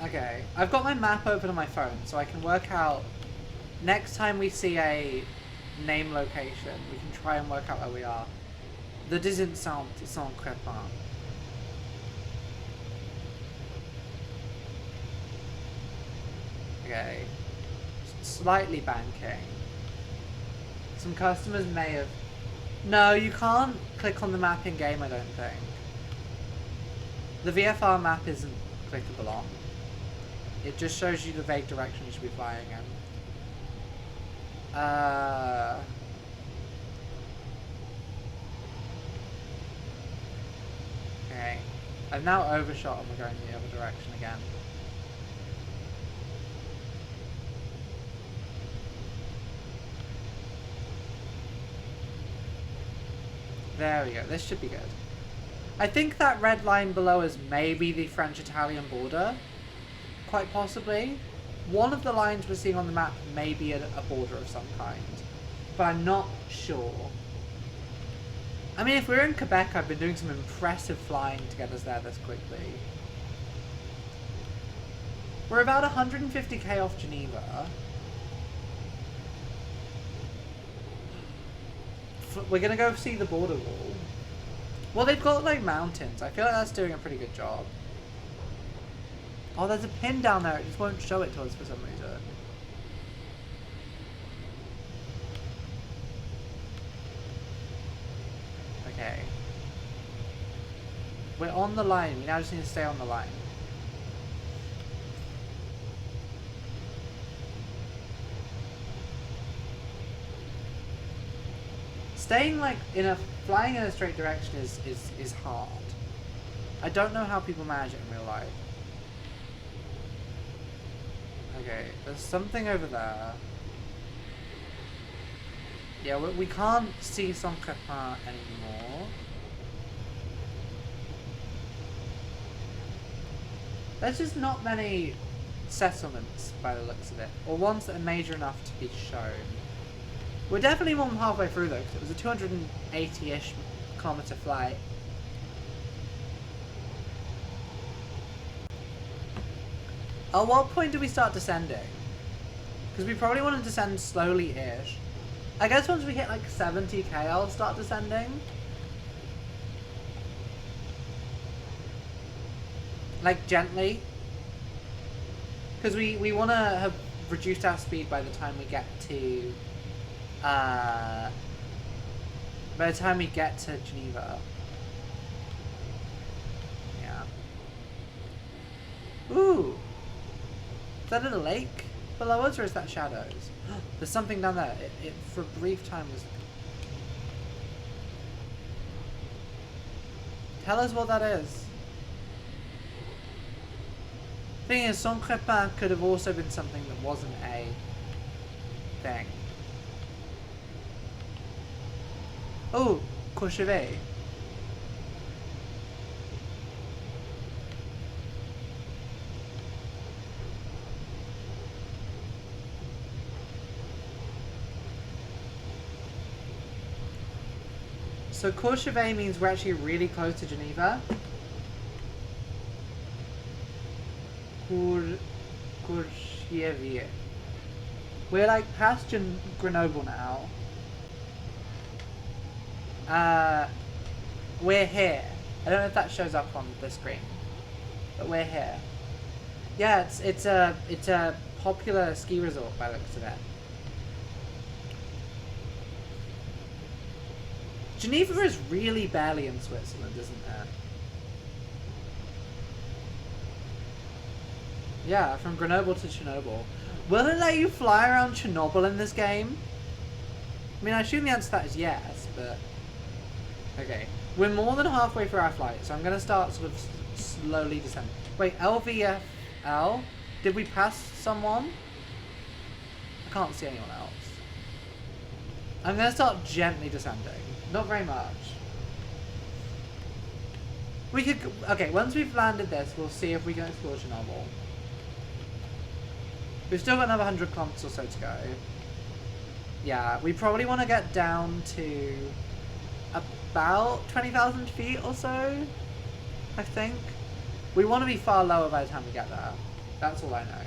Okay, I've got my map open on my phone, so I can work out. Next time we see a name location, we can try and work out where we are. The doesn't sound Crépin. Okay. Slightly banking. Some customers may have... No, you can't click on the map in game, I don't think. The VFR map isn't clickable on. It just shows you the vague direction you should be flying in. Okay. I've now overshot and we're going the other direction again. There we go. This should be good. I think that red line below is maybe the French-Italian border. Quite possibly. One of the lines we're seeing on the map may be a border of some kind. But I'm not sure. I mean, if we're in Quebec, I've been doing some impressive flying to get us there this quickly. We're about 150k off Geneva. We're gonna go see the border wall. Well, they've got like mountains. I feel like that's doing a pretty good job. Oh, there's a pin down there. It just won't show it to us for some reason. Okay. We're on the line. We now just need to stay on the line. Staying like flying in a straight direction is hard. I don't know how people manage it in real life. Okay, there's something over there. Yeah, we can't see Saint-Crépin anymore. There's just not many settlements by the looks of it, or ones that are major enough to be shown. We're definitely more than halfway through though, because it was a 280-ish kilometer flight. At what point do we start descending? Because we probably want to descend slowly-ish. I guess once we hit like 70k, I'll start descending. Like gently. Because we want to have reduced our speed by the time we get to... by the time we get to Geneva. Yeah. Ooh! Is that a lake below us, or is that shadows? There's something down there. It for a brief time was... Tell us what that is. Thing is, Saint-Crépin could have also been something that wasn't a thing. Oh, Courchevel. So Courchevel means we're actually really close to Geneva. Courchevel. We're like past Grenoble now. We're here. I don't know if that shows up on the screen, but we're here. Yeah, it's a popular ski resort by the looks of it. Geneva is really barely in Switzerland, isn't it? Yeah, from Grenoble to Chernobyl. Will it let you fly around Chernobyl in this game? I mean, I assume the answer to that is yes, but... Okay. We're more than halfway through our flight, so I'm going to start sort of slowly descending. Wait, LVFL? Did we pass someone? I can't see anyone else. I'm going to start gently descending. Not very much. We could... Okay, once we've landed this, we'll see if we can explore Chernobyl. We've still got another 100 kilometers or so to go. Yeah, we probably want to get down to about 20,000 feet or so, I think. We want to be far lower by the time we get there. That's all I know.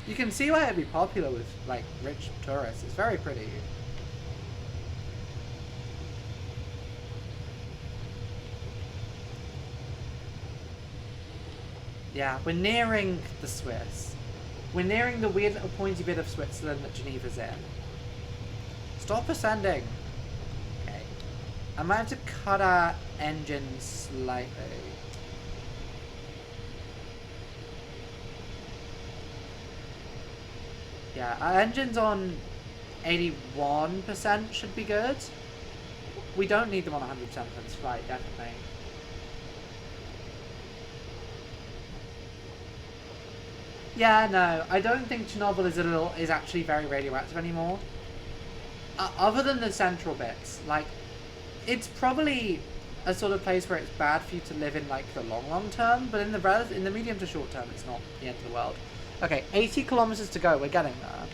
You can see why it'd be popular with, like, rich tourists. It's very pretty. Yeah, we're nearing the Swiss. We're nearing the weird little pointy bit of Switzerland that Geneva's in. Stop ascending. Okay. I might have to cut our engine slightly. Yeah, our engine's on 81%, should be good. We don't need them on 100% for this flight, definitely. Yeah, no, I don't think Chernobyl is actually very radioactive anymore. Other than the central bits, like, it's probably a sort of place where it's bad for you to live in, like, the long term, but in the medium to short term, it's not the end of the world. Okay, 80 kilometers to go, we're getting there.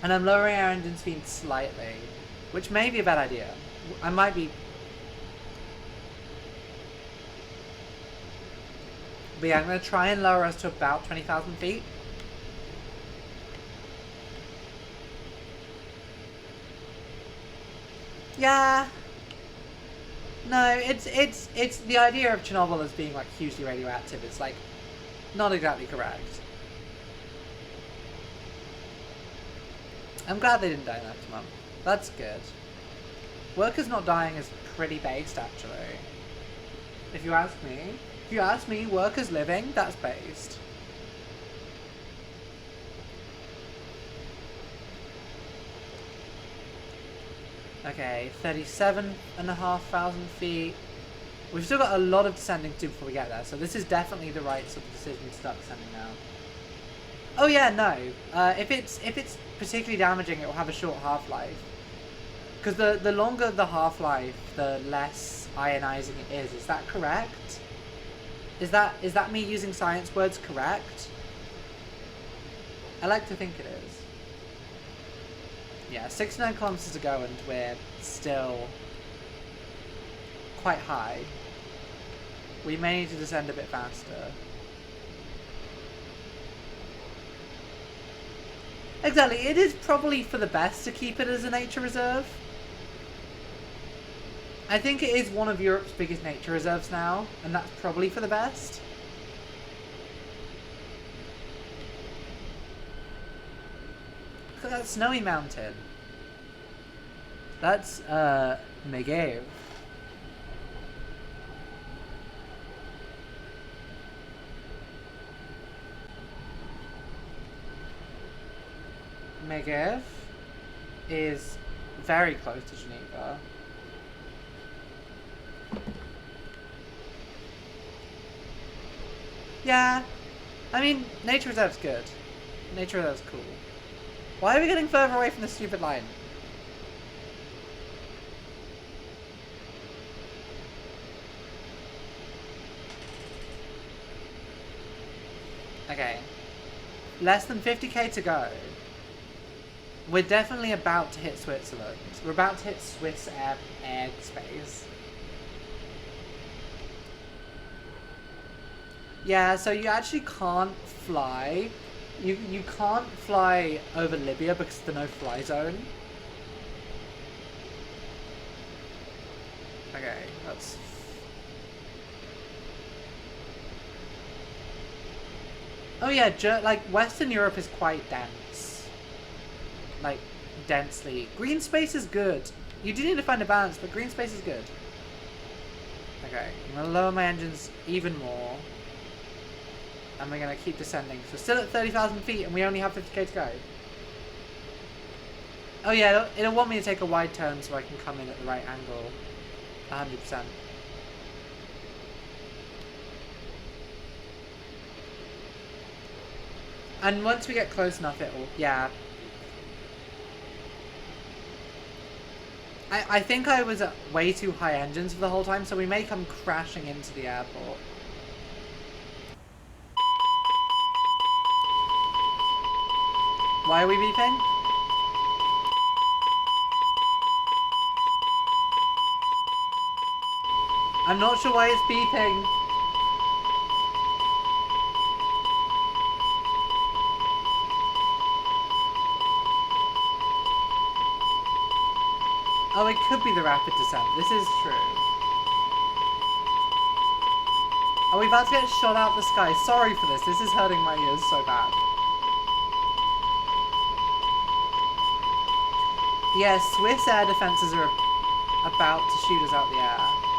And I'm lowering our engine speed slightly, which may be a bad idea. I might be... But yeah, I'm going to try and lower us to about 20,000 feet. Yeah. No, it's the idea of Chernobyl as being like hugely radioactive. It's like not exactly correct. I'm glad they didn't die next month. That's good. Workers not dying is pretty based, actually. If you ask me. If you ask me, workers living, that's based. Okay, 37,500 feet. We've still got a lot of descending to do before we get there, so this is definitely the right sort of decision to start descending now. Oh yeah, no. If it's particularly damaging, it will have a short half-life. Because the longer the half-life, the less ionizing it is. Is that correct? Is that me using science words correct? I like to think it is. Yeah, 69 kilometers to go and we're still quite high. We may need to descend a bit faster. Exactly, it is probably for the best to keep it as a nature reserve. I think it is one of Europe's biggest nature reserves now, and that's probably for the best. Look at that snowy mountain. That's, Megev. Megev is very close to Geneva. Yeah, I mean, nature reserve's good. Nature reserve's cool. Why are we getting further away from the stupid line? Okay. Less than 50k to go. We're definitely about to hit Switzerland. We're about to hit Swiss airspace. Yeah, so you actually can't fly. You can't fly over Libya because of the no-fly zone. Okay, that's... Oh yeah, like Western Europe is quite dense. Like, densely. Green space is good. You do need to find a balance, but green space is good. Okay, I'm gonna lower my engines even more. And we're going to keep descending. So still at 30,000 feet and we only have 50k to go. Oh yeah, it'll want me to take a wide turn so I can come in at the right angle. 100%. And once we get close enough, it'll... Yeah. I think I was at way too high engines for the whole time, so we may come crashing into the airport. Why are we beeping? I'm not sure why it's beeping. Oh, it could be the rapid descent. This is true. Are we about to get shot out the sky? Sorry for this. This is hurting my ears so bad. Yeah, Swiss air defenses are about to shoot us out the air.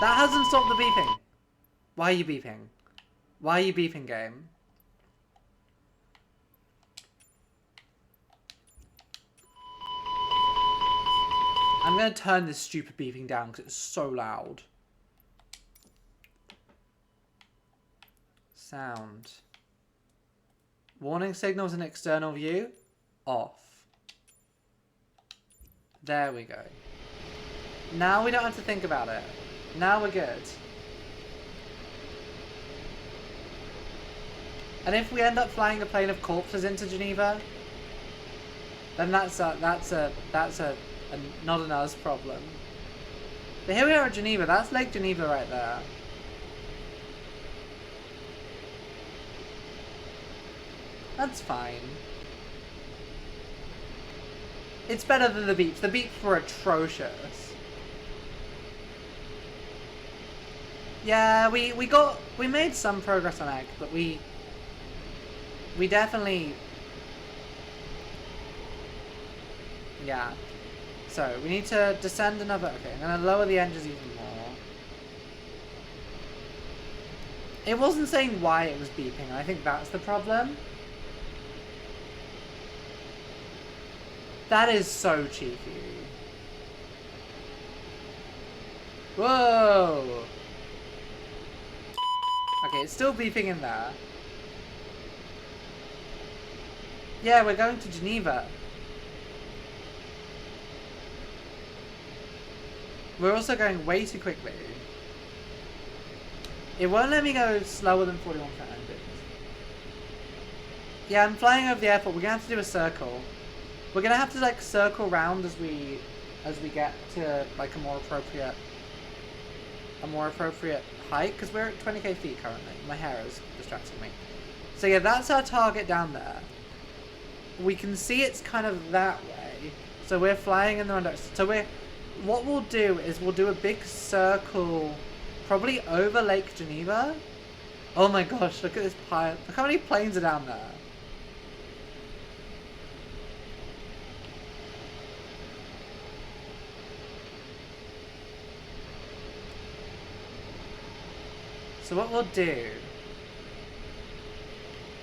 That hasn't stopped the beeping. Why are you beeping? Why are you beeping, game? I'm gonna turn this stupid beeping down because it's so loud. Sound. Warning signals in external view. Off. There we go. Now we don't have to think about it. Now we're good. And if we end up flying a plane of corpses into Geneva, then that's a not an us problem. But here we are at Geneva. That's Lake Geneva right there. That's fine. It's better than the beeps. The beeps were atrocious. Yeah, we made some progress on Egg, but we definitely, yeah. So we need to descend another. Okay, I'm gonna lower the engines even more. It wasn't saying why it was beeping, and I think that's the problem. That is so cheeky. Whoa! Okay, it's still beeping in there. Yeah, we're going to Geneva. We're also going way too quickly. It won't let me go slower than 41 engines. Yeah, I'm flying over the airport. We're gonna have to do a circle. We're gonna have to like circle round as we get to like a more appropriate height, because we're at 20k feet currently. My hair is distracting me. So yeah, that's our target down there. We can see it's kind of that way. So we're flying in the wrong direction. So what we'll do is we'll do a big circle, probably over Lake Geneva. Oh my gosh, look at this pilot. Look how many planes are down there. So what we'll do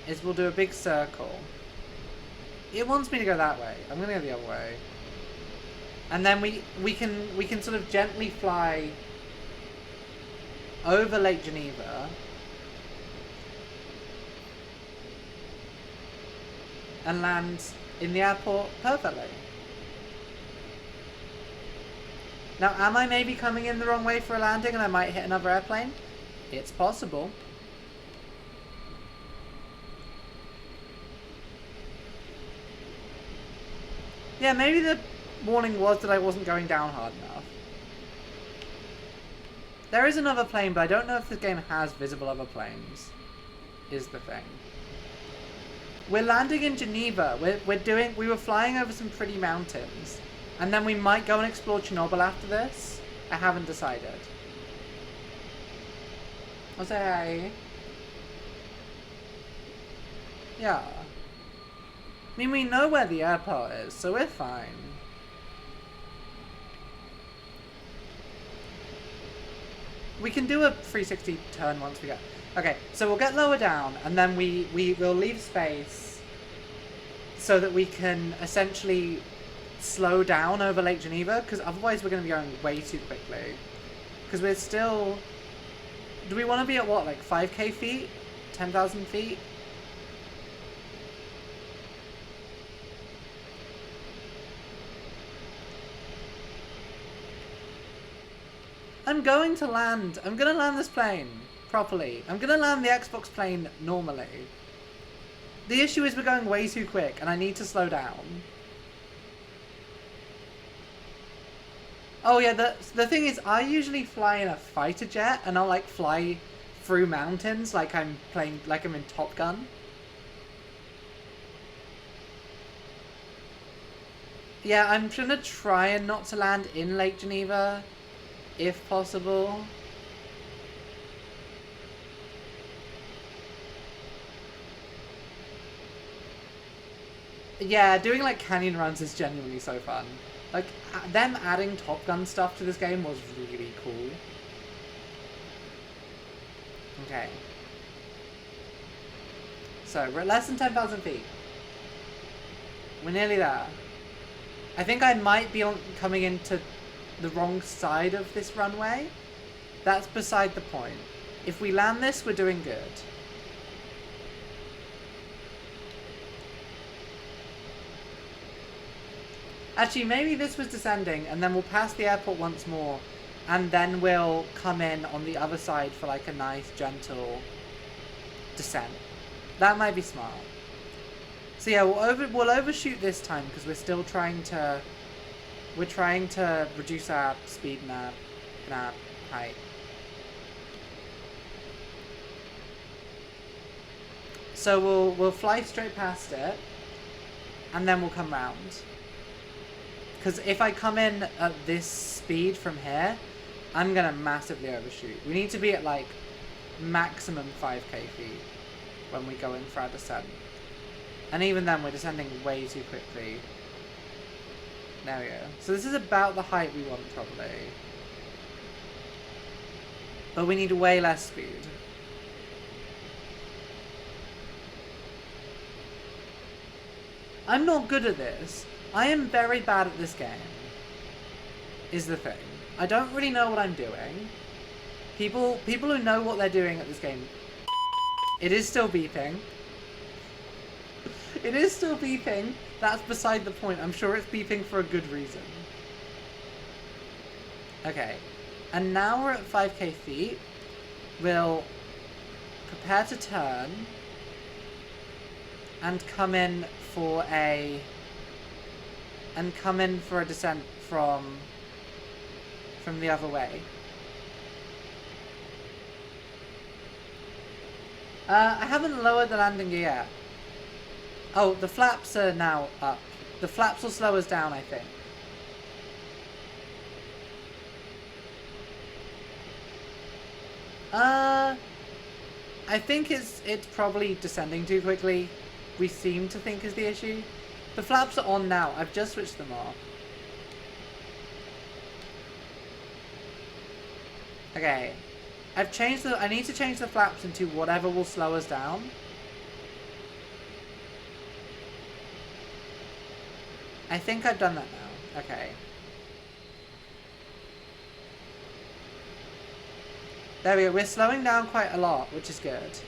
is we'll do a big circle. It wants me to go that way. I'm gonna go the other way. And then we can sort of gently fly over Lake Geneva and land in the airport perfectly. Now, am I maybe coming in the wrong way for a landing and I might hit another airplane? It's possible. Yeah, maybe the warning was that I wasn't going down hard enough. There is another plane, but I don't know if this game has visible other planes, is the thing. We're landing in Geneva. We were flying over some pretty mountains. And then we might go and explore Chernobyl after this. I haven't decided. I'll say hi. Yeah. I mean, we know where the airport is, so we're fine. we can do a 360 turn once we get... Okay, so we'll get lower down, and then we will leave space so that we can essentially slow down over Lake Geneva, because otherwise we're going to be going way too quickly. Because we're still... Do we want to be at what, like 5k feet? 10,000 feet? I'm going to land this plane properly. I'm gonna land the Xbox plane normally. The issue is we're going way too quick and I need to slow down. Oh yeah, the thing is I usually fly in a fighter jet and I'll like fly through mountains like I'm in Top Gun. Yeah, I'm gonna try and not to land in Lake Geneva, if possible. Yeah, doing like canyon runs is genuinely so fun. Like, them adding Top Gun stuff to this game was really cool. Okay. So, we're at less than 10,000 feet. We're nearly there. I think I might be coming into the wrong side of this runway. That's beside the point. If we land this, we're doing good. Actually, maybe this was descending, and then we'll pass the airport once more, and then we'll come in on the other side for like a nice, gentle descent. That might be smart. So yeah, we'll overshoot this time because we're still trying to reduce our speed and our height. So we'll fly straight past it, and then we'll come round. Because if I come in at this speed from here, I'm gonna massively overshoot. We need to be at like maximum 5k feet when we go in for our descent. And even then, we're descending way too quickly. There we go. So this is about the height we want, probably. But we need way less speed. I'm not good at this. I am very bad at this game, is the thing. I don't really know what I'm doing. People who know what they're doing at this game... It is still beeping. It is still beeping. That's beside the point. I'm sure it's beeping for a good reason. Okay. And now we're at 5k feet. We'll prepare to turn and come in for a descent from the other way. I haven't lowered the landing gear yet. Oh, the flaps are now up. The flaps will slow us down, I think. I think it's probably descending too quickly. We seem to think is the issue. The flaps are on now. I've just switched them off. Okay. I need to change the flaps into whatever will slow us down. I think I've done that now. Okay. There we go. We're slowing down quite a lot, which is good.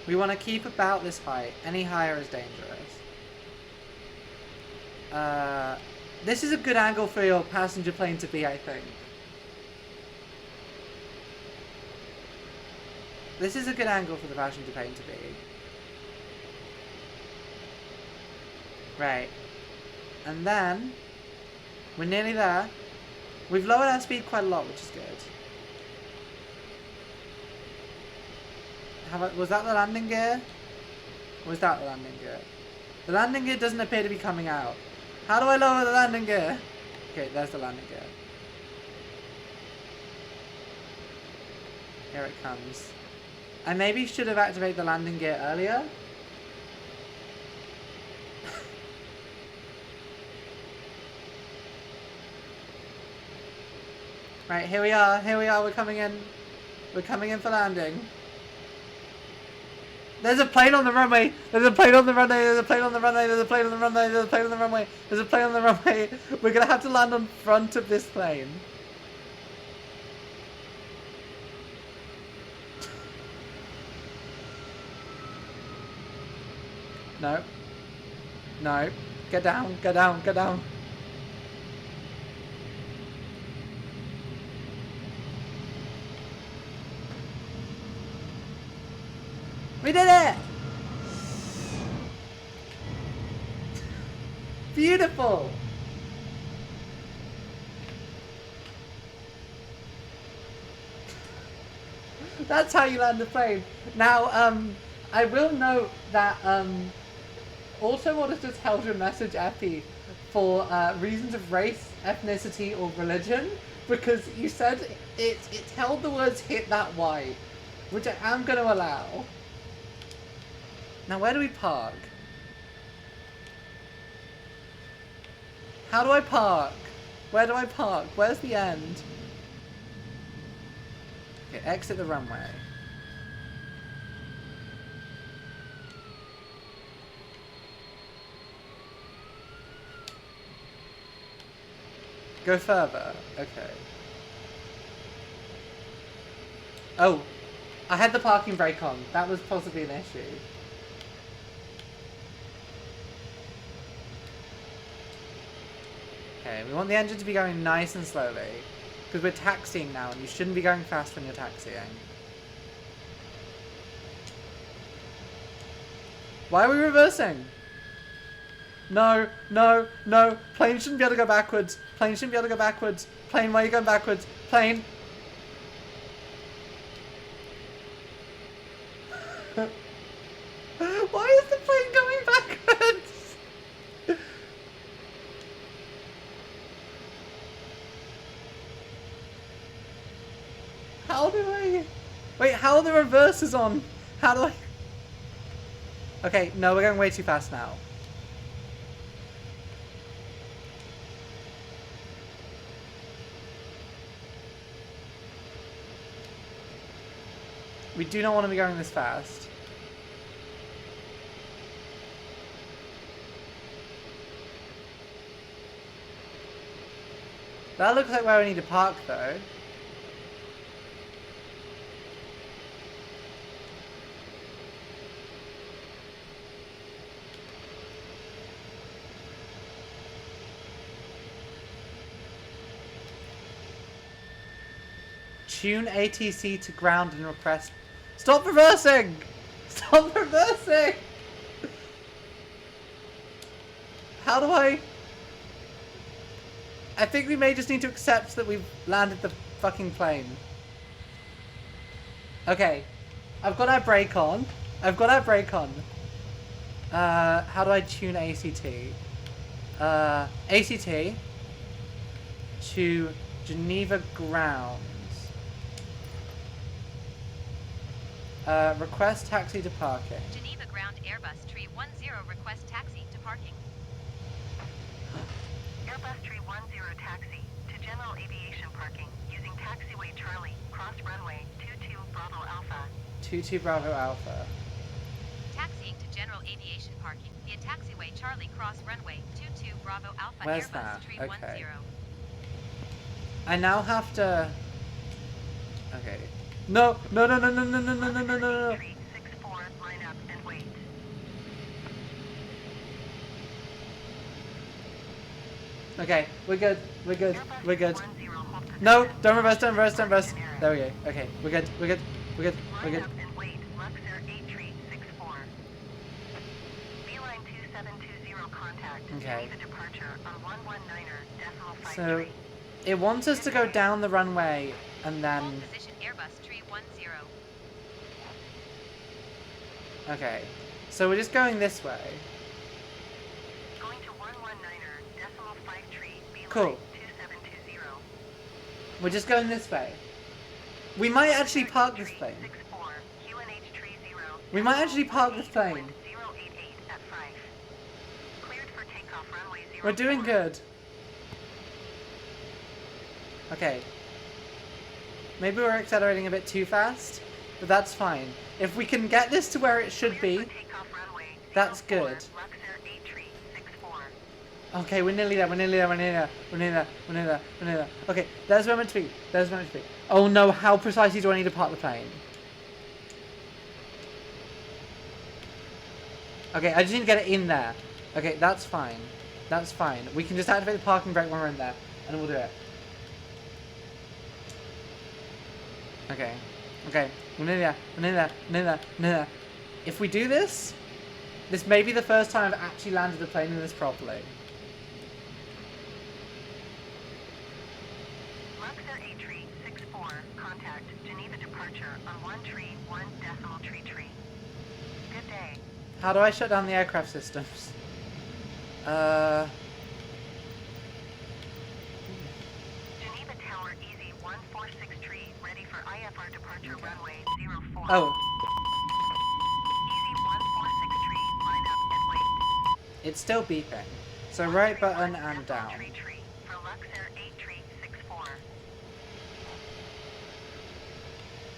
We want to keep about this height. Any higher is dangerous. This is a good angle for your passenger plane to be, I think. This is a good angle for the passenger plane to be. Right. And then, we're nearly there. We've lowered our speed quite a lot, which is good. Was that the landing gear? Or was that the landing gear? The landing gear doesn't appear to be coming out. How do I lower the landing gear? Okay, there's the landing gear. Here it comes. I maybe should have activated the landing gear earlier. Right, here we are, we're coming in. We're coming in for landing. There's a plane on the runway! There's a plane on the runway! There's a plane on the runway! There's a plane on the runway! There's a plane on the runway! There's a plane on the runway! We're gonna have to land on front of this plane. No. No. Get down, get down, get down. We did it! Beautiful! That's how you land a plane. Now, I will note that, also Auditor tells you message Epi for reasons of race, ethnicity, or religion, because you said it held the words hit that white, which I am going to allow. Now, where do we park? How do I park? Where do I park? Where's the end? Okay, exit the runway. Go further. Okay. Oh, I had the parking brake on. That was possibly an issue. Okay, we want the engine to be going nice and slowly. Because we're taxiing now, and you shouldn't be going fast when you're taxiing. Why are we reversing? No, no, no. Plane shouldn't be able to go backwards. Plane shouldn't be able to go backwards. Plane, why are you going backwards? Plane. Why is the plane going backwards? How do I... Wait, how are the reverses on? How do I... Okay, no, we're going way too fast now. We do not want to be going this fast. That looks like where we need to park, though. Tune ATC to ground and request... Stop reversing! Stop reversing! How do I think we may just need to accept that we've landed the fucking plane. Okay. I've got our brake on. I've got our brake on. How do I tune ACT? ACT to Geneva ground. Request taxi to parking. Geneva ground Airbus Tree 10 request taxi to parking. Airbus Tree 10 taxi to general aviation parking using taxiway Charlie, cross runway 22 Bravo Alpha. 22 Bravo Alpha. Taxiing to general aviation parking via taxiway Charlie, cross runway 22 Bravo Alpha. Where's Airbus that? Tree Okay. 10. I now have to... Okay. No, no, no, no, no, no, no, no, no, no, no. 64, line up and wait. Okay, we're good, we're good, Airbus we're good. 10 hold position. No, don't reverse, don't reverse, don't reverse. There we go. Okay, we're good, we're good, we're good, we're Line good. up and wait. Luxor 8364. Beeline 2720 contact. Okay. Geneva departure on 119er decimal 53. So, it wants us to go down the runway and Hold then... position Airbus Tree 10. Okay, so we're just going this way. Going to 119er decimal 53. Beeline Cool. 2720. We're just going this way. We might actually park this plane. We might actually park this plane. We're doing good. Okay. Maybe we're accelerating a bit too fast, but that's fine. If we can get this to where it should be, Takeoff runway that's 04, good. Luxor 8364. Okay, we're nearly there, we're nearly there, we're nearly there, we're nearly there, we're nearly there, we're nearly there. Okay, there's where I'm meant to be, there's where I'm meant to be. Oh no, how precisely do I need to park the plane? Okay, I just need to get it in there. Okay, that's fine. That's fine. We can just activate the parking brake when we're in there, and we'll do it. Okay. Okay. We're nearly there. We're nearly there. We're nearly there. We're nearly there. If we do this, this may be the first time I've actually landed a plane in this properly. Luxor 8364. Contact Geneva departure on 1.1 tree. Good day. How do I shut down the aircraft systems? Geneva Tower Easy 146 tree. Ready for IFR departure runway 04. Oh, Easy 146 tree. Line up and wait. it's still beeping. So right button and down. Tree for Luxor 8364.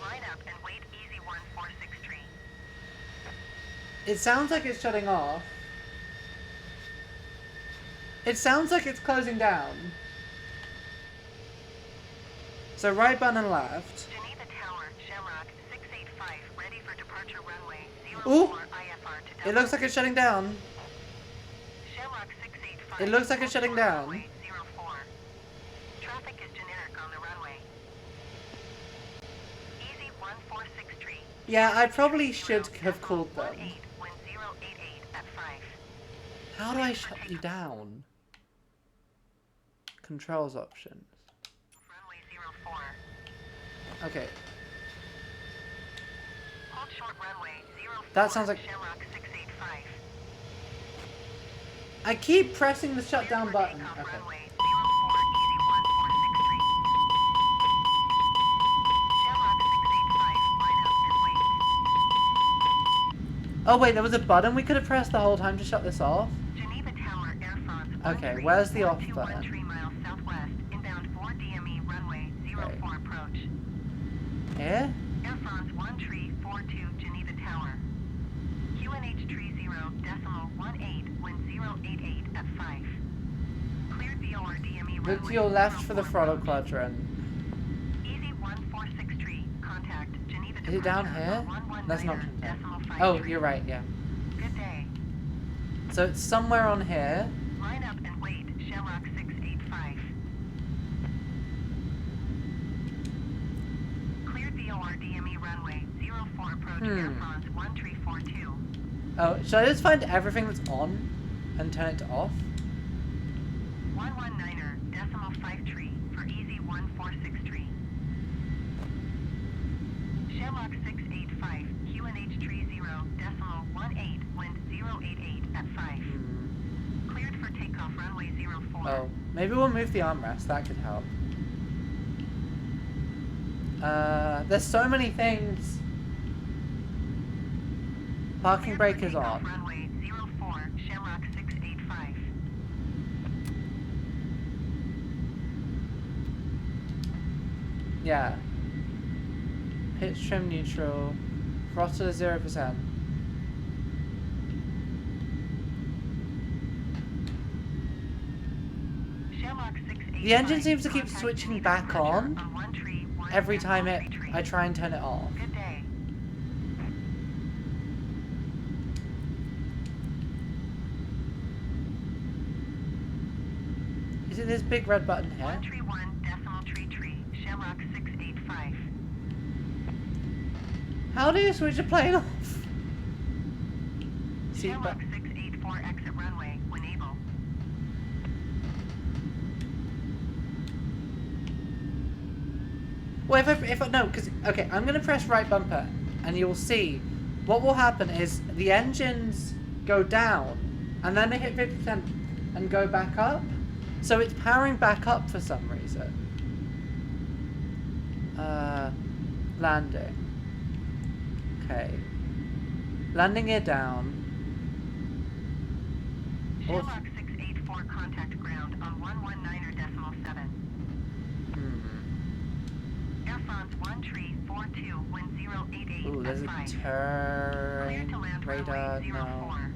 Line up and wait. Easy 146 tree. It sounds like it's shutting off. It sounds like it's closing down. So right button and left. Geneva Tower, Shamrock 685, ready for departure runway 04 Ooh. IFR to It looks like it's shutting down. Shamrock 685. It looks like it's shutting down. Runway 04. Traffic is generic on the runway. Easy 146 Yeah, I probably should have called them. 18 when 088 at 5. How do I shut you down? Controls options. Runway 04. Okay. Hold short runway 04. That sounds like- Shamrock 685. I keep pressing the shutdown For button. takeoff Okay. runway 04, Easy 146 Shamrock 685, line up and wait. Oh wait, there was a button we could have pressed the whole time to shut this off? Geneva Tower, Air France. Okay, where's the off 121 button? 3 miles southwest, inbound 4 DME runway 04 approach. Here? Air France 1342 Geneva Tower. QNH tree 0.18 when 088 at 5. Cleared VOR DME runway. Look to your left for the 04 throttle approach. quadrant. Easy 146 tree. Contact Geneva Is it down departure here? on That's not 119.5 Oh, tree. you're right, yeah. Good day. So it's somewhere on here. Line up and wait. Shamrock 685. Cleared VOR DME runway 04 approach Air France 1342. Oh, should I just find everything that's on and turn it to off? 119er decimal 5 tree for easy 146 tree. Shamrock 685 QNH tree 0 decimal 18 wind 088 at 5. Cleared for takeoff runway 04. Oh, maybe we'll move the armrest. That could help. There's so many things. Parking Cleared for brake is takeoff on. Runway 04 Shamrock 685. Yeah. Pitch trim neutral. Throttle is 0%. Shamrock 685. The engine seems to keep Contact switching Geneva back departure on one tree, one every decimal time three tree. I try and turn it off. Good day. Is it this big red button here? 131 decimal tree. Shamrock 685. How do you switch a plane off? See, Shamrock but 684 exit runway when able. well, if I no, because okay, I'm gonna press right bumper, and you'll see what will happen is the engines go down, and then they hit 50% and go back up. So it's powering back up for some reason. Landing. Okay. Landing gear down. Shamrock 684 contact ground on 119er decimal 7. Hmm. Air France 1 tree 42, wind 088 Ooh, there's at a 5. Clear turn to land radar. runway No. 04.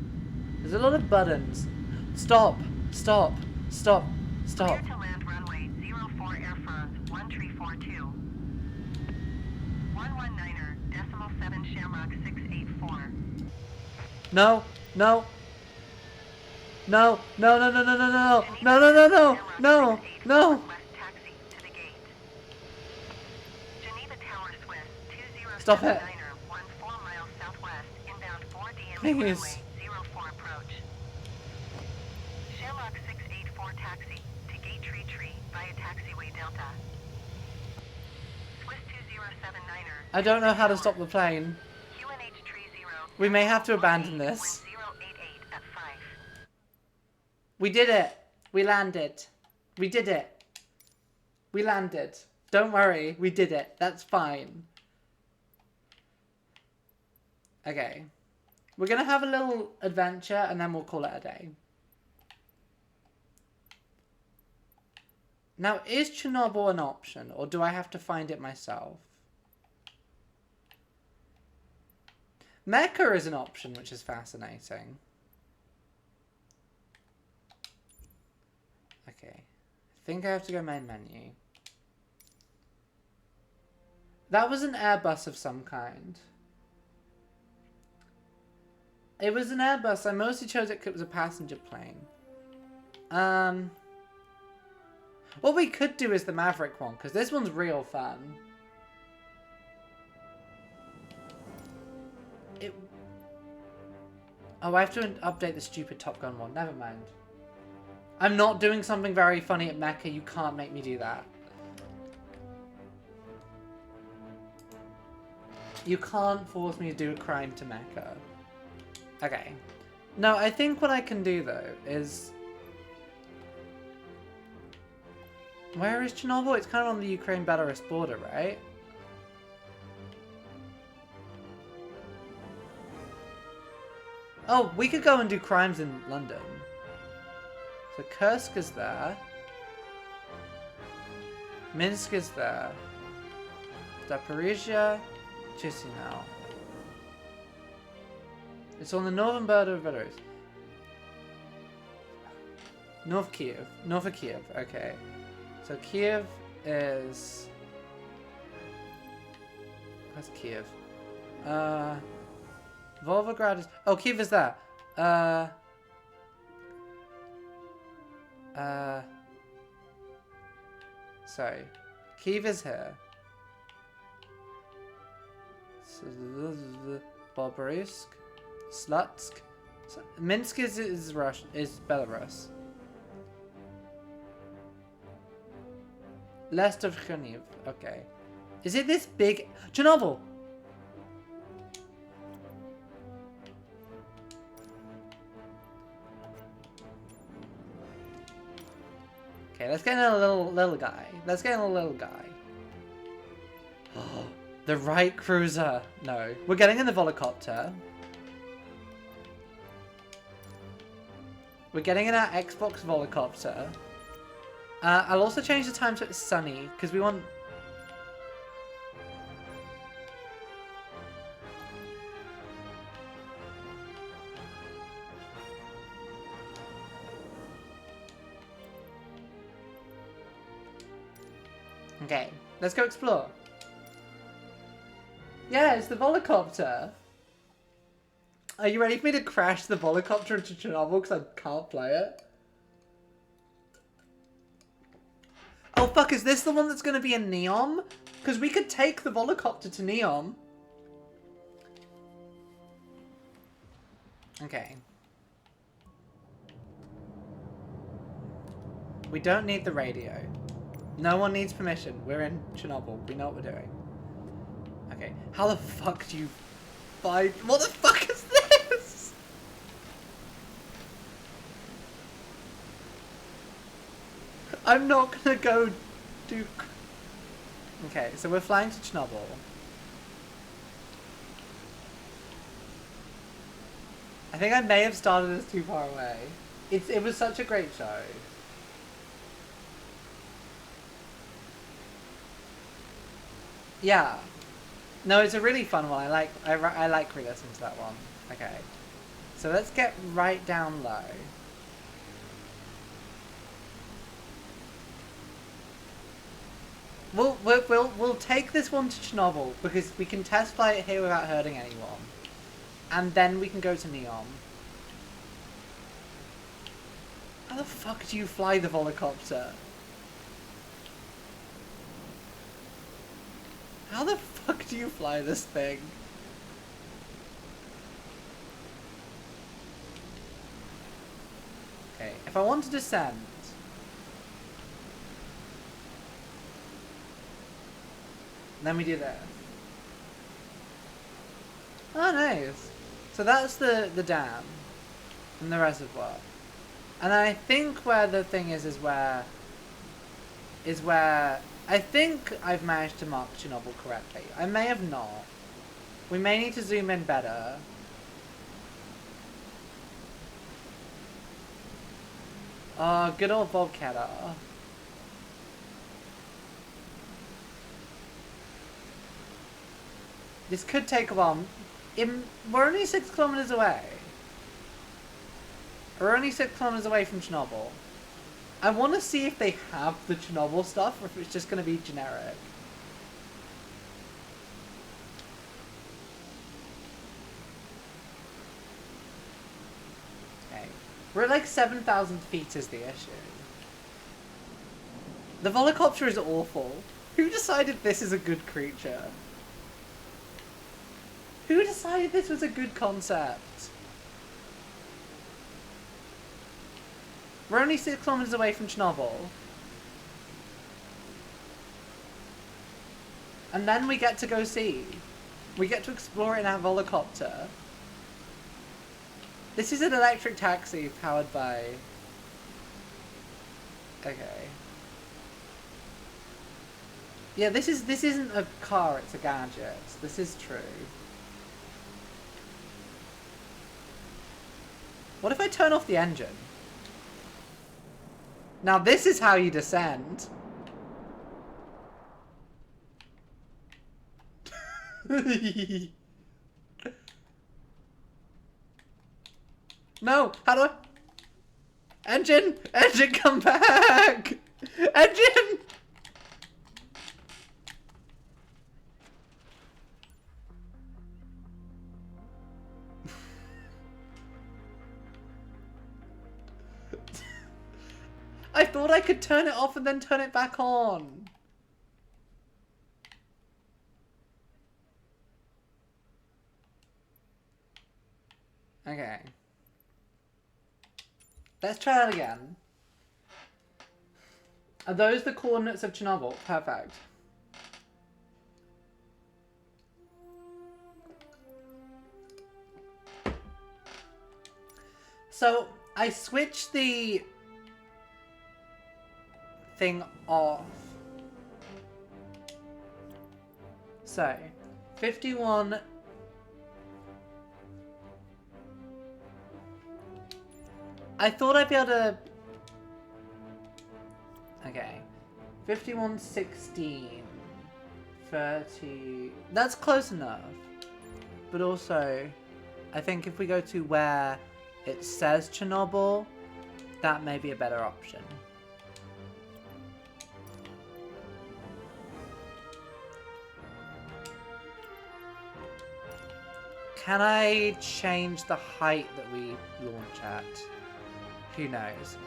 There's a lot of buttons. Stop. Stop. Stop. Stop. Clear to land runway 04 Air France 1 tree 42. 119er, decimal 7 Shamrock 684. No. No. No. No. No. No. No. No. No. No. No. No. No. No. No. West taxi to the gate. Geneva Tower Swiss 2079er, Stop it. 14 miles southwest, inbound 4 DM Please. runway 04 approach. Shamrock 684 taxi to Gate Tree via taxiway Delta. Swiss 2079er. I don't know how to stop the plane. QNH Tree 0. We may have to abandon this. Wind 088 at 5. We did it. We landed. We did it. We landed. Don't worry. We did it. That's fine. Okay. We're going to have a little adventure and then we'll call it a day. Now, is Chernobyl an option or do I have to find it myself? Mecca is an option, which is fascinating. Okay. I think I have to go main menu. That was an Airbus of some kind. It was an Airbus. I mostly chose it because it was a passenger plane. What we could do is the Maverick one, because this one's real fun. Oh, I have to update the stupid Top Gun one. Never mind. I'm not doing something very funny at Mecca. You can't make me do that. You can't force me to do a crime to Mecca. Okay. No, I think what I can do, though, is... Where is Chernobyl? It's kind of on the Ukraine-Belarus border, right? Oh, we could go and do crimes in London. So Kursk is there. Minsk is there. Zaporizhia, Chisinau. It's on the northern border of Belarus. North Kiev. North of Kiev, okay. So Kiev is... Where's Kiev? Volgograd is... Oh, Kiev is there. Sorry. Kiev is here. Bobruisk. Slutsk. Minsk is Russian, is Belarus. Lest of Cherniv. Okay. Is it this big? Chernobyl! Okay, let's get in a little guy. Let's get in a little guy. The right cruiser. No. We're getting in the Volocopter. We're getting in our Xbox Volocopter. I'll also change the time so it's sunny, because we want... Okay, let's go explore. Yeah, it's the Volocopter. Are you ready for me to crash the Volocopter into Chernobyl because I can't play it? Oh fuck, is this the one that's going to be in Neom? Because we could take the Volocopter to Neom. Okay. We don't need the radio. No one needs permission. We're in Chernobyl. We know what we're doing. Okay. How the fuck do you find... What the fuck is this? I'm not gonna go do... Okay, so we're flying to Chernobyl. I think I may have started this too far away. It was such a great show. Yeah. No, it's a really fun one. I like re-listening to that one. Okay. So let's get right down low. We'll take this one to Chernobyl because we can test fly it here without hurting anyone. And then we can go to Neom. How the fuck do you fly the Volocopter? How the fuck do you fly this thing? Okay, if I want to descend... Then we do this. Oh, nice. So that's the dam. And the reservoir. And I think where the thing is where... I think I've managed to mark Chernobyl correctly. I may have not. We may need to zoom in better. Oh, good old Bobcatter. This could take a while. We're only 6 kilometers away. We're only 6 kilometers away from Chernobyl. I want to see if they have the Chernobyl stuff or if it's just going to be generic. Okay. We're at like 7,000 feet is the issue. The Volocopter is awful. Who decided this is a good creature? Who decided this was a good concept? We're only 6 kilometers away from Chernobyl. And then we get to go see. We get to explore it in our Volocopter. This is an electric taxi powered by... Okay. Yeah, this isn't a car, it's a gadget. This is true. What if I turn off the engine? Now this is how you descend. No, how do I... Engine! Engine, come back! Engine! I thought I could turn it off and then turn it back on. Okay. Let's try that again. Are those the coordinates of Chernobyl? Perfect. So, I switched the thing off. So, 51... I thought I'd be able to... Okay. 51, 16, 30... That's close enough. But also, I think if we go to where it says Chernobyl, that may be a better option. Can I change the height that we launch at? Who knows?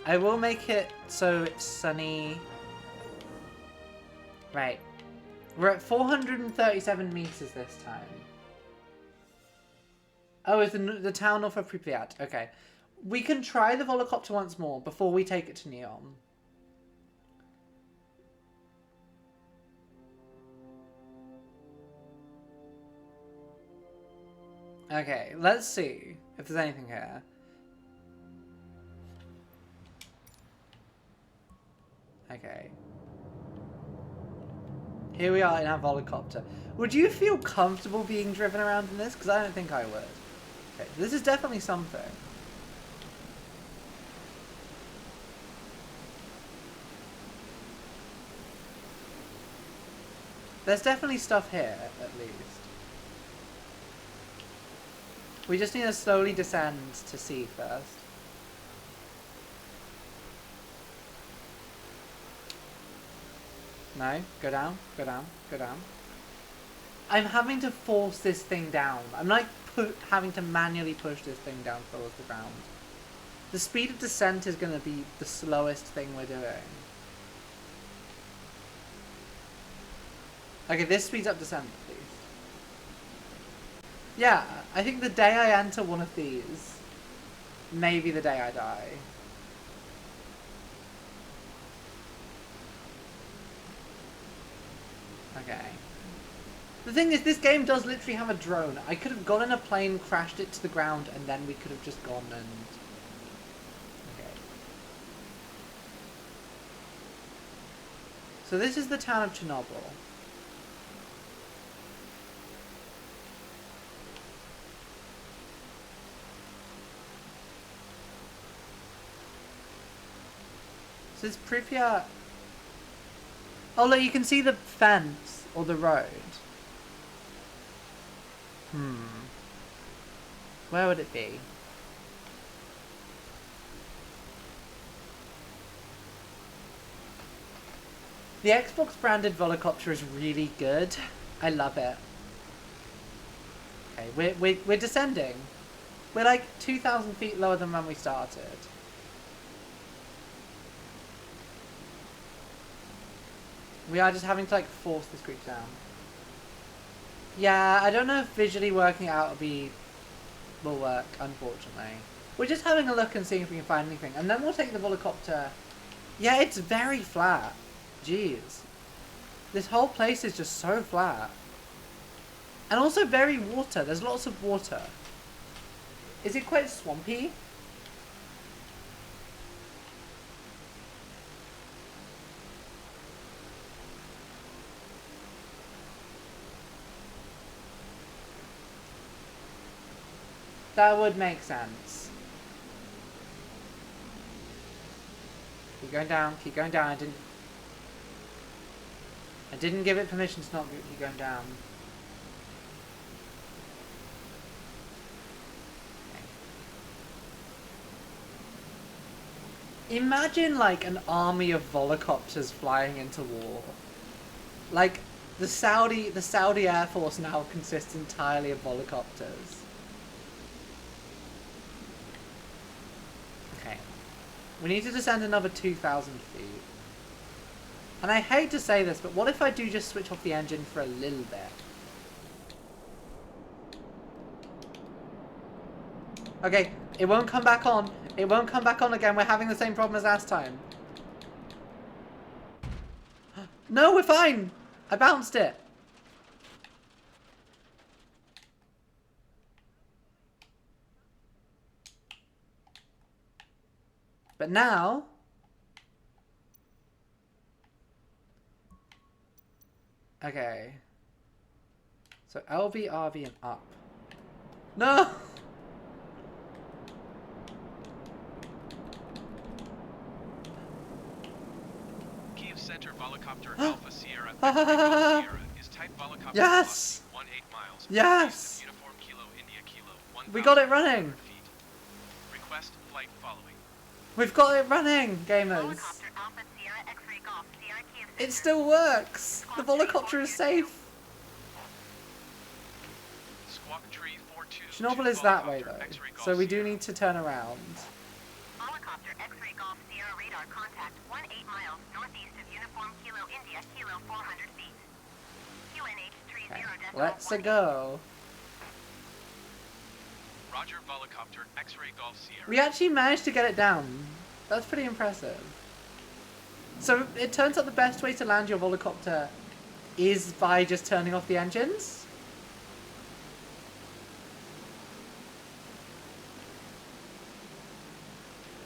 I will make it so it's sunny. Right. We're at 437 meters this time. Oh, it's the town north of Pripyat. Okay. We can try the Volocopter once more before we take it to Neom. Okay, let's see if there's anything here. Okay. Here we are in our Volocopter. Would you feel comfortable being driven around in this? Because I don't think I would. Okay, this is definitely something. There's definitely stuff here, at least. We just need to slowly descend to see first. No, go down, go down, go down. I'm having to force this thing down. I'm like having to manually push this thing down towards the ground. The speed of descent is going to be the slowest thing we're doing. Okay, this speeds up descent, please. Yeah, I think the day I enter one of these, maybe the day I die. Okay. The thing is, this game does literally have a drone. I could have gone in a plane, crashed it to the ground, and then we could have just gone and... Okay. So this is the town of Chernobyl. So it's Pripyat... Oh look, you can see the fence, or the road. Where would it be? The Xbox branded Volocopter is really good. I love it. Okay, we're descending. We're like 2,000 feet lower than when we started. We are just having to like force this creature down. Yeah, I don't know if visually working it out will work, unfortunately. We're just having a look and seeing if we can find anything. And then we'll take the Volocopter. Yeah, it's very flat. Jeez. This whole place is just so flat. And also very water. There's lots of water. Is it quite swampy? That would make sense. Keep going down, keep going down. I didn't give it permission to not keep going down. Okay. Imagine like an army of volocopters flying into war. Like the Saudi Air Force now consists entirely of volocopters. We need to descend another 2,000 feet. And I hate to say this, but what if I do just switch off the engine for a little bit? Okay, it won't come back on. It won't come back on again. We're having the same problem as last time. No, we're fine. I bounced it. But now... Okay. So LV, RV, and up. No! Kiev Center Volocopter Alpha Sierra Sierra is type Volocopter. Yes! 18 miles. Yes! Uniform Kilo India Kilo. We got it running! Feet. Request flight following. We've got it running, gamers! It still works! The Volocopter is safe! Squawk Tree 42. Chernobyl is that way though, so we do need to turn around. Volocopter X-ray Golf Sierra radar contact 18 miles northeast of Uniform Kilo India Kilo 400 feet. QNH 30 Okay, decimal let's 18. go. Roger Volocopter X-ray Golf Sierra. We actually managed to get it down. That's pretty impressive. So it turns out the best way to land your Volocopter is by just turning off the engines.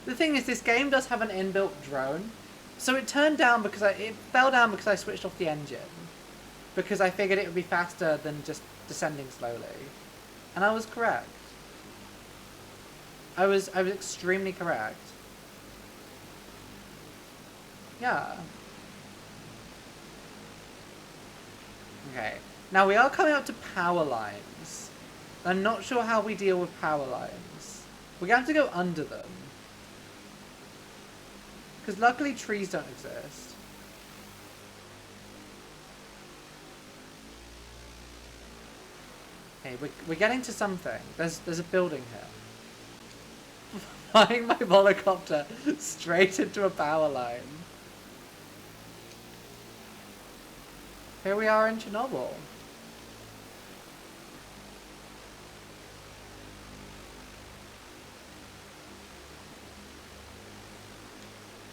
The thing is, this game does have an inbuilt drone. So it turned down because it fell down because I switched off the engine. Because I figured it would be faster than just descending slowly. And I was correct. I was extremely correct. Yeah. Okay. Now we are coming up to power lines. I'm not sure how we deal with power lines. We're going to have to go under them. Because luckily trees don't exist. Okay, we're getting to something. There's a building here. Flying my volocopter straight into a power line. Here we are in Chernobyl.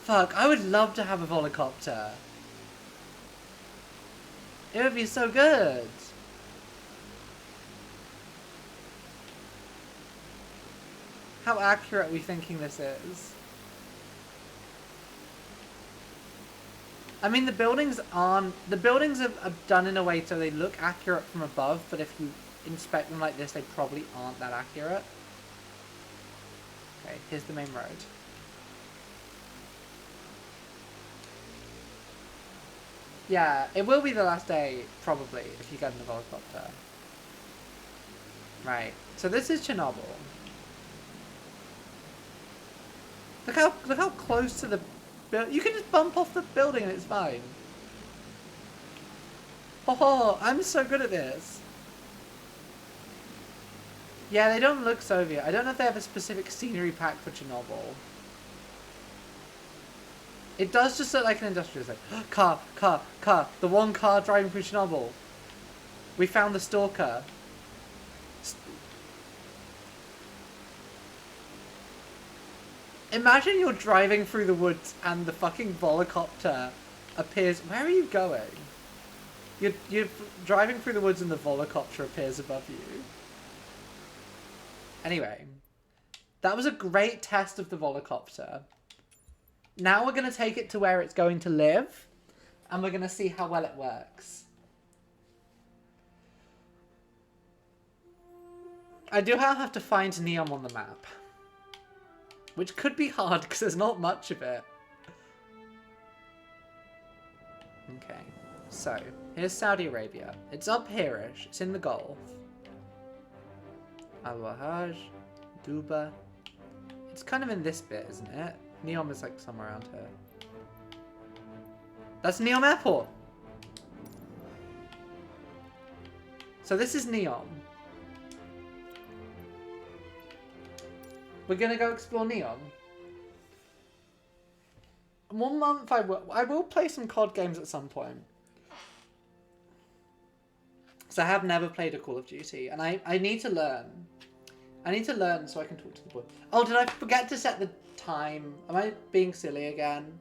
Fuck, I would love to have a volocopter. It would be so good. How accurate are we thinking this is? I mean, the buildings are done in a way so they look accurate from above, but if you inspect them like this, they probably aren't that accurate. Okay, here's the main road. Yeah, it will be the last day, probably, if you get in the volocopter. Right, so this is Chernobyl. Look how close to the building. You can just bump off the building and it's fine. Oh, I'm so good at this. Yeah, they don't look Soviet. I don't know if they have a specific scenery pack for Chernobyl. It does just look like an industrial zone. Car. The one car driving through Chernobyl. We found the stalker. Imagine you're driving through the woods and the fucking volocopter appears. Where are you going? You're driving through the woods and the volocopter appears above you. Anyway, that was a great test of the volocopter. Now we're going to take it to where it's going to live, and we're going to see how well it works. I do have to find Neom on the map. Which could be hard, because there's not much of it. Okay, so, here's Saudi Arabia. It's up here-ish. It's in the Gulf. Al-Wahaj, Duba. It's kind of in this bit, isn't it? Neom is like somewhere around here. That's Neom Airport! So this is Neom. We're gonna go explore Neom. 1 month I will play some COD games at some point. Because I have never played a Call of Duty, and I need to learn. I need to learn so I can talk to the boy. Oh, did I forget to set the time? Am I being silly again?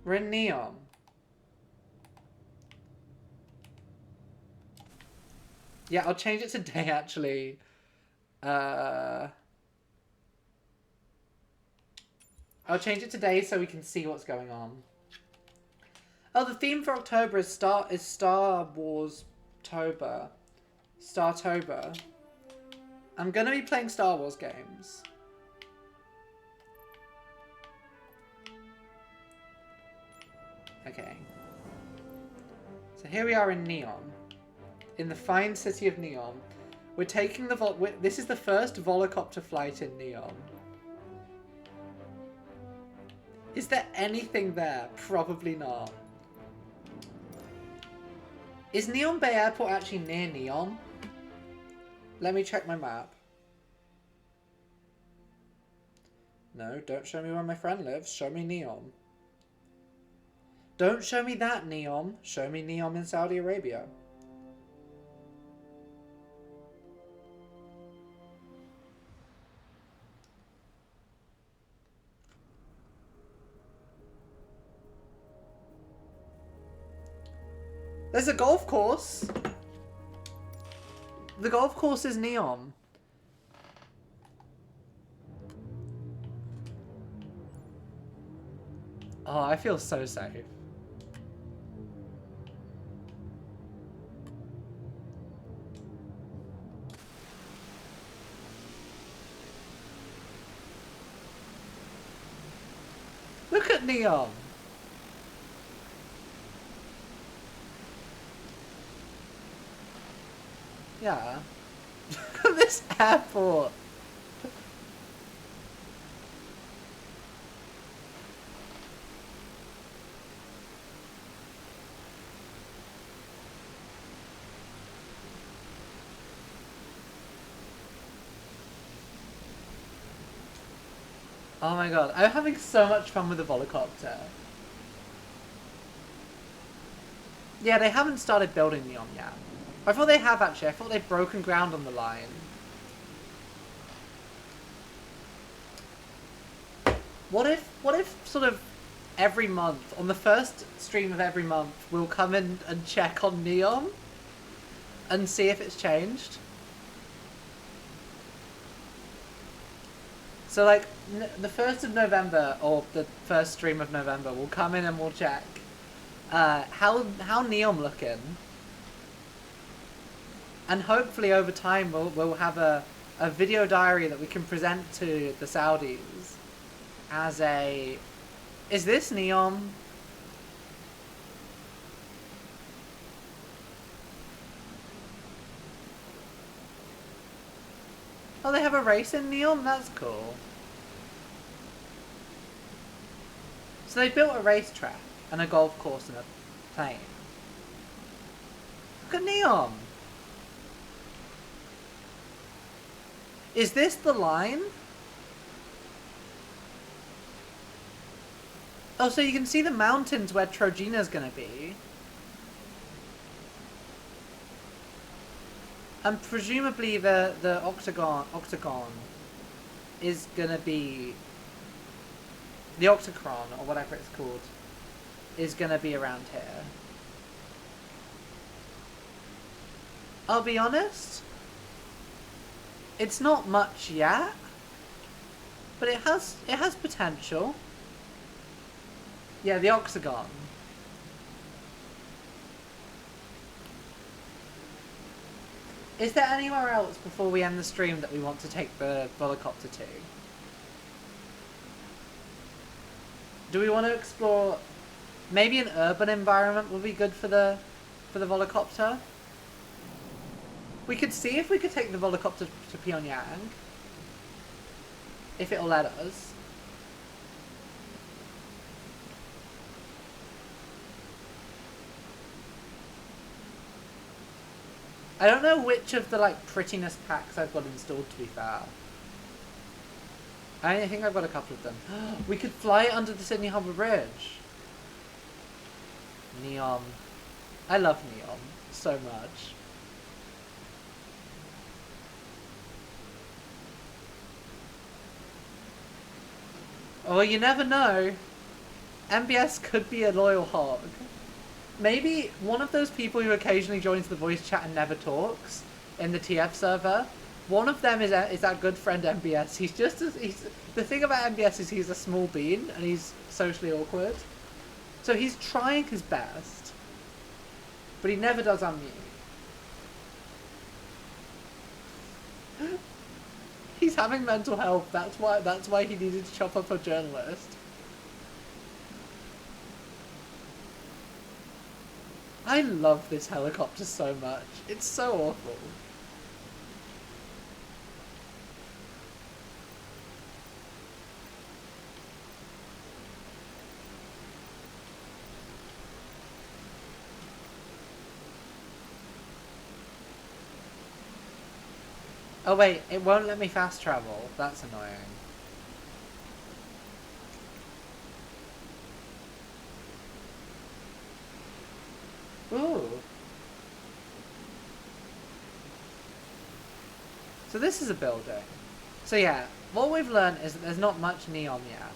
We're in Neom. Yeah, I'll change it to day, actually. I'll change it to day so we can see what's going on. Oh, the theme for October is Star Wars Tober. Startober. I'm gonna be playing Star Wars games. Okay. So here we are in Neom. In the fine city of Neom. We're taking the this is the first volocopter flight in Neom. Is there anything there? Probably not. Is Neom Bay Airport actually near Neom? Let me check my map. No, don't show me where my friend lives. Show me Neom. Don't show me that Neom. Show me Neom in Saudi Arabia. There's a golf course. The golf course is Neom. Oh, I feel so safe. at Neom. Yeah. Look at this airport. Oh my god, I'm having so much fun with the Volocopter. Yeah, they haven't started building Neom yet. I thought they have actually. I thought they'd broken ground on the line. What if sort of every month, on the first stream of every month, we'll come in and check on Neom and see if it's changed? So like, the 1st of November, or the first stream of November, we'll come in and we'll check how Neom looking. And hopefully over time we'll have a video diary that we can present to the Saudis as a, is this Neom? Oh, they have a race in Neom? That's cool. So they built a racetrack and a golf course and a plane. Look at Neom! Is this the line? Oh, so you can see the mountains where Trojana's gonna be. And presumably the octagon is gonna be, the Octocron, or whatever it's called, is gonna be around here. I'll be honest, it's not much yet, but it has potential. Yeah, the Octagon. Is there anywhere else before we end the stream that we want to take the Volocopter to? Do we want to explore, maybe an urban environment would be good for the Volocopter? We could see if we could take the Volocopter to Pyongyang. If it'll let us. I don't know which of the like prettiness packs I've got installed, to be fair. I think I've got a couple of them. We could fly under the Sydney Harbour Bridge. Neom. I love Neom so much. Oh, well, you never know. MBS could be a loyal hog. Maybe one of those people who occasionally joins the voice chat and never talks in the TF server, one of them is that good friend MBS. He's just the thing about MBS is he's a small bean and he's socially awkward. So he's trying his best, but he never does unmute. He's having mental health. That's why he needed to chop up a journalist. I love this helicopter so much. It's so awful. Oh wait, it won't let me fast travel. That's annoying. Ooh. So this is a building. So yeah, what we've learned is that there's not much Neom yet.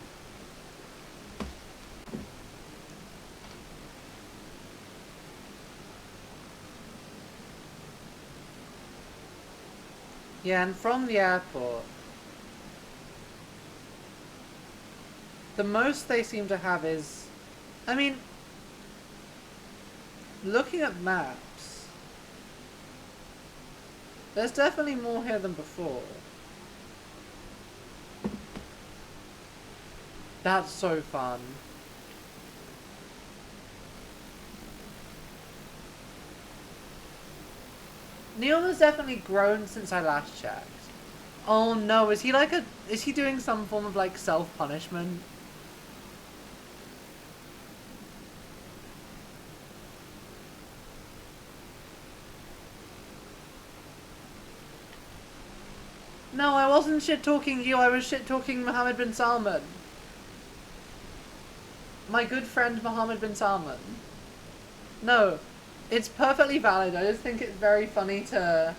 Yeah, and from the airport, the most they seem to have is, I mean, looking at maps, there's definitely more here than before. That's so fun. Neon has definitely grown since I last checked. Oh no, is he doing some form of like self-punishment? No, I wasn't shit-talking you, I was shit-talking Mohammed bin Salman. My good friend Mohammed bin Salman. No, it's perfectly valid, I just think it's very funny to...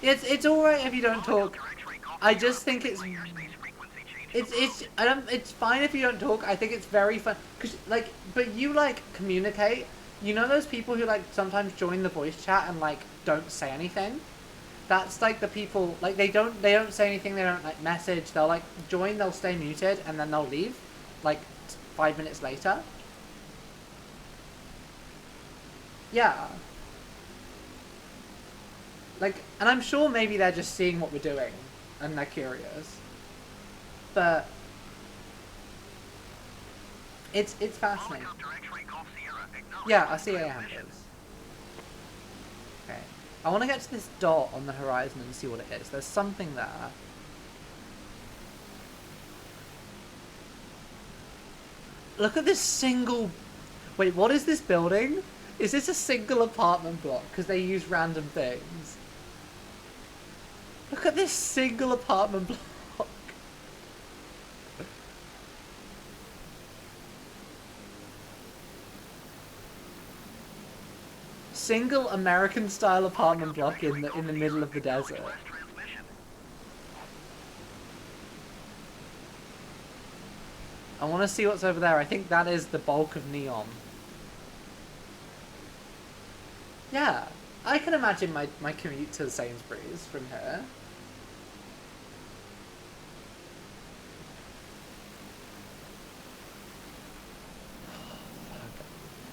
It's alright if you don't talk. I just think it's fine if you don't talk. I think it's very fun but you like communicate. You know those people who like sometimes join the voice chat and like don't say anything? That's like the people like they don't say anything, they don't like message, they'll like join, they'll stay muted and then they'll leave like 5 minutes later. Yeah. Like, and I'm sure maybe they're just seeing what we're doing, and they're curious. But it's fascinating. Yeah, I see handles. Okay, I want to get to this dot on the horizon and see what it is. There's something there. Look at this single... Wait, what is this building? Is this a single apartment block? Because they use random things. Look at this single apartment block. Single American style apartment block in the middle of the desert. I want to see what's over there. I think that is the bulk of Neon. Yeah, I can imagine my commute to Sainsbury's from here.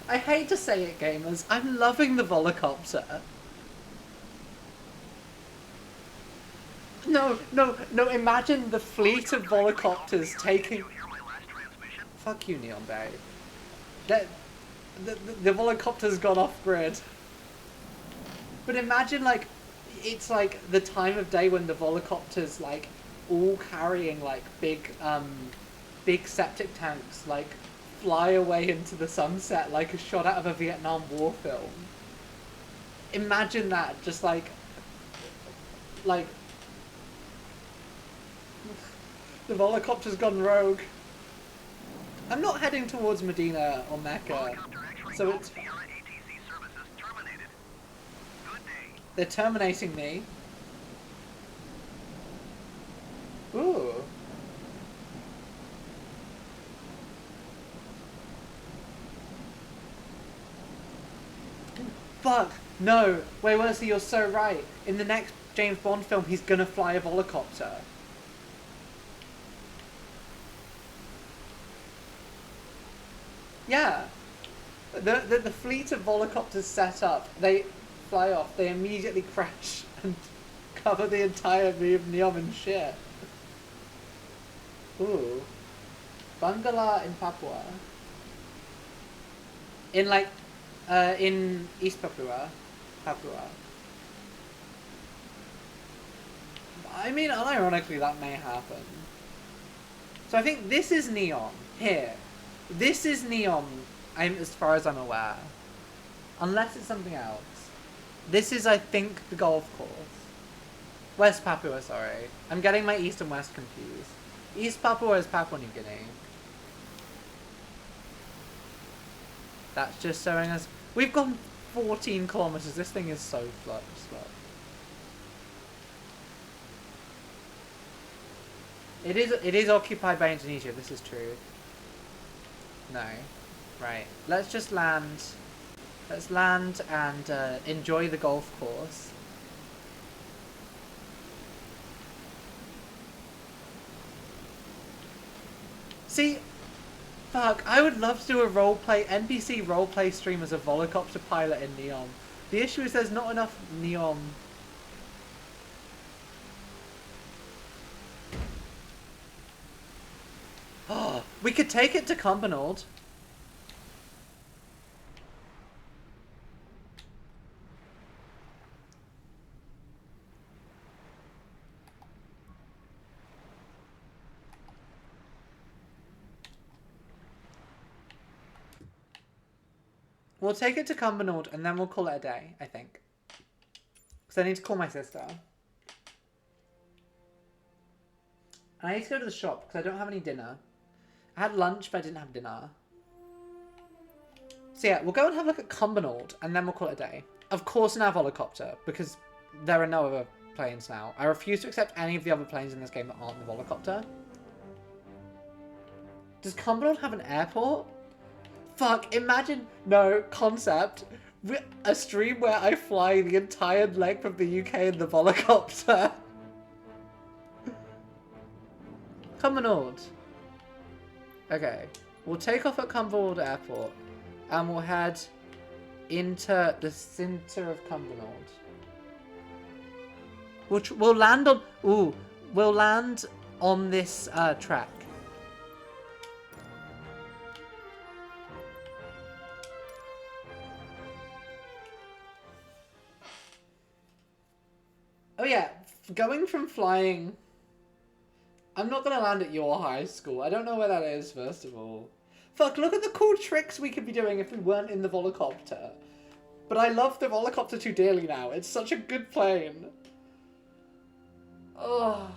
I hate to say it, gamers, I'm loving the Volocopter. No, imagine the fleet of Volocopters taking... Fuck you, Neon Bay. The Volocopter's gone off-grid. But imagine, like, it's like the time of day when the Volocopters, like, all carrying, like, big septic tanks, like, fly away into the sunset like a shot out of a Vietnam War film. Imagine that, just like the Volocopter's gone rogue. I'm not heading towards Medina or Mecca, so it's... They're terminating me. Ooh. Fuck! No! Wait, Wesley, you're so right. In the next James Bond film, he's gonna fly a Volocopter. Yeah. The fleet of Volocopters set up, they fly off, they immediately crash and cover the entire Neom in shit. Ooh. Bangala in Papua. In like, in East Papua. I mean, unironically, that may happen. So I think this is Neon. Here. This is Neon, as far as I'm aware. Unless it's something else. This is, I think, the golf course. West Papua, sorry. I'm getting my East and West confused. East Papua is Papua New Guinea. That's just showing us... We've gone 14 kilometers. This thing is so slow. It is occupied by Indonesia. This is true. No. Right. Let's just land. Let's land and enjoy the golf course. See... Fuck, I would love to do a NPC roleplay stream as a Volocopter pilot in Neon. The issue is there's not enough Neon. Oh, we could take it to Cumbernauld. We'll take it to Cumbernauld and then we'll call it a day, I think. Because I need to call my sister. And I need to go to the shop because I don't have any dinner. I had lunch, but I didn't have dinner. So yeah, we'll go and have a look at Cumbernauld and then we'll call it a day. Of course, an Volocopter, because there are no other planes now. I refuse to accept any of the other planes in this game that aren't the Volocopter. Does Cumbernauld have an airport? Fuck, imagine, no, concept, a stream where I fly the entire length of the UK in the Volocopter. Cumbernauld. Okay, we'll take off at Cumbernauld Airport and we'll head into the center of Cumbernauld. Which we'll land on, we'll land on this track. Oh yeah, going from flying... I'm not going to land at your high school. I don't know where that is, first of all. Fuck, look at the cool tricks we could be doing if we weren't in the Volocopter. But I love the Volocopter too dearly now. It's such a good plane. Oh,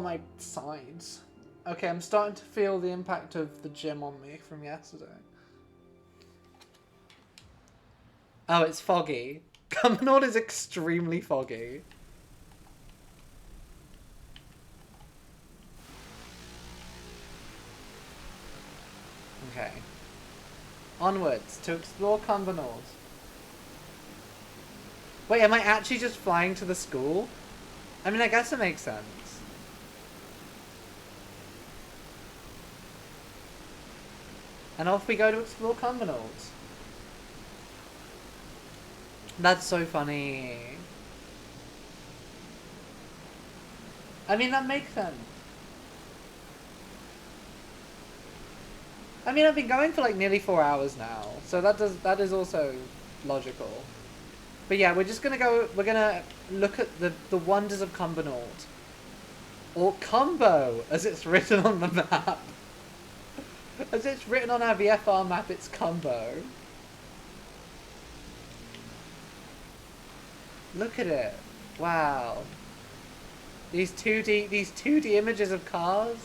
my sides. Okay, I'm starting to feel the impact of the gym on me from yesterday. Oh, it's foggy. Cumbernauld is extremely foggy. Okay. Onwards to explore Cumbernauld. Wait, am I actually just flying to the school? I mean, I guess it makes sense. And off we go to explore Cumbernauld. That's so funny. I mean, that makes sense. I mean, I've been going for like nearly 4 hours now, so that is also logical. But yeah, we're gonna look at the wonders of Cumbernauld. Or Cumbo, as it's written on the map. As it's written on our VFR map, it's Cumbo. Look at it. Wow. These 2D images of cars.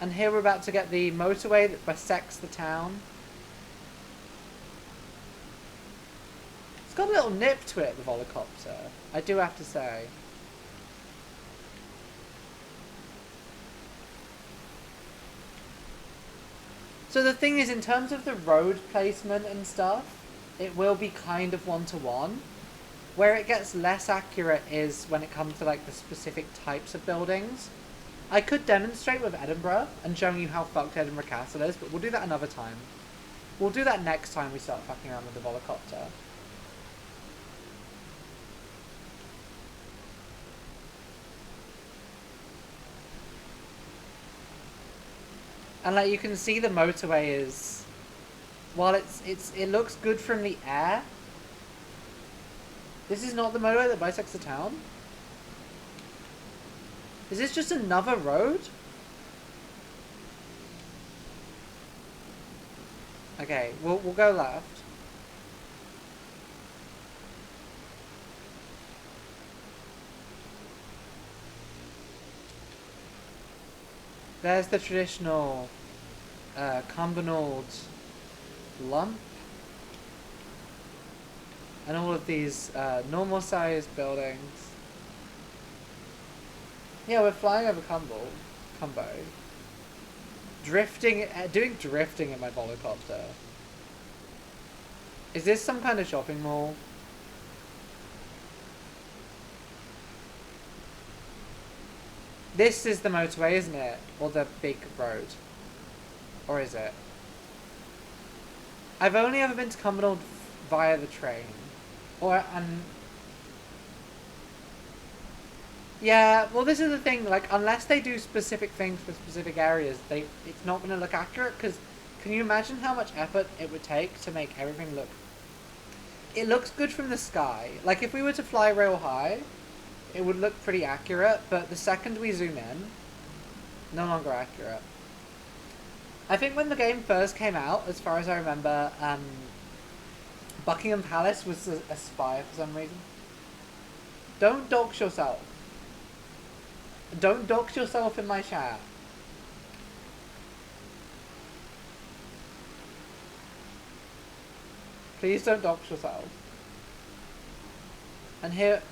And here we're about to get the motorway that bisects the town. It's got a little nip to it, the Volocopter, I do have to say. So the thing is, in terms of the road placement and stuff, it will be kind of one-to-one. Where it gets less accurate is when it comes to like the specific types of buildings. I could demonstrate with Edinburgh and showing you how fucked Edinburgh Castle is, but we'll do that another time. We'll do that next time we start fucking around with the Volocopter. And like you can see the motorway is, while it looks good from the air. This is not the motorway that bisects the town? Is this just another road? Okay, we'll go left. There's the traditional Cumbernauld lump. And all of these normal sized buildings. Yeah, we're flying over Cumbo. Drifting, doing drifting in my Volocopter. Is this some kind of shopping mall? This is the motorway, isn't it? Or the big road? Or is it? I've only ever been to Cumbernauld via the train. Yeah, well this is the thing, like, unless they do specific things for specific areas, it's not going to look accurate, because can you imagine how much effort it would take to make everything look... It looks good from the sky. Like, if we were to fly real high, it would look pretty accurate, but the second we zoom in, no longer accurate. I think when the game first came out, as far as I remember, Buckingham Palace was a spy for some reason. Don't dox yourself. Don't dox yourself in my chat. Please don't dox yourself. And here,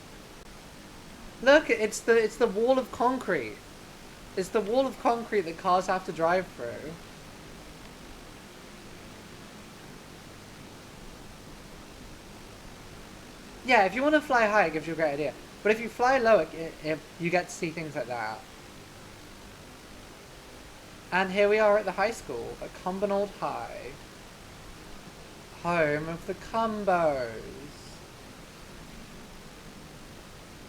look, it's the wall of concrete. It's the wall of concrete that cars have to drive through. Yeah, if you want to fly high, it gives you a great idea. But if you fly low, you get to see things like that. And here we are at the high school, at Cumbernauld High. Home of the Cumbos.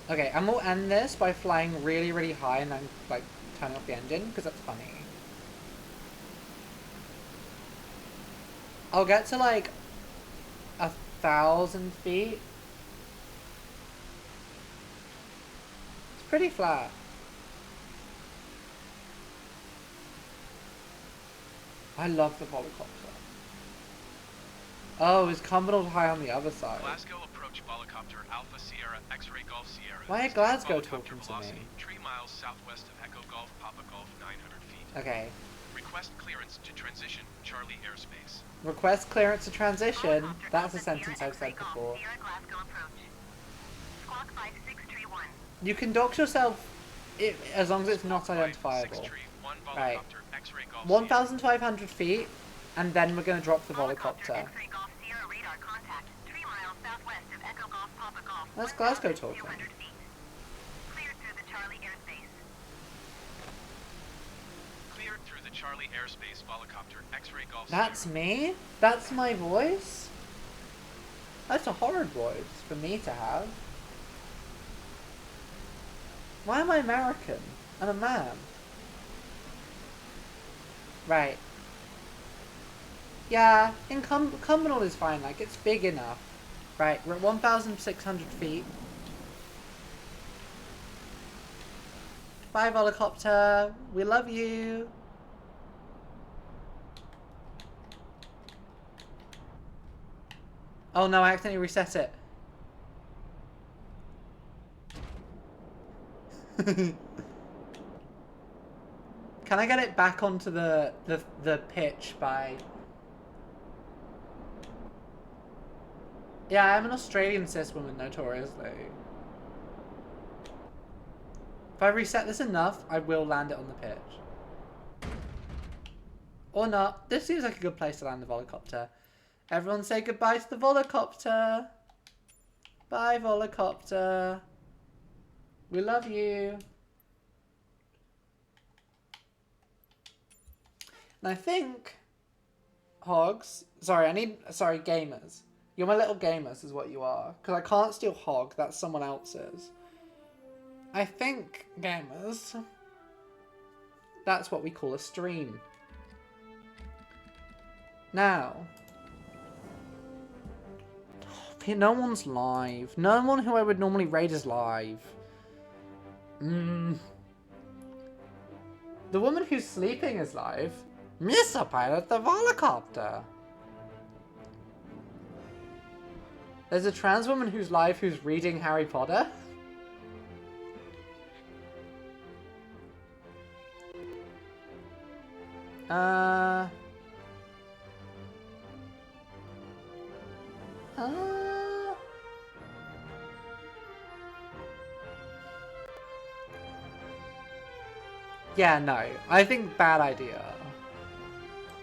Okay, and we'll end this by flying really, really high and then, like, turning off the engine, because that's funny. I'll get to, like, 1,000 feet. It's pretty flat. I love the helicopter. Oh, is Cumbernauld High on the other side? Glasgow approach Volocopter Alpha Sierra X-ray Golf Sierra. Why is Glasgow talking to me? 3 miles southwest of Echo Golf Papa Golf 900 feet. Okay. Request clearance to transition Charlie airspace. Request clearance to transition. That's a sentence I've said before. Sierra Glasgow approach. Squawk 5631. You can dox yourself as long as it's not Squawk identifiable. 5631 Right. Volocopter X-ray Golf 1,500 feet, and then we're going to drop the Volocopter volocopter. X-ray Golf Sierra radar contact 3 miles southwest of Echo Golf Papa Golf. That's Glasgow talking. 1,200 feet. Cleared through the Charlie airspace. Cleared through the Charlie airspace Volocopter X-ray Golf That's Sierra. me? That's my voice? That's a horrid voice for me to have. Why am I American? I'm a man. Right. Yeah, in Cumbernauld is fine, like, it's big enough. Right, we're at 1,600 feet. Bye, Volocopter. We love you. Oh no, I accidentally reset it. Can I get it back onto the pitch by... Yeah, I'm an Australian cis woman, notoriously. If I reset this enough, I will land it on the pitch. Or not. This seems like a good place to land the Volocopter. Everyone say goodbye to the Volocopter. Bye, Volocopter. We love you. And I think... Hogs. Sorry, gamers. You're my little gamers is what you are. Because I can't steal Hog. That's someone else's. I think, gamers, that's what we call a stream. Now, no one's live. No one who I would normally raid is live. The woman who's sleeping is live. Mr. Pilot the Volocopter. There's a trans woman who's live who's reading Harry Potter. Yeah, no. I think bad idea.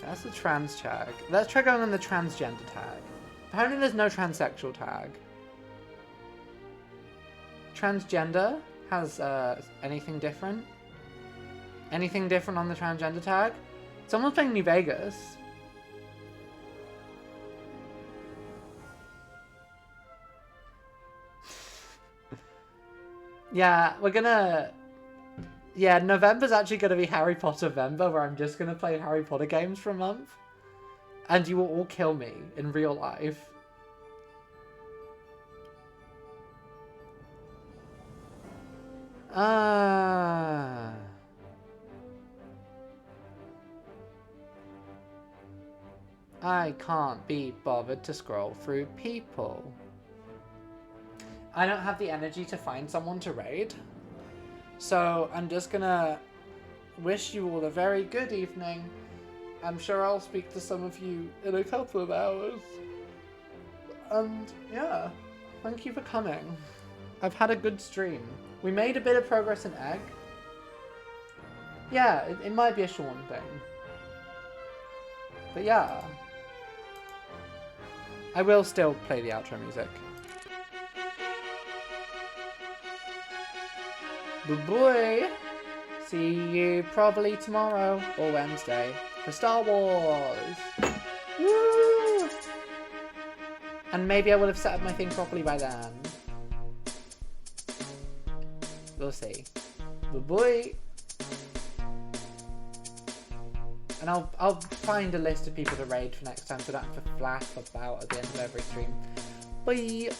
That's the trans tag. Let's try going on the transgender tag. Apparently there's no transsexual tag. Transgender has anything different? Anything different on the transgender tag? Someone's playing New Vegas. Yeah, we're gonna... Yeah, November's actually gonna be Harry Potter-vember, where I'm just gonna play Harry Potter games for a month. And you will all kill me in real life. I can't be bothered to scroll through people. I don't have the energy to find someone to raid. So I'm just gonna wish you all a very good evening. I'm sure I'll speak to some of you in a couple of hours. And yeah, thank you for coming. I've had a good stream. We made a bit of progress in Egg. Yeah, it might be a Sean thing. But yeah. I will still play the outro music. Bye-bye. See you probably tomorrow or Wednesday for Star Wars. Woo! And maybe I will have set up my thing properly by then. We'll see. Bye-bye. And I'll find a list of people to raid for next time so I don't have to flash about at the end of every stream. Bye!